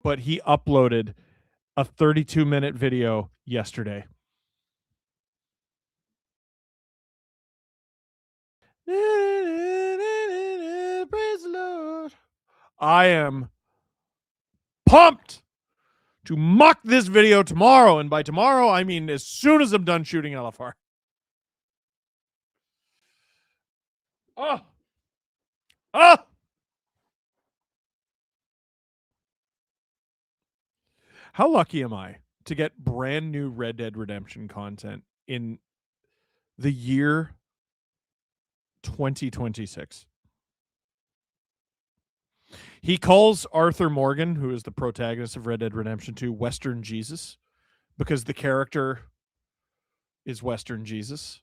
But he uploaded a 32-minute video yesterday. Praise the Lord. I am pumped to muck this video tomorrow. And by tomorrow, I mean as soon as I'm done shooting LFR. Oh! How lucky am I to get brand new Red Dead Redemption content in the year 2026? He calls Arthur Morgan, who is the protagonist of Red Dead Redemption 2, Western Jesus, because the character is Western Jesus,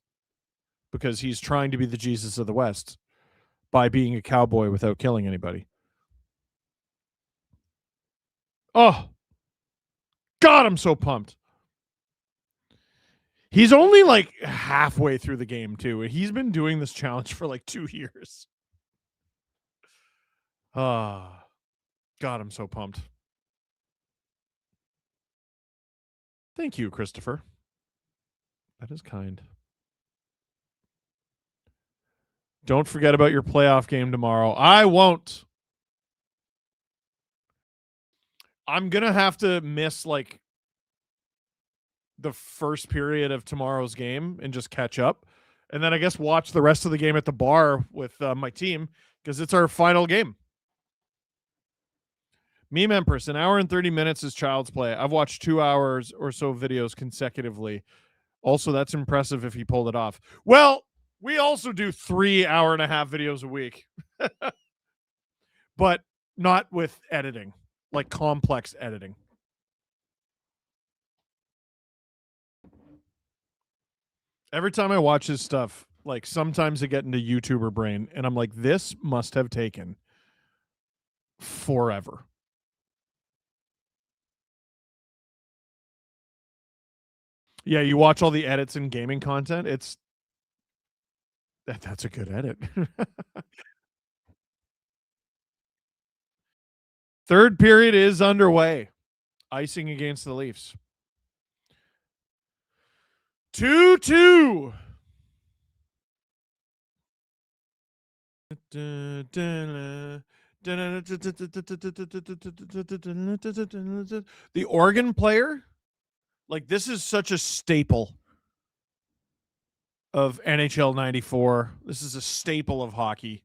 because he's trying to be the Jesus of the West by being a cowboy without killing anybody. Oh, God, I'm so pumped. He's only like halfway through the game, too. He's been doing this challenge for like 2 years. God, I'm so pumped. Thank you, Christopher. That is kind. Don't forget about your playoff game tomorrow. I won't. I'm going to have to miss like the first period of tomorrow's game and just catch up. And then I guess watch the rest of the game at the bar with my team because it's our final game. Meme Empress, 1 hour and 30 minutes is child's play. I've watched 2 hours or so videos consecutively. Also, that's impressive if he pulled it off. Well, we also do 3 hour-and-a-half videos a week. But not with editing, like complex editing. Every time I watch his stuff, like sometimes I get into YouTuber brain and I'm like, this must have taken forever. Yeah, you watch all the edits and gaming content. That's a good edit. Third period is underway. Icing against the Leafs. 2-2. The organ player, like this is such a staple of NHL 94. This is a staple of hockey.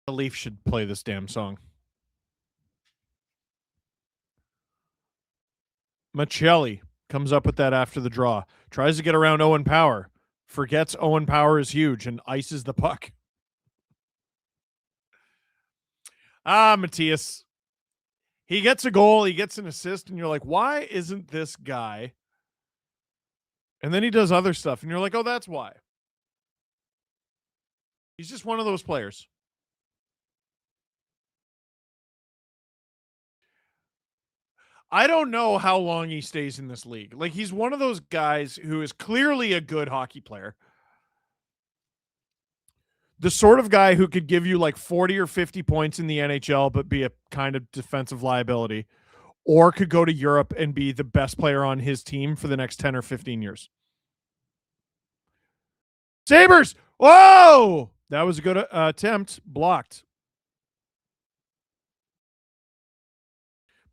The Leafs should play this damn song. Machelli comes up with that after the draw. Tries to get around Owen Power. Forgets Owen Power is huge and ices the puck. Matthias. He gets a goal. He gets an assist. And you're like, why isn't this guy? And then he does other stuff. And you're like, oh, that's why. He's just one of those players. I don't know how long he stays in this league. Like, he's one of those guys who is clearly a good hockey player. The sort of guy who could give you like 40 or 50 points in the NHL, but be a kind of defensive liability, or could go to Europe and be the best player on his team for the next 10 or 15 years. Sabres! Whoa! That was a good attempt. Blocked.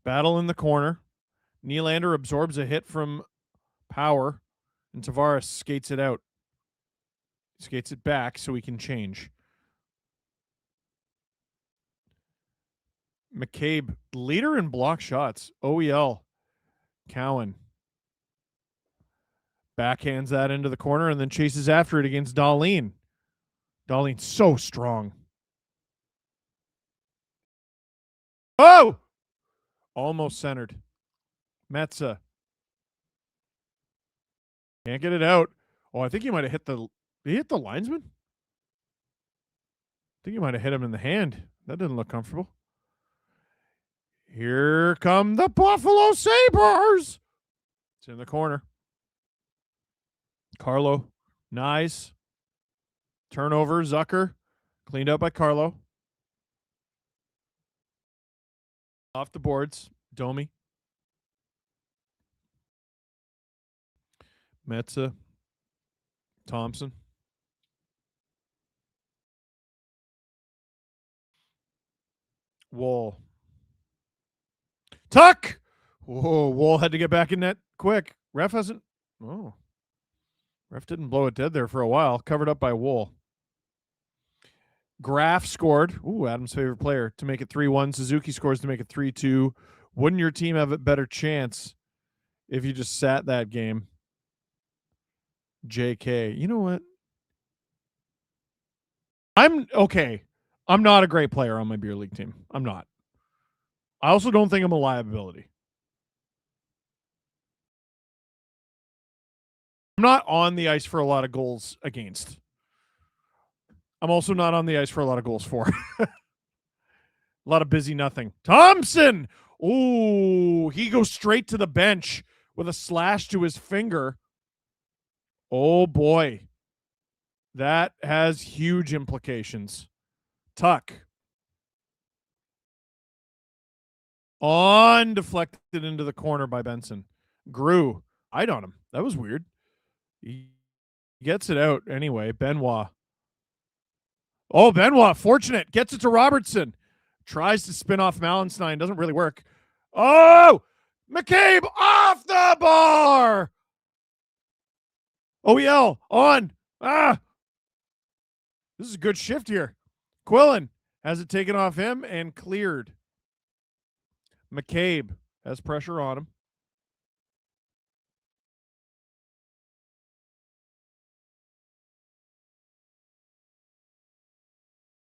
Battle in the corner. Nylander absorbs a hit from Power, and Tavares skates it out. Skates it back so he can change. McCabe, leader in block shots. OEL. Cowan. Backhands that into the corner and then chases after it against Dahlin. Dahlin's so strong. Oh! Almost centered. Metza. Can't get it out. Oh, I think he might have hit the... Did he hit the linesman? I think he might have hit him in the hand. That didn't look comfortable. Here come the Buffalo Sabres. It's in the corner. Carlo. Nice. Turnover. Zucker. Cleaned up by Carlo. Off the boards. Domi. Metza. Thompson. Wool. Tuck! Whoa, Wool had to get back in net quick. Ref hasn't... Oh. Ref didn't blow it dead there for a while. Covered up by Wool. Graf scored. Ooh, Adam's favorite player. To make it 3-1. Suzuki scores to make it 3-2. Wouldn't your team have a better chance if you just sat that game? JK. You know what? I'm okay. I'm not a great player on my beer league team. I'm not. I also don't think I'm a liability. I'm not on the ice for a lot of goals against. I'm also not on the ice for a lot of goals for. A lot of busy nothing. Thompson! Ooh, he goes straight to the bench with a slash to his finger. Oh, boy. That has huge implications. Tuck. On deflected into the corner by Benson. Grew. Eyed on him. That was weird. He gets it out anyway. Benoit. Oh, Benoit. Fortunate. Gets it to Robertson. Tries to spin off Malenstein. Doesn't really work. Oh! McCabe off the bar! OEL on. This is a good shift here. Quillen has it taken off him and cleared. McCabe has pressure on him.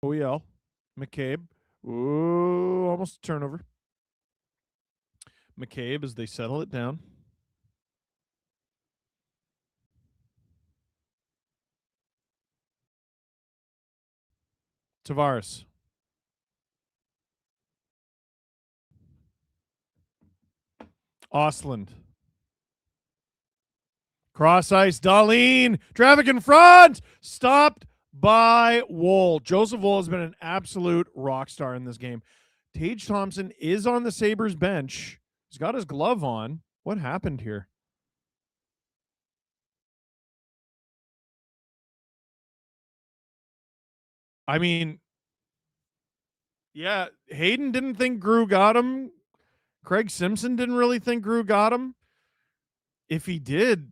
OEL. McCabe. Ooh, almost a turnover. McCabe as they settle it down. Tavares. Ostland. Cross ice. Dahlin. Traffic in front. Stopped by Woll. Joseph Woll has been an absolute rock star in this game. Tage Thompson is on the Sabres bench. He's got his glove on. What happened here? I mean, yeah, Hayden didn't think Grew got him. Craig Simpson didn't really think Grew got him. If he did,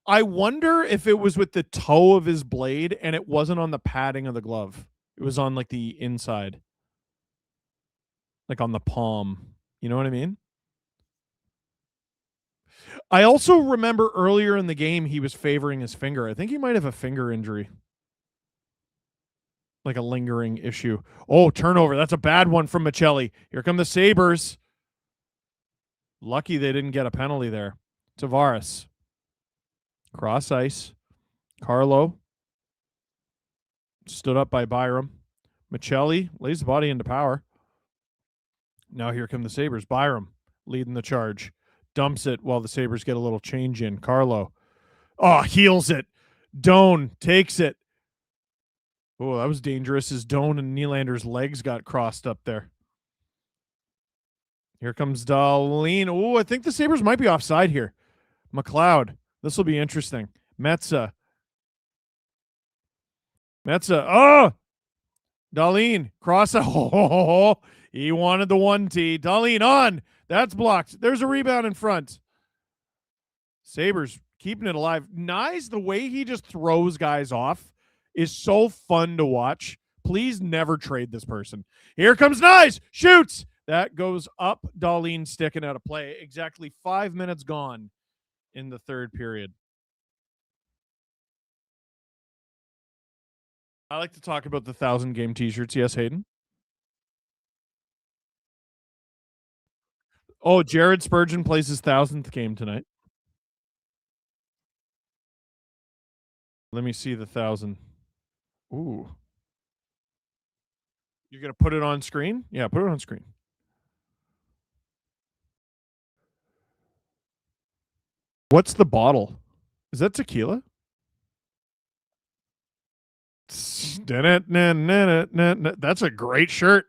I wonder if it was with the toe of his blade and it wasn't on the padding of the glove. It was on like the inside, like on the palm. You know what I mean? I also remember earlier in the game he was favoring his finger. I think he might have a finger injury, like a lingering issue. Oh, turnover. That's a bad one from Michelli. Here come the Sabres. Lucky they didn't get a penalty there. Tavares. Cross ice. Carlo. Stood up by Byram. Michelli lays the body into power. Now here come the Sabres. Byram leading the charge. Dumps it while the Sabres get a little change in. Carlo. Oh, heels it. Doan takes it. Oh, that was dangerous as Doan and Nylander's legs got crossed up there. Here comes Dahlin. Oh, I think the Sabres might be offside here. McLeod. This will be interesting. Metza. Oh! Dahlin. Cross. Oh, he wanted the 1T. Dahlin on. That's blocked. There's a rebound in front. Sabres keeping it alive. Nyes, the way he just throws guys off is so fun to watch. Please never trade this person. Here comes Nyes. Shoots. That goes up. Dahlin sticking out of play. Exactly 5 minutes gone in the third period. I like to talk about the 1,000-game t-shirts. Yes, Hayden? Oh, Jared Spurgeon plays his 1,000th game tonight. Let me see the 1,000. Ooh. You're going to put it on screen? Yeah, put it on screen. What's the bottle? Is that tequila? That's a great shirt.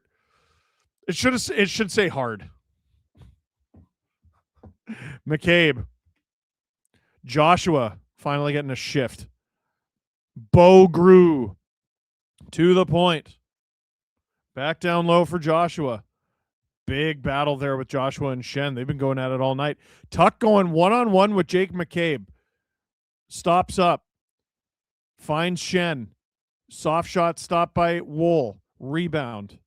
It should say hard. McCabe. Joshua finally getting a shift. Bo Grew to the point. Back down low for Joshua. Big battle there with Joshua and Shen. They've been going at it all night. Tuck going one-on-one with Jake McCabe. Stops up. Finds Shen. Soft shot stopped by Woll. Rebound.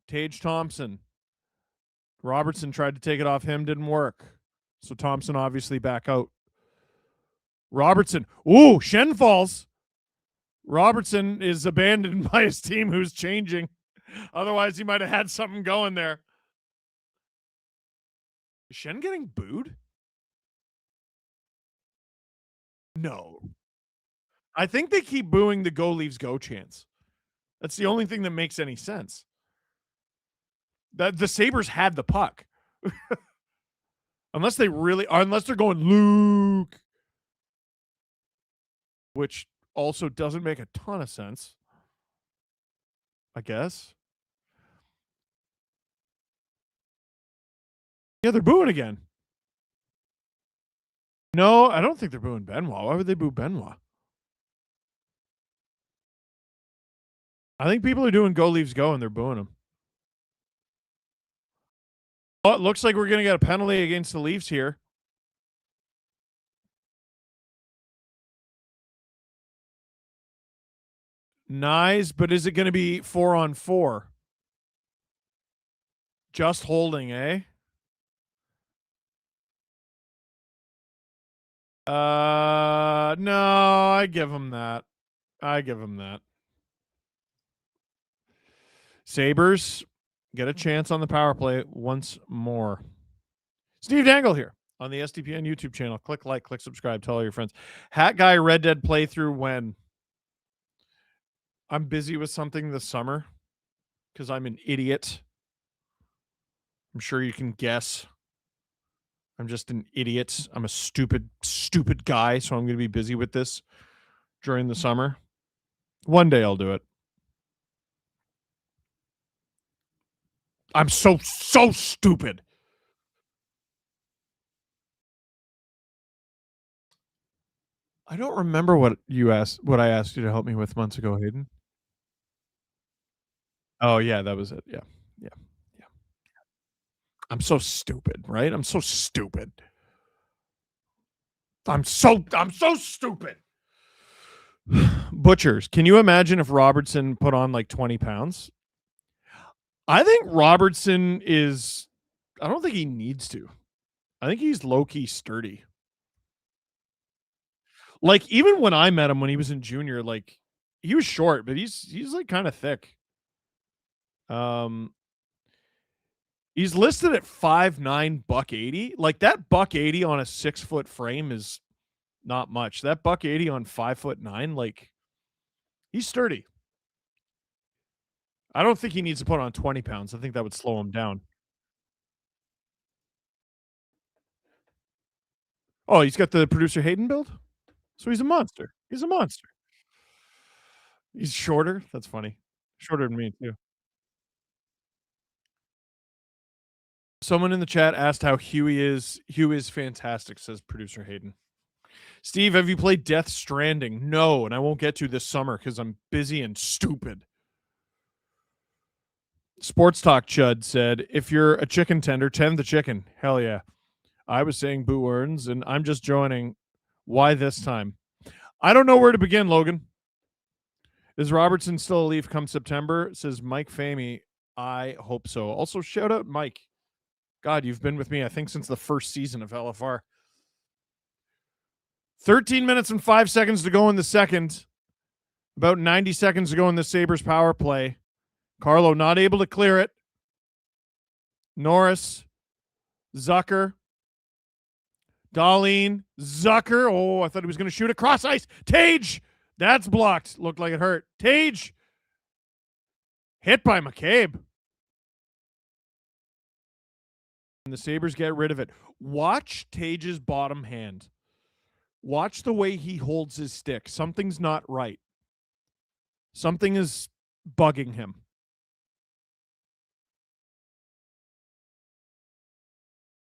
Tage Thompson. Robertson tried to take it off him. Didn't work. So Thompson obviously back out. Robertson. Ooh, Shen falls. Robertson is abandoned by his team who's changing. Otherwise, he might have had something going there. Is Shen getting booed? No. I think they keep booing the go Leafs go chants. That's the only thing that makes any sense. That the Sabres had the puck. Unless they're going Luke. Which also doesn't make a ton of sense. I guess. Yeah, they're booing again. No, I don't think they're booing Benoit. Why would they boo Benoit? I think people are doing Go Leafs Go and they're booing him. Oh, it looks like we're going to get a penalty against the Leafs here. Nice, but is it going to be 4-on-4? Just holding, eh? No, I give him that. Sabres get a chance on the power play once more. Steve Dangle here on the SDPN YouTube channel. Click like, click subscribe, tell all your friends. Hat Guy Red Dead playthrough when? I'm busy with something this summer because I'm an idiot. I'm sure you can guess. I'm just an idiot. I'm a stupid, stupid guy. So I'm going to be busy with this during the summer. One day I'll do it. I'm so stupid. I don't remember what I asked you to help me with months ago, Hayden. Oh yeah, that was it. Yeah. Yeah. Yeah. I'm so stupid, right? I'm so stupid. I'm so stupid. Butchers, can you imagine if Robertson put on like 20 pounds? I think Robertson is, I don't think he needs to. I think he's low-key sturdy. Like, even when I met him when he was in junior, like, he was short, but he's like kind of thick. He's listed at 5'9", $180. Like, that $180 on a 6-foot frame is not much. That $180 on 5'9", like, he's sturdy. I don't think he needs to put on 20 pounds. I think that would slow him down. Oh, he's got the producer Hayden build? So he's a monster. He's a monster. He's shorter. That's funny. Shorter than me, too. Someone in the chat asked how Huey is. Huey is fantastic, says producer Hayden. Steve, have you played Death Stranding? No, and I won't get to this summer because I'm busy and stupid. Sports Talk Chud said, if you're a chicken tender, tend the chicken. Hell yeah. I was saying Boo Earns, and I'm just joining. Why this time? I don't know where to begin, Logan. Is Robertson still a Leaf come September? Says Mike Famey. I hope so. Also, shout out Mike. God, you've been with me, I think, since the first season of LFR. 13 minutes and 5 seconds to go in the second. About 90 seconds to go in the Sabres power play. Carlo not able to clear it. Norris. Zucker. Dahlin. Zucker. Oh, I thought he was going to shoot across ice. Tage. That's blocked. Looked like it hurt. Tage. Hit by McCabe. And the Sabres get rid of it. Watch Tage's bottom hand. Watch the way he holds his stick. Something's not right. Something is bugging him.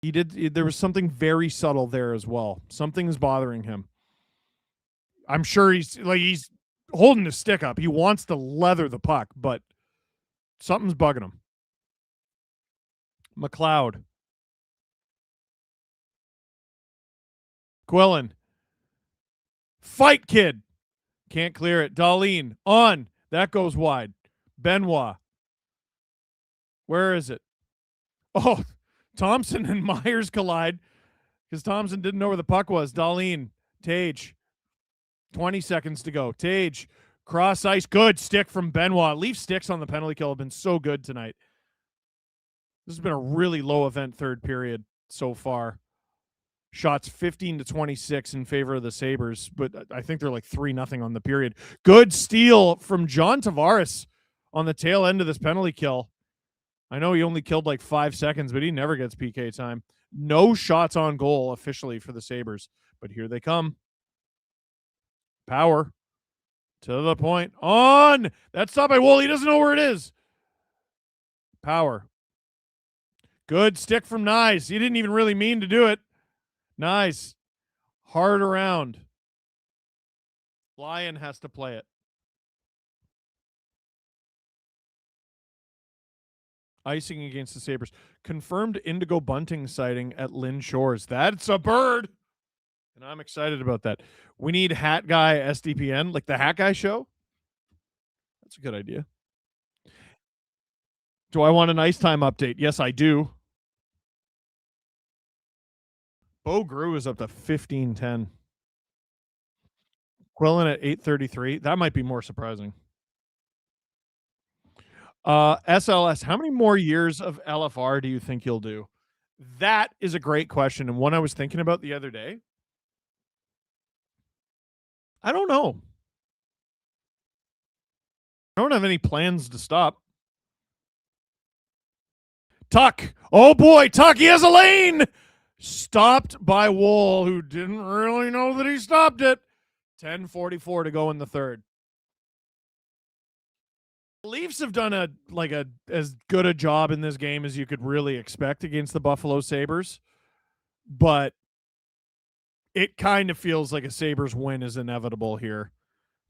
There was something very subtle there as well. Something is bothering him. I'm sure he's holding his stick up. He wants to leather the puck, but something's bugging him. McLeod. Quillen. Fight, kid. Can't clear it. Dahlin. On. That goes wide. Benoit. Where is it? Oh, Thompson and Myers collide because Thompson didn't know where the puck was. Dahlin. Tage. 20 seconds to go. Tage. Cross ice. Good stick from Benoit. Leaf sticks on the penalty kill have been so good tonight. This has been a really low event third period so far. Shots 15-26 in favor of the Sabres, but I think they're like 3-0 on the period. Good steal from John Tavares on the tail end of this penalty kill. I know he only killed like 5 seconds, but he never gets PK time. No shots on goal officially for the Sabres, but here they come. Power to the point. On! That's stopped by Wool. He doesn't know where it is. Power. Good stick from Nyes. He didn't even really mean to do it. Nice. Hard around. Lyon has to play it. Icing against the Sabres. Confirmed Indigo Bunting sighting at Lynn Shores. That's a bird. And I'm excited about that. We need Hat Guy SDPN, like the Hat Guy show. That's a good idea. Do I want an ice time update? Yes, I do. Bo Grew is up to 15-10. Quillen at 833. That might be more surprising. SLS, how many more years of LFR do you think you'll do? That is a great question, and one I was thinking about the other day. I don't know. I don't have any plans to stop. Tuck. Oh boy, Tuck, he has a lane. Stopped by Wool, who didn't really know that he stopped it. 10:44 to go in the third. The Leafs have done as good a job in this game as you could really expect against the Buffalo Sabres, but it kind of feels like a Sabres win is inevitable here.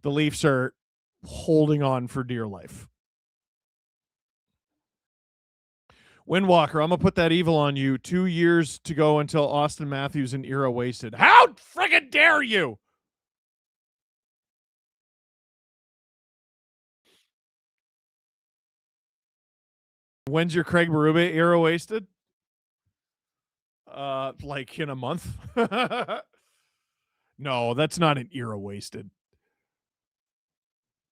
The Leafs are holding on for dear life. Windwalker, I'm going to put that evil on you. 2 years to go until Austin Matthews and era wasted. How friggin' dare you? When's your Craig Berube era wasted? Like in a month? No, that's not an era wasted.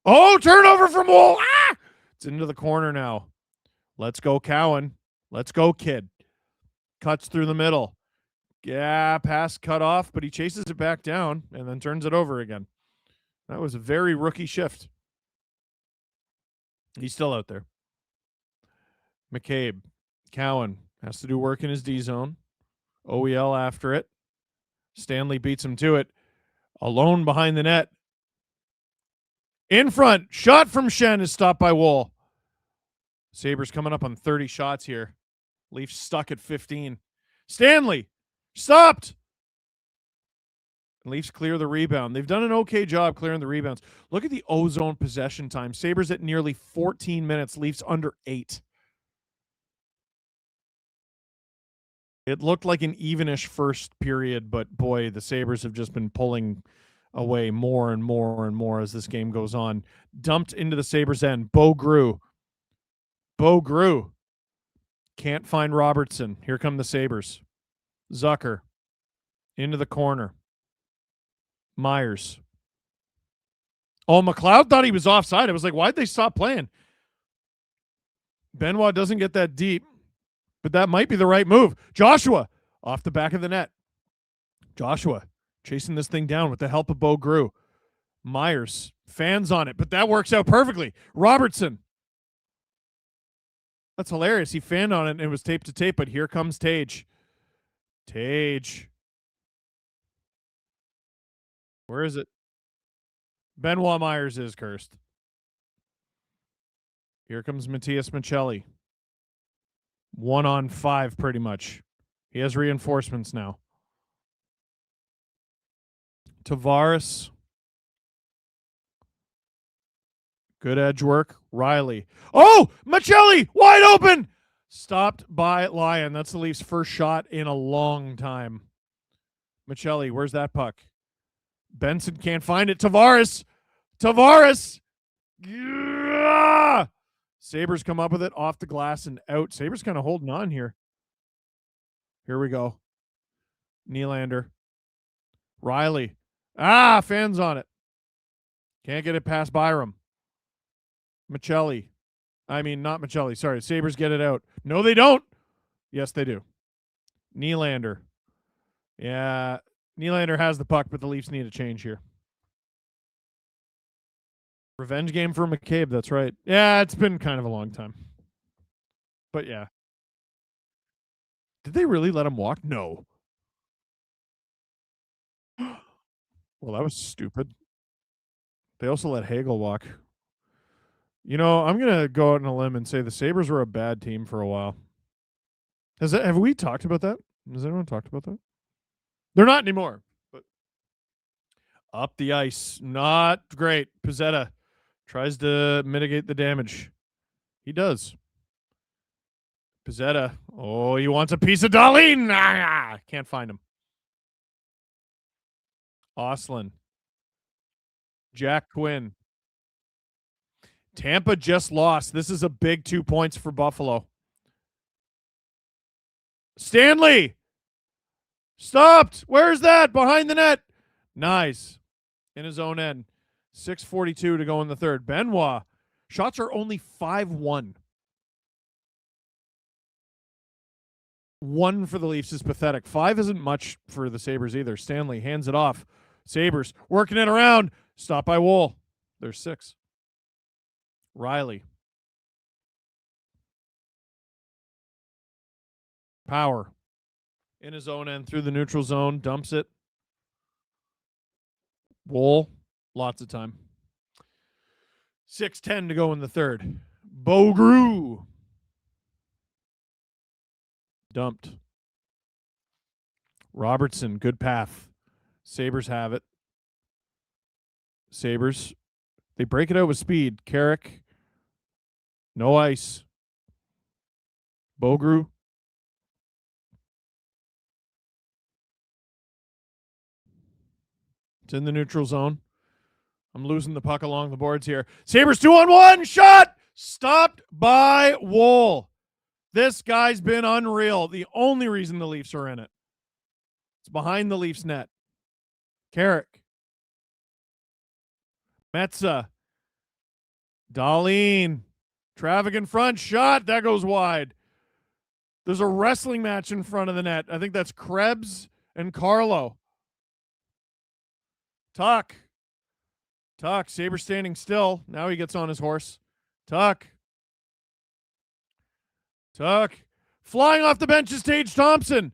Oh, turnover from Wool. Ah! It's into the corner now. Let's go, Cowan. Let's go, kid. Cuts through the middle. Yeah, pass cut off, but he chases it back down and then turns it over again. That was a very rookie shift. He's still out there. McCabe. Cowan has to do work in his D zone. OEL after it. Stanley beats him to it. Alone behind the net. In front. Shot from Shen is stopped by Wool. Sabres coming up on 30 shots here. Leafs stuck at 15. Stanley. Stopped. Leafs clear the rebound. They've done an okay job clearing the rebounds. Look at the O-zone possession time. Sabres at nearly 14 minutes. Leafs under 8. It looked like an evenish first period, but boy, the Sabres have just been pulling away more and more and more as this game goes on. Dumped into the Sabres end. Bo Grew. Can't find Robertson. Here come the Sabres. Zucker. Into the corner. Myers. Oh, McLeod thought he was offside. I was like, why'd they stop playing? Benoit doesn't get that deep, but that might be the right move. Joshua off the back of the net. Joshua chasing this thing down with the help of Bo Grew. Myers fans on it, but that works out perfectly. Robertson. That's hilarious. He fanned on it and it was tape to tape, but here comes Tage. Tage. Where is it? Benoit Myers is cursed. Here comes Matthias Michelli. 1-on-5 pretty much. He has reinforcements now. Tavares. Good edge work. Riley. Oh, Michelli wide open. Stopped by Lyon. That's the Leafs' first shot in a long time. Michelli, where's that puck? Benson can't find it. Tavares. Yeah! Sabres come up with it off the glass and out. Sabres kind of holding on here. Here we go. Nylander. Riley. Fans on it. Can't get it past Byram. Michelli. I mean, not Michelli. Sorry. Sabres get it out. No, they don't. Yes, they do. Nylander. Yeah. Nylander has the puck, but the Leafs need a change here. Revenge game for McCabe. That's right. Yeah, it's been kind of a long time. But yeah. Did they really let him walk? No. Well, that was stupid. They also let Hagel walk. You know, I'm going to go out on a limb and say the Sabres were a bad team for a while. Have we talked about that? Has anyone talked about that? They're not anymore. But up the ice. Not great. Pizzetta tries to mitigate the damage. He does. Pizzetta. Oh, he wants a piece of Darlene. Can't find him. Oslin. Jack Quinn. Tampa just lost. This is a big 2 points for Buffalo. Stanley. Stopped. Where's that? Behind the net. Nice. In his own end. 6:42 to go in the third. Benoit. Shots are only 5-1. 1 for the Leafs is pathetic. 5 isn't much for the Sabres either. Stanley hands it off. Sabres working it around. Stopped by Wool. There's 6. Riley. Power. In his own end through the neutral zone. Dumps it. Wool. Lots of time. 6:10 to go in the third. Bogru. Dumped. Robertson. Good path. Sabres have it. Sabres. They break it out with speed. Carrick. No ice. Bogru. It's in the neutral zone. I'm losing the puck along the boards here. Sabres 2-on-1. Shot! Stopped by Wool. This guy's been unreal. The only reason the Leafs are in it. It's behind the Leafs net. Carrick. Metza. Dahlin. Traffic in front. Shot. That goes wide. There's a wrestling match in front of the net. I think that's Krebs and Carlo. Tuck. Sabre standing still. Now he gets on his horse. Tuck. Flying off the bench is Tage Thompson,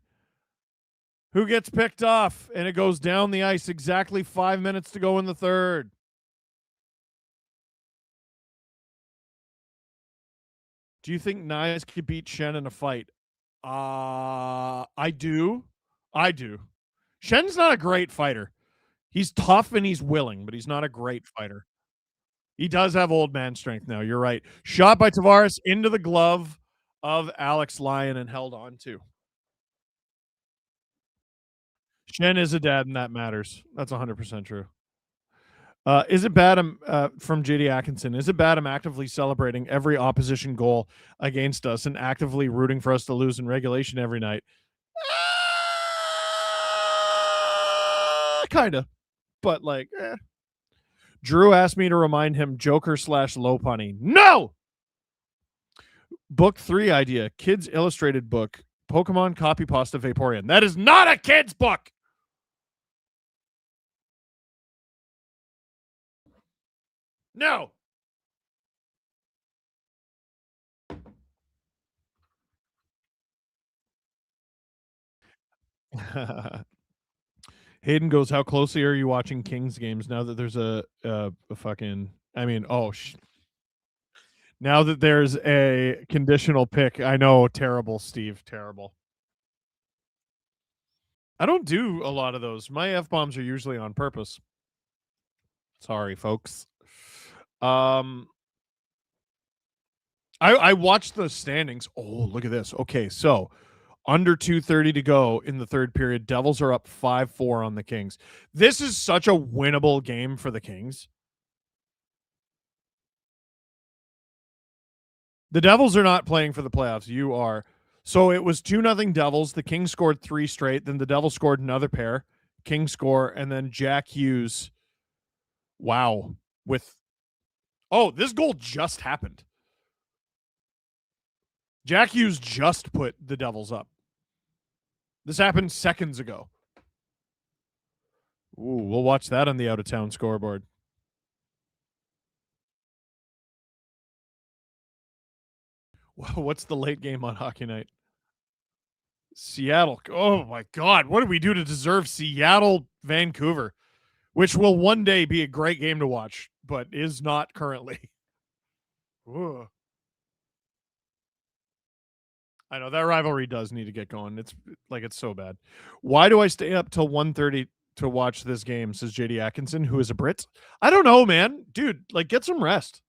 who gets picked off, and it goes down the ice. Exactly 5 minutes to go in the third. Do you think Nyes could beat Shen in a fight? I do. Shen's not a great fighter. He's tough and he's willing, but he's not a great fighter. He does have old man strength now. You're right. Shot by Tavares into the glove of Alex Lyon and held on to. Shen is a dad, and that matters. That's 100% true. Is it bad from JD Atkinson? Is it bad I'm actively celebrating every opposition goal against us and actively rooting for us to lose in regulation every night? Kind of. But like, Drew asked me to remind him Joker/low punny. No! Book 3 idea. Kids Illustrated book. Pokemon Copy Pasta Vaporeon. That is not a kid's book! No! Hayden goes, how closely are you watching Kings games now that there's a fucking, I mean, now that there's a conditional pick. I know, terrible, Steve, terrible. I don't do a lot of those. My F-bombs are usually on purpose. Sorry, folks. I watched the standings. Oh, look at this. Okay, so under 2:30 to go in the third period. Devils are up 5-4 on the Kings. This is such a winnable game for the Kings. The Devils are not playing for the playoffs. You are. So it was 2-0 Devils. The Kings scored 3 straight. Then the Devils scored another pair. Kings score. And then Jack Hughes. Wow. This goal just happened. Jack Hughes just put the Devils up. This happened seconds ago. Ooh, we'll watch that on the out-of-town scoreboard. What's the late game on Hockey Night? Seattle. Oh, my God. What did we do to deserve Seattle-Vancouver? Which will one day be a great game to watch, but is not currently. Ooh. I know that rivalry does need to get going. It's so bad. Why do I stay up till 1:30 to watch this game, says JD Atkinson, who is a Brit? I don't know, man. Dude, get some rest.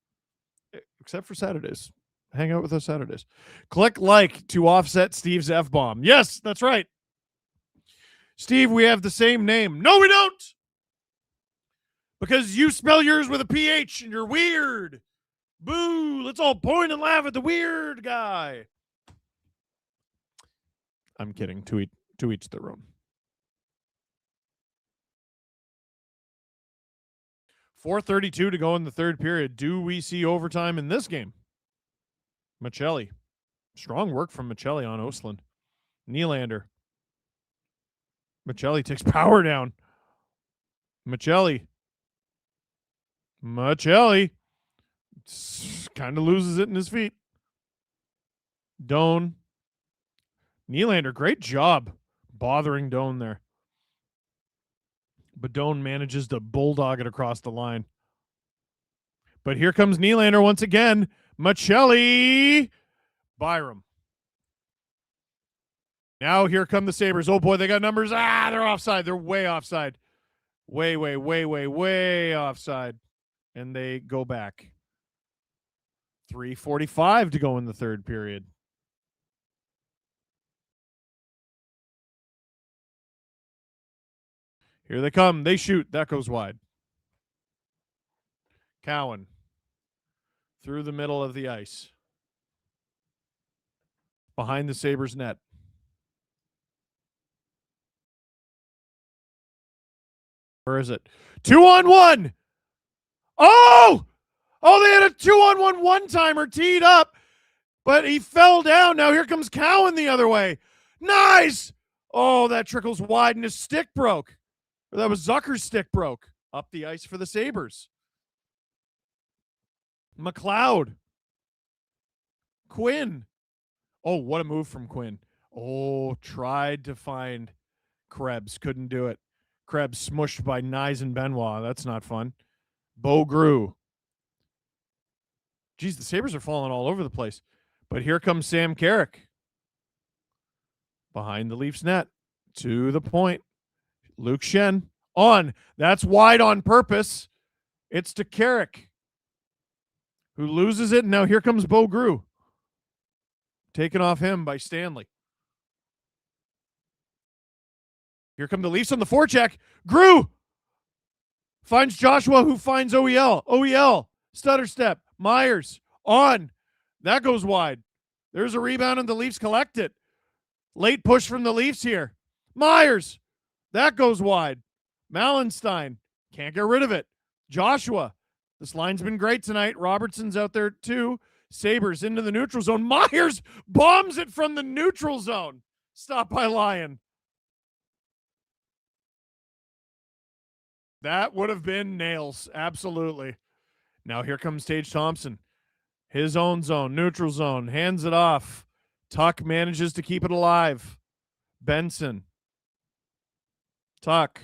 Except for Saturdays. Hang out with us Saturdays. Click like to offset Steve's F-bomb. Yes, that's right. Steve, we have the same name. No, we don't. Because you spell yours with a PH and you're weird. Boo. Let's all point and laugh at the weird guy. I'm kidding. To each their own. 4:32 to go in the third period. Do we see overtime in this game? Michelli. Strong work from Michelli on Ostlund. Nylander. Michelli takes power down. Michelli. kind of loses it in his feet. Doan. Nylander, great job bothering Doan there. But Doan manages to bulldog it across the line. But here comes Nylander once again. Machelli. Byram. Now here come the Sabres. Oh, boy, they got numbers. They're offside. They're way offside. Way offside. And they go back. 3:45 to go in the third period. Here they come. They shoot. That goes wide. Cowan. Through the middle of the ice. Behind the Sabres net. Where is it? 2-on-1. Oh! Oh, they had a 2-on-1 one-timer teed up, but he fell down. Now here comes Cowan the other way. Nice! Oh, that trickles wide and his stick broke. Or that was Zucker's stick broke. Up the ice for the Sabres. McLeod. Quinn. Oh, what a move from Quinn. Oh, tried to find Krebs. Couldn't do it. Krebs smushed by Nyes and Benoit. That's not fun. Beaugru. Geez, the Sabres are falling all over the place. But here comes Sam Carrick. Behind the Leafs net. To the point. Luke Schenn. On. That's wide on purpose. It's to Carrick, who loses it. And now here comes Beaugru. Taken off him by Stanley. Here come the Leafs on the forecheck. Grew finds Joshua, who finds OEL. OEL. Stutter step. Myers. On. That goes wide. There's a rebound and the Leafs collect it. Late push from the Leafs here. Myers. That goes wide. Malenstein. Can't get rid of it. Joshua. This line's been great tonight. Robertson's out there too. Sabres into the neutral zone. Myers bombs it from the neutral zone. Stopped by Lyon. That would have been nails. Absolutely. Now here comes Tage Thompson. His own zone, neutral zone. Hands it off. Tuck manages to keep it alive. Benson. Tuck.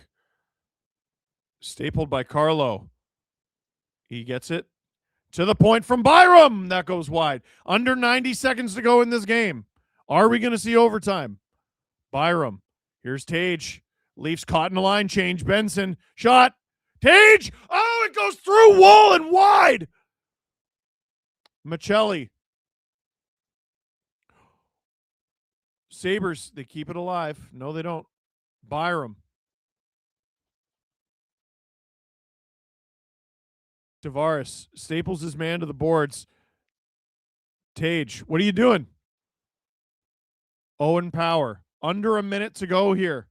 Stapled by Carlo. He gets it. To the point from Byram. That goes wide. Under 90 seconds to go in this game. Are we going to see overtime? Byram. Here's Tage. Leafs caught in a line change. Benson. Shot. Tage. Oh, it goes through wall and wide. Machelli. Sabres, they keep it alive. No, they don't. Byram. Tavares staples his man to the boards. Tage, what are you doing? Owen Power. Under a minute to go here.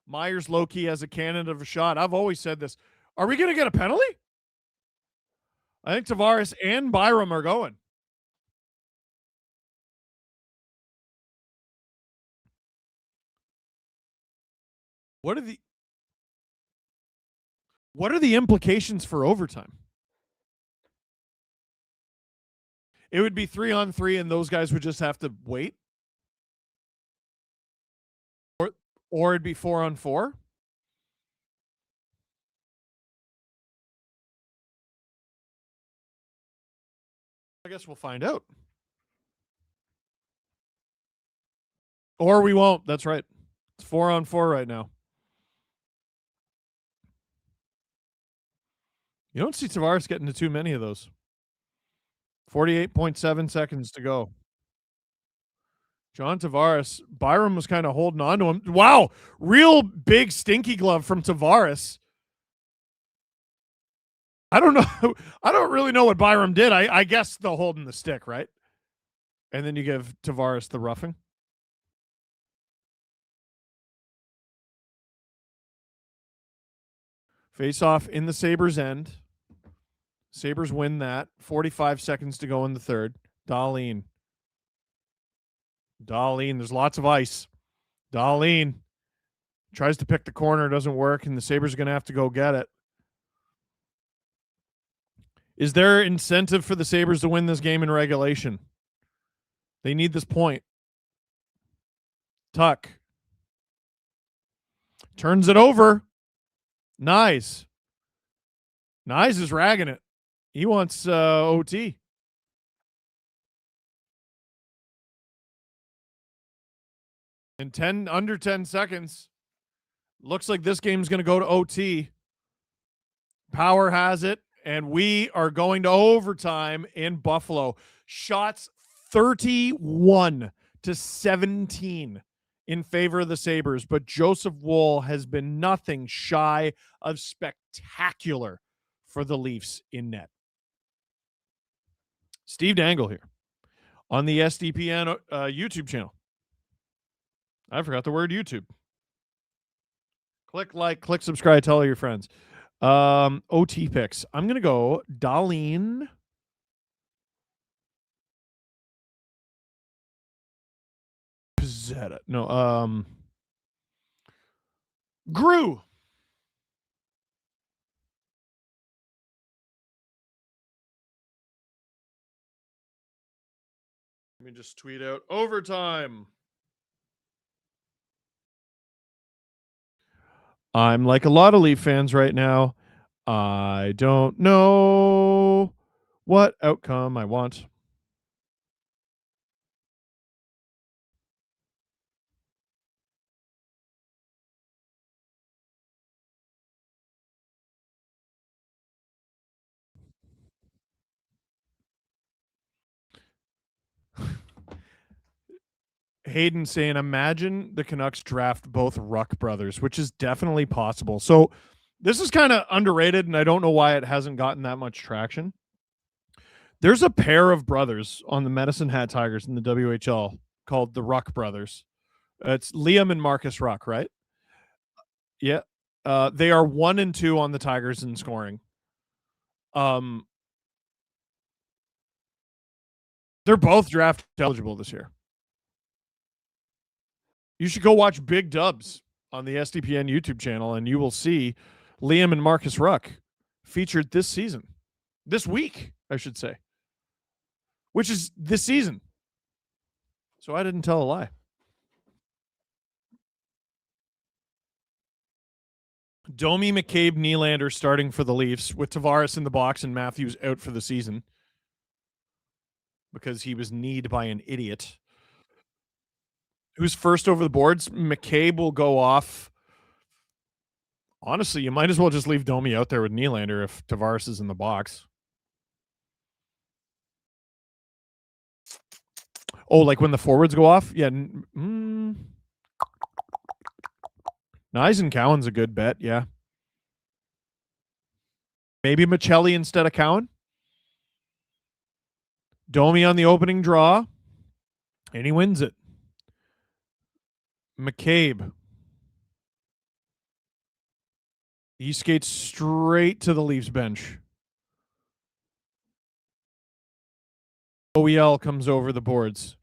Myers low-key has a cannon of a shot. I've always said this. Are we going to get a penalty? I think Tavares and Byram are going. What are the implications for overtime? It would be 3-on-3 and those guys would just have to wait? Or it'd be 4-on-4? I guess we'll find out. Or we won't. That's right. It's 4-on-4 right now. You don't see Tavares getting to too many of those. 48.7 seconds to go. John Tavares. Byram was kind of holding on to him. Wow. Real big stinky glove from Tavares. I don't know. I don't really know what Byram did. I guess the holding the stick, right? And then you give Tavares the roughing. Face off in the Sabres end. Sabres win that. 45 seconds to go in the third. Dahlin. There's lots of ice. Dahlin tries to pick the corner. Doesn't work, and the Sabres are going to have to go get it. Is there incentive for the Sabres to win this game in regulation? They need this point. Tuck. Turns it over. Nyes. Nyes is ragging it. He wants OT. In under 10 seconds. Looks like this game's going to go to OT. Power has it, and we are going to overtime in Buffalo. Shots 31-17 in favor of the Sabres, but Joseph Woll has been nothing shy of spectacular for the Leafs in net. Steve Dangle here on the SDPN YouTube channel. I forgot the word YouTube. Click like, click subscribe, tell all your friends. OT picks. I'm going to go Darlene. Pizzetta. No, Grew. Let me just tweet out overtime. I'm like a lot of Leaf fans right now. I don't know what outcome I want. Hayden saying, imagine the Canucks draft both Ruck brothers, which is definitely possible. So this is kind of underrated, and I don't know why it hasn't gotten that much traction. There's a pair of brothers on the Medicine Hat Tigers in the WHL called the Ruck brothers. It's Liam and Marcus Ruck, right? Yeah. They are 1 and 2 on the Tigers in scoring. They're both draft eligible this year. You should go watch Big Dubs on the SDPN YouTube channel, and you will see Liam and Marcus Ruck featured this season. This week, I should say. Which is this season. So I didn't tell a lie. Domi, McCabe, Nylander starting for the Leafs with Tavares in the box and Matthews out for the season because he was kneed by an idiot. Who's first over the boards? McCabe will go off. Honestly, you might as well just leave Domi out there with Nylander if Tavares is in the box. Oh, like when the forwards go off? Yeah. Cowan's a good bet, yeah. Maybe Michelli instead of Cowan. Domi on the opening draw, and he wins it. McCabe. He skates straight to the Leafs bench. OEL comes over the boards.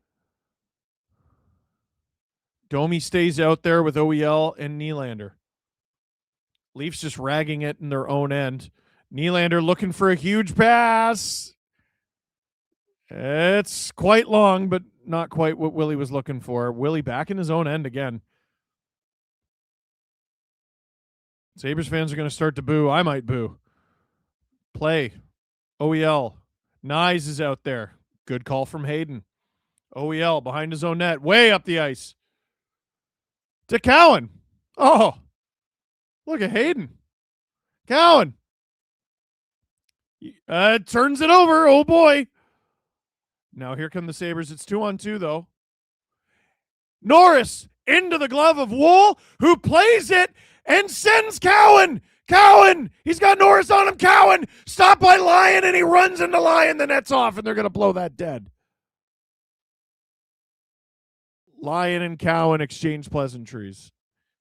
Domi stays out there with OEL and Nylander. Leafs just ragging it in their own end. Nylander looking for a huge pass. It's quite long, but not quite what Willie was looking for. Willie back in his own end again. Sabres fans are going to start to boo. I might boo. Play. OEL. Nyes is out there. Good call from Hayden. OEL behind his own net. Way up the ice. To Cowan. Oh. Look at Hayden. Cowan. Turns it over. Oh, boy. Now here come the Sabres. It's 2-on-2, though. Norris into the glove of Woll, who plays it and sends Cowan. Cowan! He's got Norris on him. Cowan! Stopped by Lyon, and he runs into Lyon. The net's off, and they're going to blow that dead. Lyon and Cowan exchange pleasantries.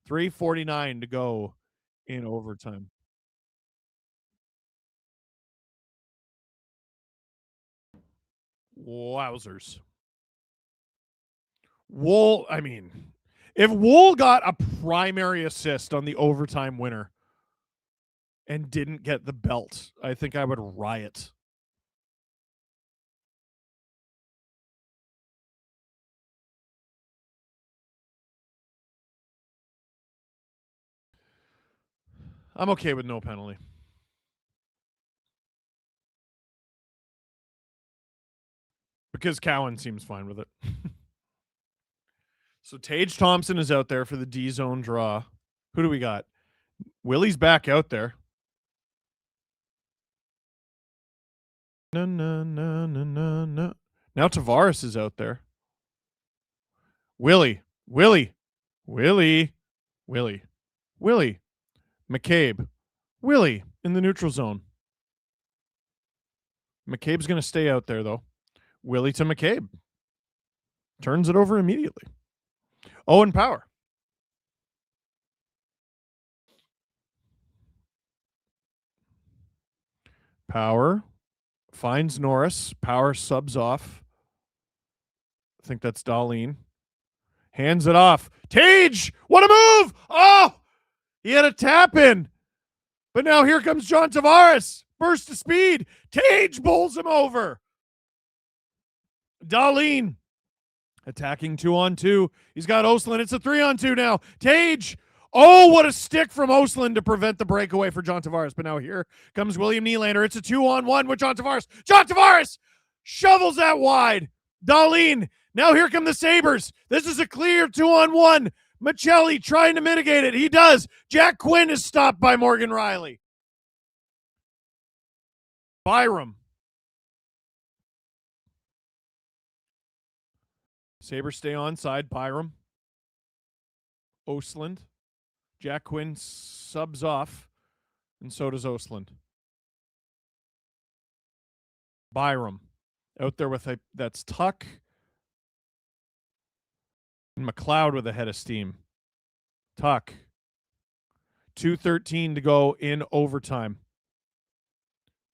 3:49 to go in overtime. Wowzers. Woll, I mean, if Woll got a primary assist on the overtime winner and didn't get the belt, I think I would riot. I'm okay with no penalty. Because Cowan seems fine with it. So Tage Thompson is out there for the D zone draw. Who do we got? Willie's back out there. No. Now Tavares is out there. Willie. McCabe. Willie in the neutral zone. McCabe's going to stay out there, though. Willie to McCabe. Turns it over immediately. Owen Power. Power finds Norris. Power subs off. I think that's Darlene. Hands it off. Tage! What a move! Oh! He had a tap in. But now here comes John Tavares. Burst of speed. Tage bowls him over. Darlene attacking 2-on-2. He's got Ostlund. It's a 3-on-2 now. Tage. Oh, what a stick from Ostlund to prevent the breakaway for John Tavares. But now here comes William Nylander. It's a 2-on-1 with John Tavares. John Tavares shovels that wide. Darlene. Now here come the Sabres. This is a clear 2-on-1. Michelli trying to mitigate it. He does. Jack Quinn is stopped by Morgan Riley. Byram. Sabres stay onside. Byram. Ostlund. Jack Quinn subs off, and so does Ostlund. Byram out there with that's Tuck. And McLeod with a head of steam. Tuck. 2:13 to go in overtime.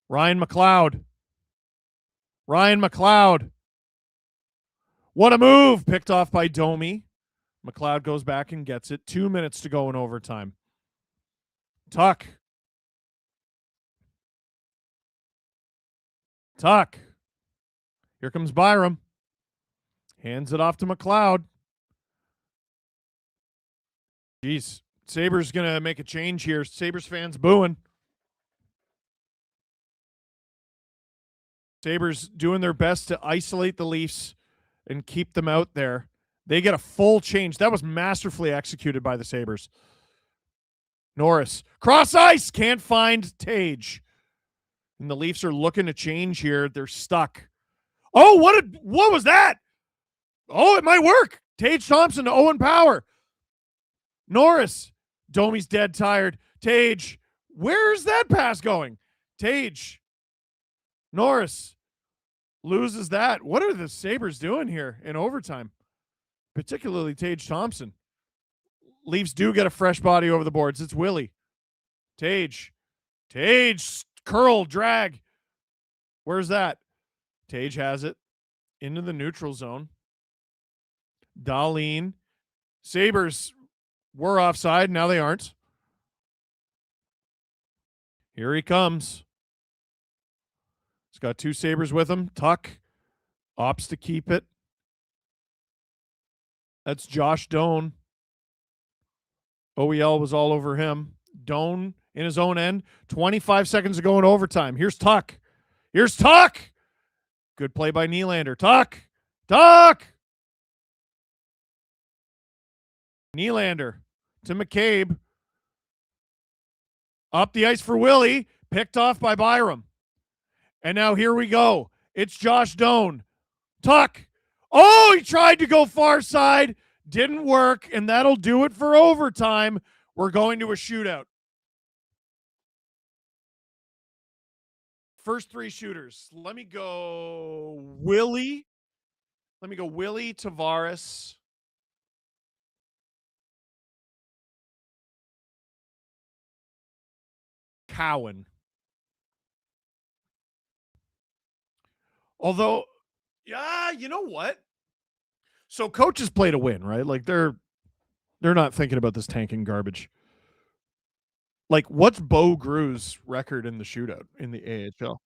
Ryan McLeod. What a move! Picked off by Domi. McLeod goes back and gets it. 2 minutes to go in overtime. Tuck. Here comes Byram. Hands it off to McLeod. Jeez. Sabres going to make a change here. Sabres fans booing. Sabres doing their best to isolate the Leafs and keep them out there. They get a full change. That was masterfully executed by the Sabres. Norris. Cross ice. Can't find Tage. And the Leafs are looking to change here. They're stuck. Oh, what was that? Oh, it might work. Tage Thompson to Owen Power. Norris. Domi's dead tired. Tage. Where's that pass going? Tage. Norris. Loses that. What are the Sabres doing here in overtime? Particularly Tage Thompson. Leafs do get a fresh body over the boards. It's Willie. Tage. Curl, drag. Where's that? Tage has it. Into the neutral zone. Darlene. Sabres were offside. Now they aren't. Here he comes. He's got two Sabres with him. Tuck opts to keep it. That's Josh Doan. OEL was all over him. Doan in his own end. 25 seconds to go in overtime. Here's Tuck. Good play by Nylander. Tuck. Nylander to McCabe. Up the ice for Willie. Picked off by Byram. And now here we go. It's Josh Doan. Tuck. Oh, he tried to go far side. Didn't work, and that'll do it for overtime. We're going to a shootout. First three shooters. Let me go Willie. Tavares. Cowan. Although, yeah, you know what? So coaches play to win, right? Like they're not thinking about this tanking garbage. Like, what's Bo Grew's record in the shootout in the AHL?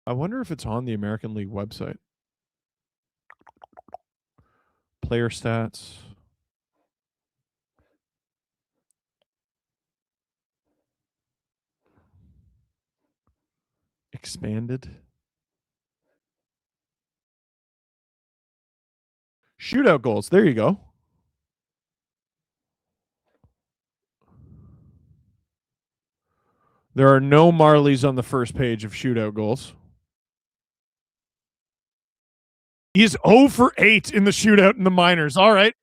I wonder if it's on the American League website. Player stats. expanded. Shootout goals. There you go. There are no Marlies on the first page of shootout goals. He is 0 for 8 in the shootout in the minors. All right.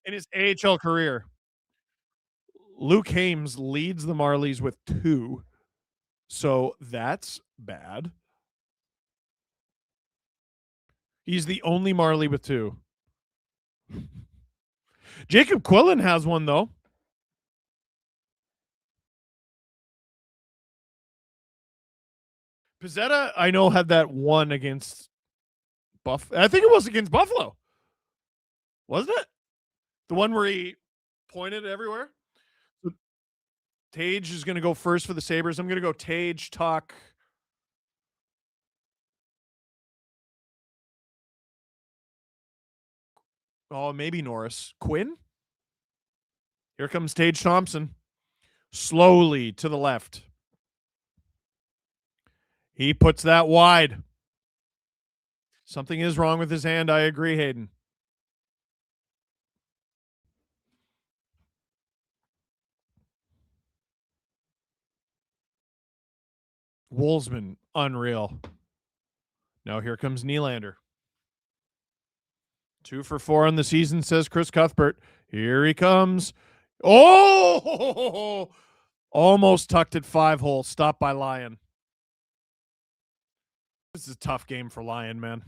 In his AHL career. Luke Hames leads the Marlies with 2. So that's bad. He's the only Marley with 2. Jacob Quillen has one, though. Pizzetta, I know, had that one against I think it was against Buffalo. Wasn't it? The one where he pointed everywhere? Tage is going to go first for the Sabres. I'm going to go Tage, Tuck. Oh, maybe Norris. Quinn? Here comes Tage Thompson. Slowly to the left. He puts that wide. Something is wrong with his hand. I agree, Hayden. Wolfsman, unreal. Now here comes Nylander. 2 for 4 on the season, says Chris Cuthbert. Here he comes. Oh! Almost tucked at 5-hole. Stopped by Lyon. This is a tough game for Lyon, man.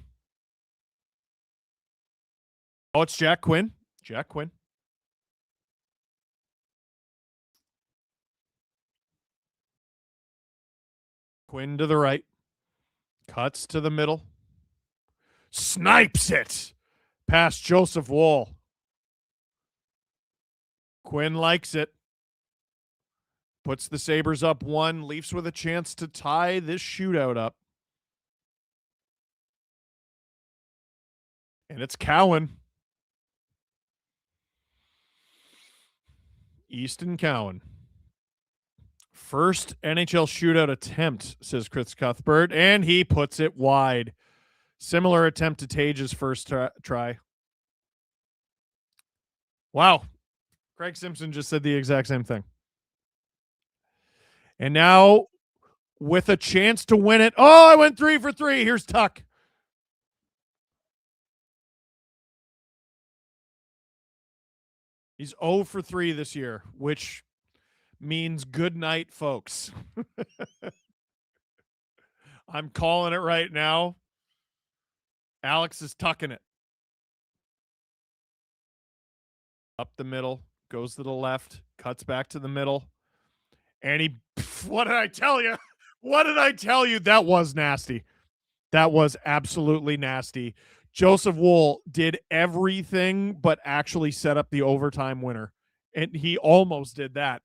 Oh, it's Jack Quinn. Jack Quinn. Quinn to the right. Cuts to the middle. Snipes it past Joseph Woll. Quinn likes it. Puts the Sabres up 1. Leafs with a chance to tie this shootout up. And it's Cowan. Easton Cowan. First NHL shootout attempt, says Chris Cuthbert, and he puts it wide. Similar attempt to Tage's first try. Wow. Craig Simpson just said the exact same thing. And now, with a chance to win it. Oh, I went 3 for 3. Here's Tuck. He's 0 for 3 this year, which means good night, folks. I'm calling it right now. Alex is tucking it. Up the middle, goes to the left, cuts back to the middle. And he, what did I tell you? What did I tell you? That was nasty. That was absolutely nasty. Joseph Woll did everything but actually set up the overtime winner. And he almost did that.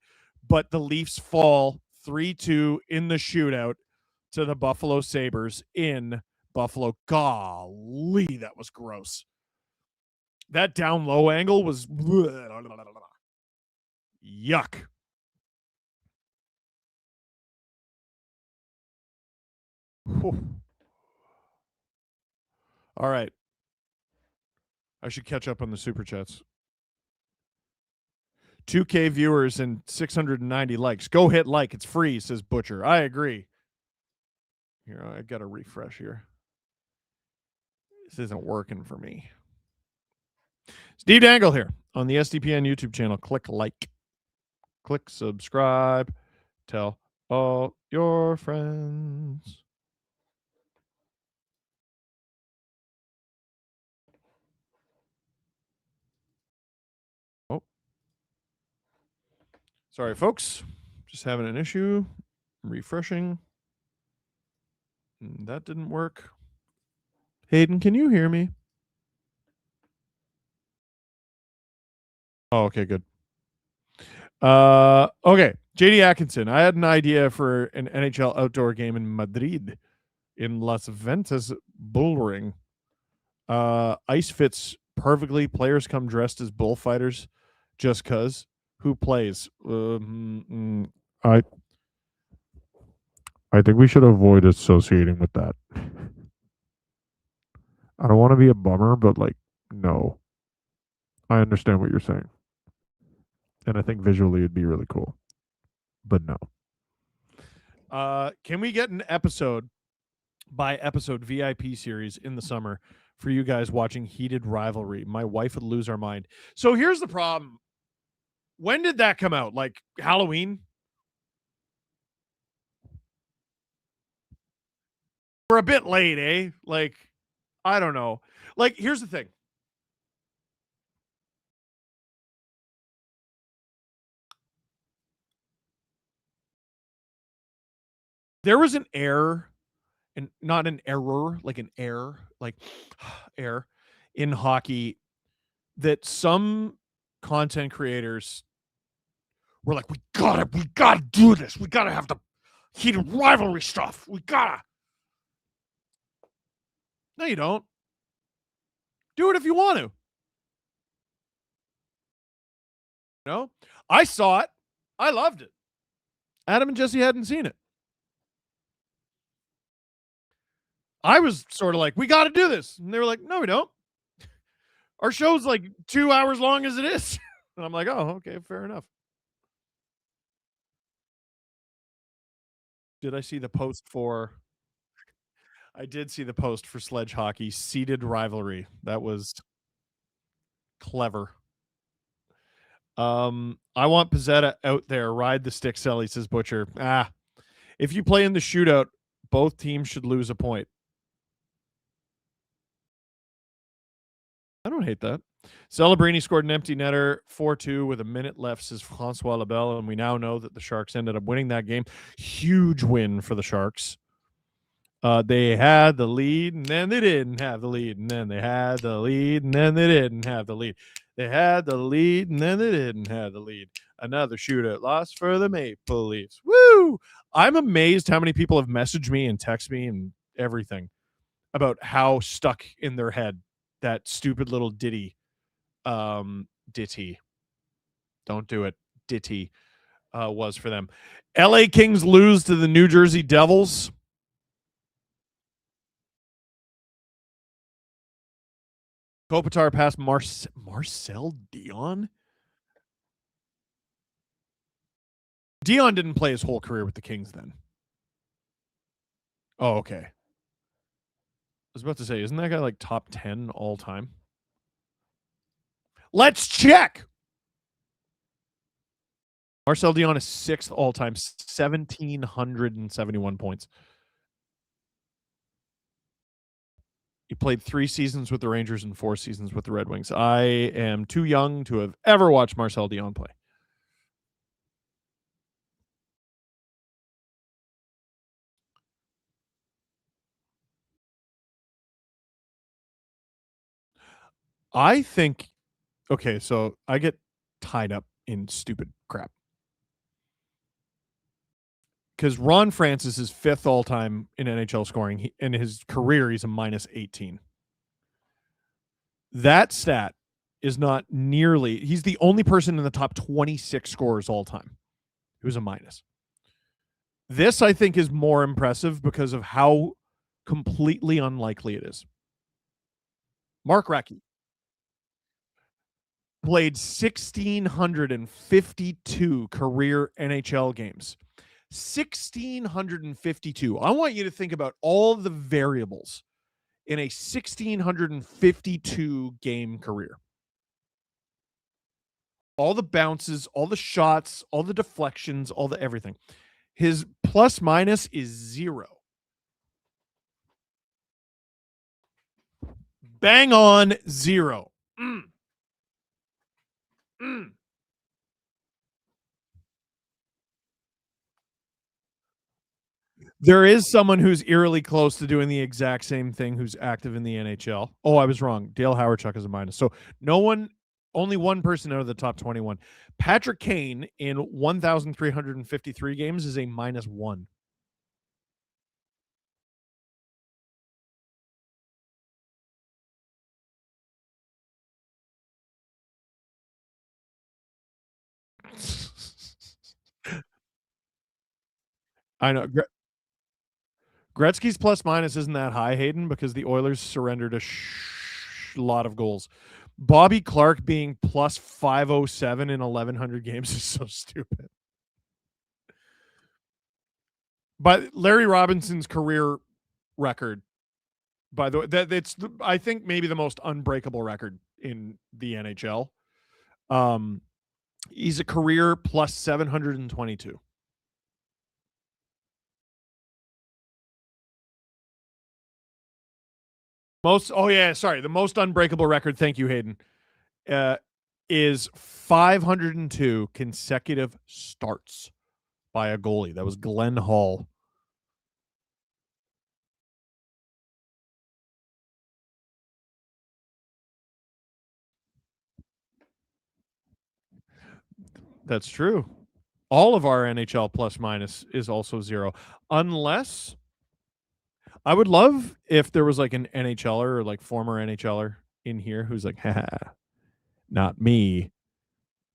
But the Leafs fall 3-2 in the shootout to the Buffalo Sabres in Buffalo. Golly, that was gross. That down low angle was yuck. Whew. All right. I should catch up on the super chats. 2K viewers and 690 likes. Go hit like. It's free, says Butcher. I agree. Here, I got to refresh here. This isn't working for me. Steve Dangle here on the SDPN YouTube channel. Click like. Click subscribe. Tell all your friends. Oh. Sorry, folks. Just having an issue. Refreshing. That didn't work. Hayden, can you hear me? Oh, okay, good. Okay. JD Atkinson. I had an idea for an NHL outdoor game in Madrid in Las Ventas Bullring. Ice fits perfectly. Players come dressed as bullfighters just cuz. Who plays? I think we should avoid associating with that. I don't want to be a bummer, but like, no. I understand what you're saying. And I think visually it'd be really cool. But no. Can we get an episode by episode VIP series in the summer for you guys watching Heated Rivalry? My wife would lose her mind. So here's the problem. When did that come out? Like Halloween? We're a bit late, eh? Like, I don't know. Like, here's the thing. There was an error, and not an error, like an error, like error in hockey that some content creators were like, we gotta do this. We gotta have the Heated Rivalry stuff. We gotta. No, you don't. Do it if you want to. No, I saw it. I loved it. Adam and Jesse hadn't seen it. I was sort of like, we got to do this. And they were like, no, we don't. Our show's like 2 hours long as it is. And I'm like, oh, okay, fair enough. Did I see the post for? I did see the post for Sledge Hockey Seated Rivalry. That was clever. I want Pizzetta out there. Ride the stick, Selly, says Butcher. If you play in the shootout, both teams should lose a point. I don't hate that. Celebrini scored an empty netter 4-2 with a minute left, says Francois Labelle, and we now know that the Sharks ended up winning that game. Huge win for the Sharks. They had the lead, and then they didn't have the lead, and then they had the lead, and then they didn't have the lead. They had the lead, and then they didn't have the lead. Another shootout loss for the Maple Leafs. Woo! I'm amazed how many people have messaged me and text me and everything about how stuck in their head that stupid little ditty, ditty, don't do it, ditty, was for them. LA Kings lose to the New Jersey Devils. Kopitar passed Marcel Dion. Dion didn't play his whole career with the Kings then. Oh, okay. I was about to say, isn't that guy like top 10 all time? Let's check. Marcel Dion is 6th all time, 1,771 points. He played 3 seasons with the Rangers and 4 seasons with the Red Wings. I am too young to have ever watched Marcel Dion play. I think, okay, so I get tied up in stupid crap. Because Ron Francis is 5th all time in NHL scoring. In his career, he's a -18. That stat is not nearly, he's the only person in the top 26 scorers all time who's a minus. This, I think, is more impressive because of how completely unlikely it is. Mark Recchi played 1,652 career NHL games. 1,652. I want you to think about all the variables in a 1,652 game career. All the bounces, all the shots, all the deflections, all the everything. His plus minus is 0. Bang on 0. There is someone who's eerily close to doing the exact same thing who's active in the NHL. Oh, I was wrong. Dale Howardchuk is a minus. So only one person out of the top 21. Patrick Kane in 1,353 games is a -1. I know. Gretzky's plus minus isn't that high, Hayden, because the Oilers surrendered a lot of goals. Bobby Clark being plus 507 in 1,100 games is so stupid. But Larry Robinson's career record, by the way, that's I think maybe the most unbreakable record in the NHL. He's a career plus 722. The most unbreakable record, thank you, Hayden, is 502 consecutive starts by a goalie. That was Glenn Hall. That's true. All of our NHL plus minus is also 0. Unless I would love if there was like an NHLer or like former NHLer in here who's like, haha, not me.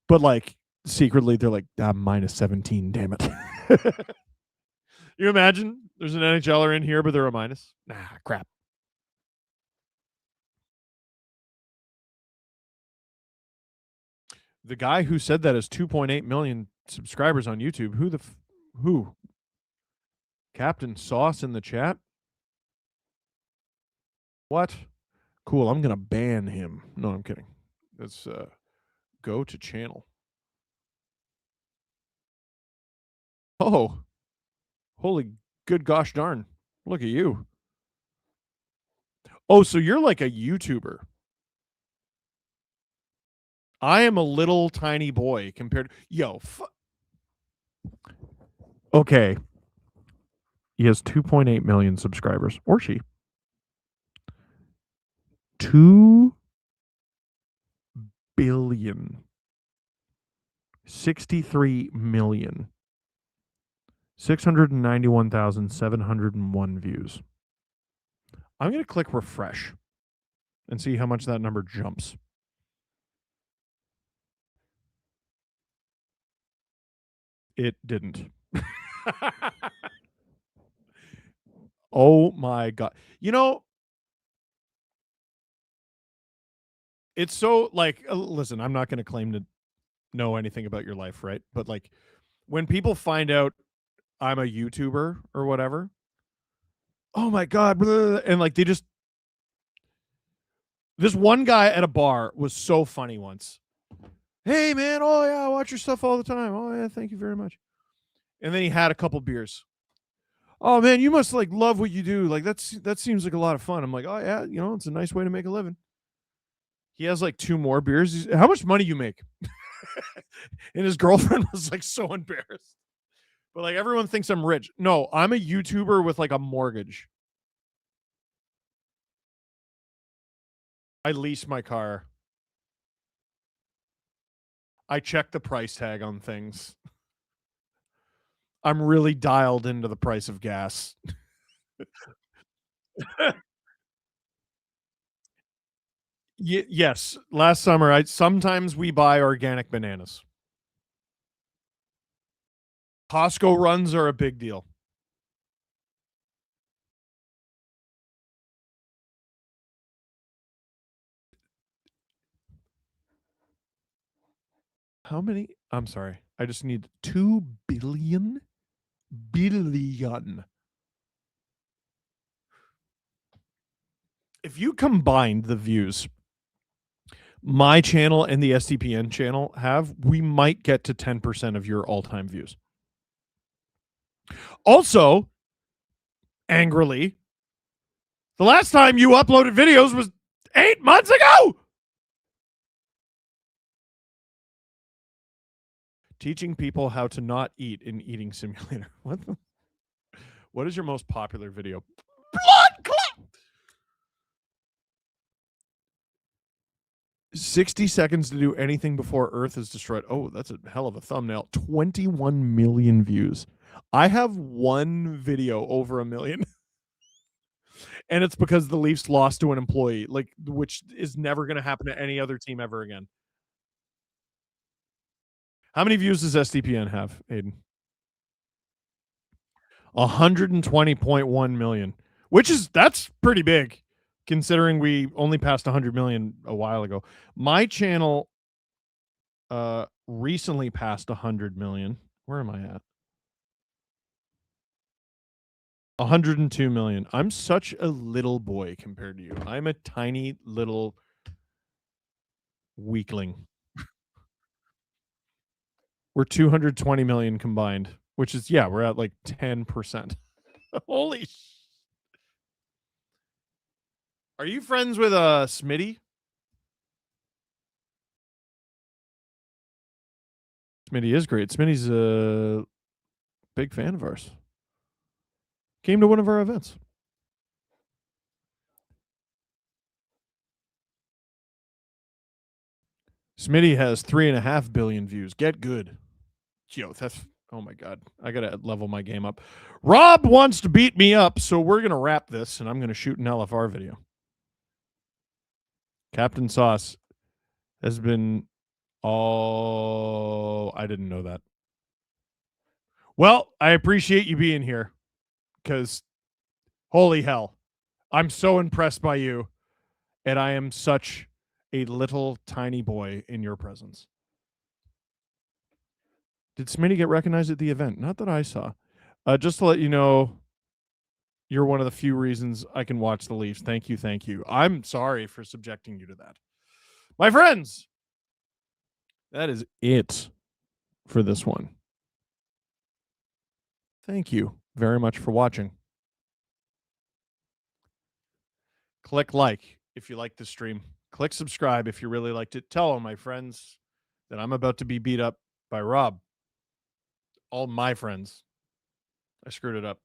But like secretly they're like, minus 17, damn it. You imagine there's an NHLer in here, but they're a minus? Nah, crap. The guy who said that is 2.8 million subscribers on YouTube. Who? Captain Sauce in the chat? What? Cool, I'm going to ban him. No, I'm kidding. Let's go to channel. Oh. Holy good gosh darn. Look at you. Oh, so you're like a YouTuber. I am a little tiny boy compared to... Okay. He has 2.8 million subscribers. Or she. 2 billion. 63 million. 691,701 views. I'm going to click refresh and see how much that number jumps. It didn't. Oh my God. You know, it's so like, listen, I'm not going to claim to know anything about your life, right? But like when people find out I'm a YouTuber or whatever, oh my God. Blah, and like they just, this one guy at a bar was so funny once. Hey man, oh yeah, I watch your stuff all the time. Oh yeah, thank you very much. And then he had a couple beers. Oh man, you must like love what you do. Like that seems like a lot of fun. I'm like, oh yeah, you know, it's a nice way to make a living. He has like 2 more beers. How much money you make? And his girlfriend was like so embarrassed. But like everyone thinks I'm rich. No, I'm a YouTuber with like a mortgage. I lease my car. I check the price tag on things. I'm really dialed into the price of gas. Yes. Last summer, sometimes we buy organic bananas. Costco runs are a big deal. How many? I'm sorry. I just need 2 billion. If you combined the views my channel and the SDPN channel have, we might get to 10% of your all-time views. Also, angrily, the last time you uploaded videos was 8 months ago. Teaching people how to not eat in Eating Simulator. What is your most popular video? Blood clot! 60 seconds to do anything before Earth is destroyed. Oh, that's a hell of a thumbnail. 21 million views. I have one video over 1 million. And it's because the Leafs lost to an employee, like, which is never going to happen to any other team ever again. How many views does SDPN have, Aiden? 120.1 million, which that's pretty big considering we only passed 100 million a while ago. My channel recently passed 100 million. Where am I at? 102 million. I'm such a little boy compared to you. I'm a tiny little weakling. We're 220 million combined, which is, yeah, we're at like 10%. Holy Are you friends with Smitty? Smitty is great. Smitty's a big fan of ours. Came to one of our events. Smitty has 3.5 billion views. Get good. Yo, that's, oh my God. I got to level my game up. Rob wants to beat me up, so we're going to wrap this, and I'm going to shoot an LFR video. Captain Sauce has been, oh, I didn't know that. Well, I appreciate you being here, because holy hell, I'm so impressed by you, and I am such a little tiny boy in your presence. Did Smitty get recognized at the event? Not that I saw. Just to let you know, you're one of the few reasons I can watch the Leafs. Thank you, thank you. I'm sorry for subjecting you to that. My friends, that is it for this one. Thank you very much for watching. Click like if you like the stream. Click subscribe if you really liked it. Tell all my friends that I'm about to be beat up by Rob. All my friends. I screwed it up.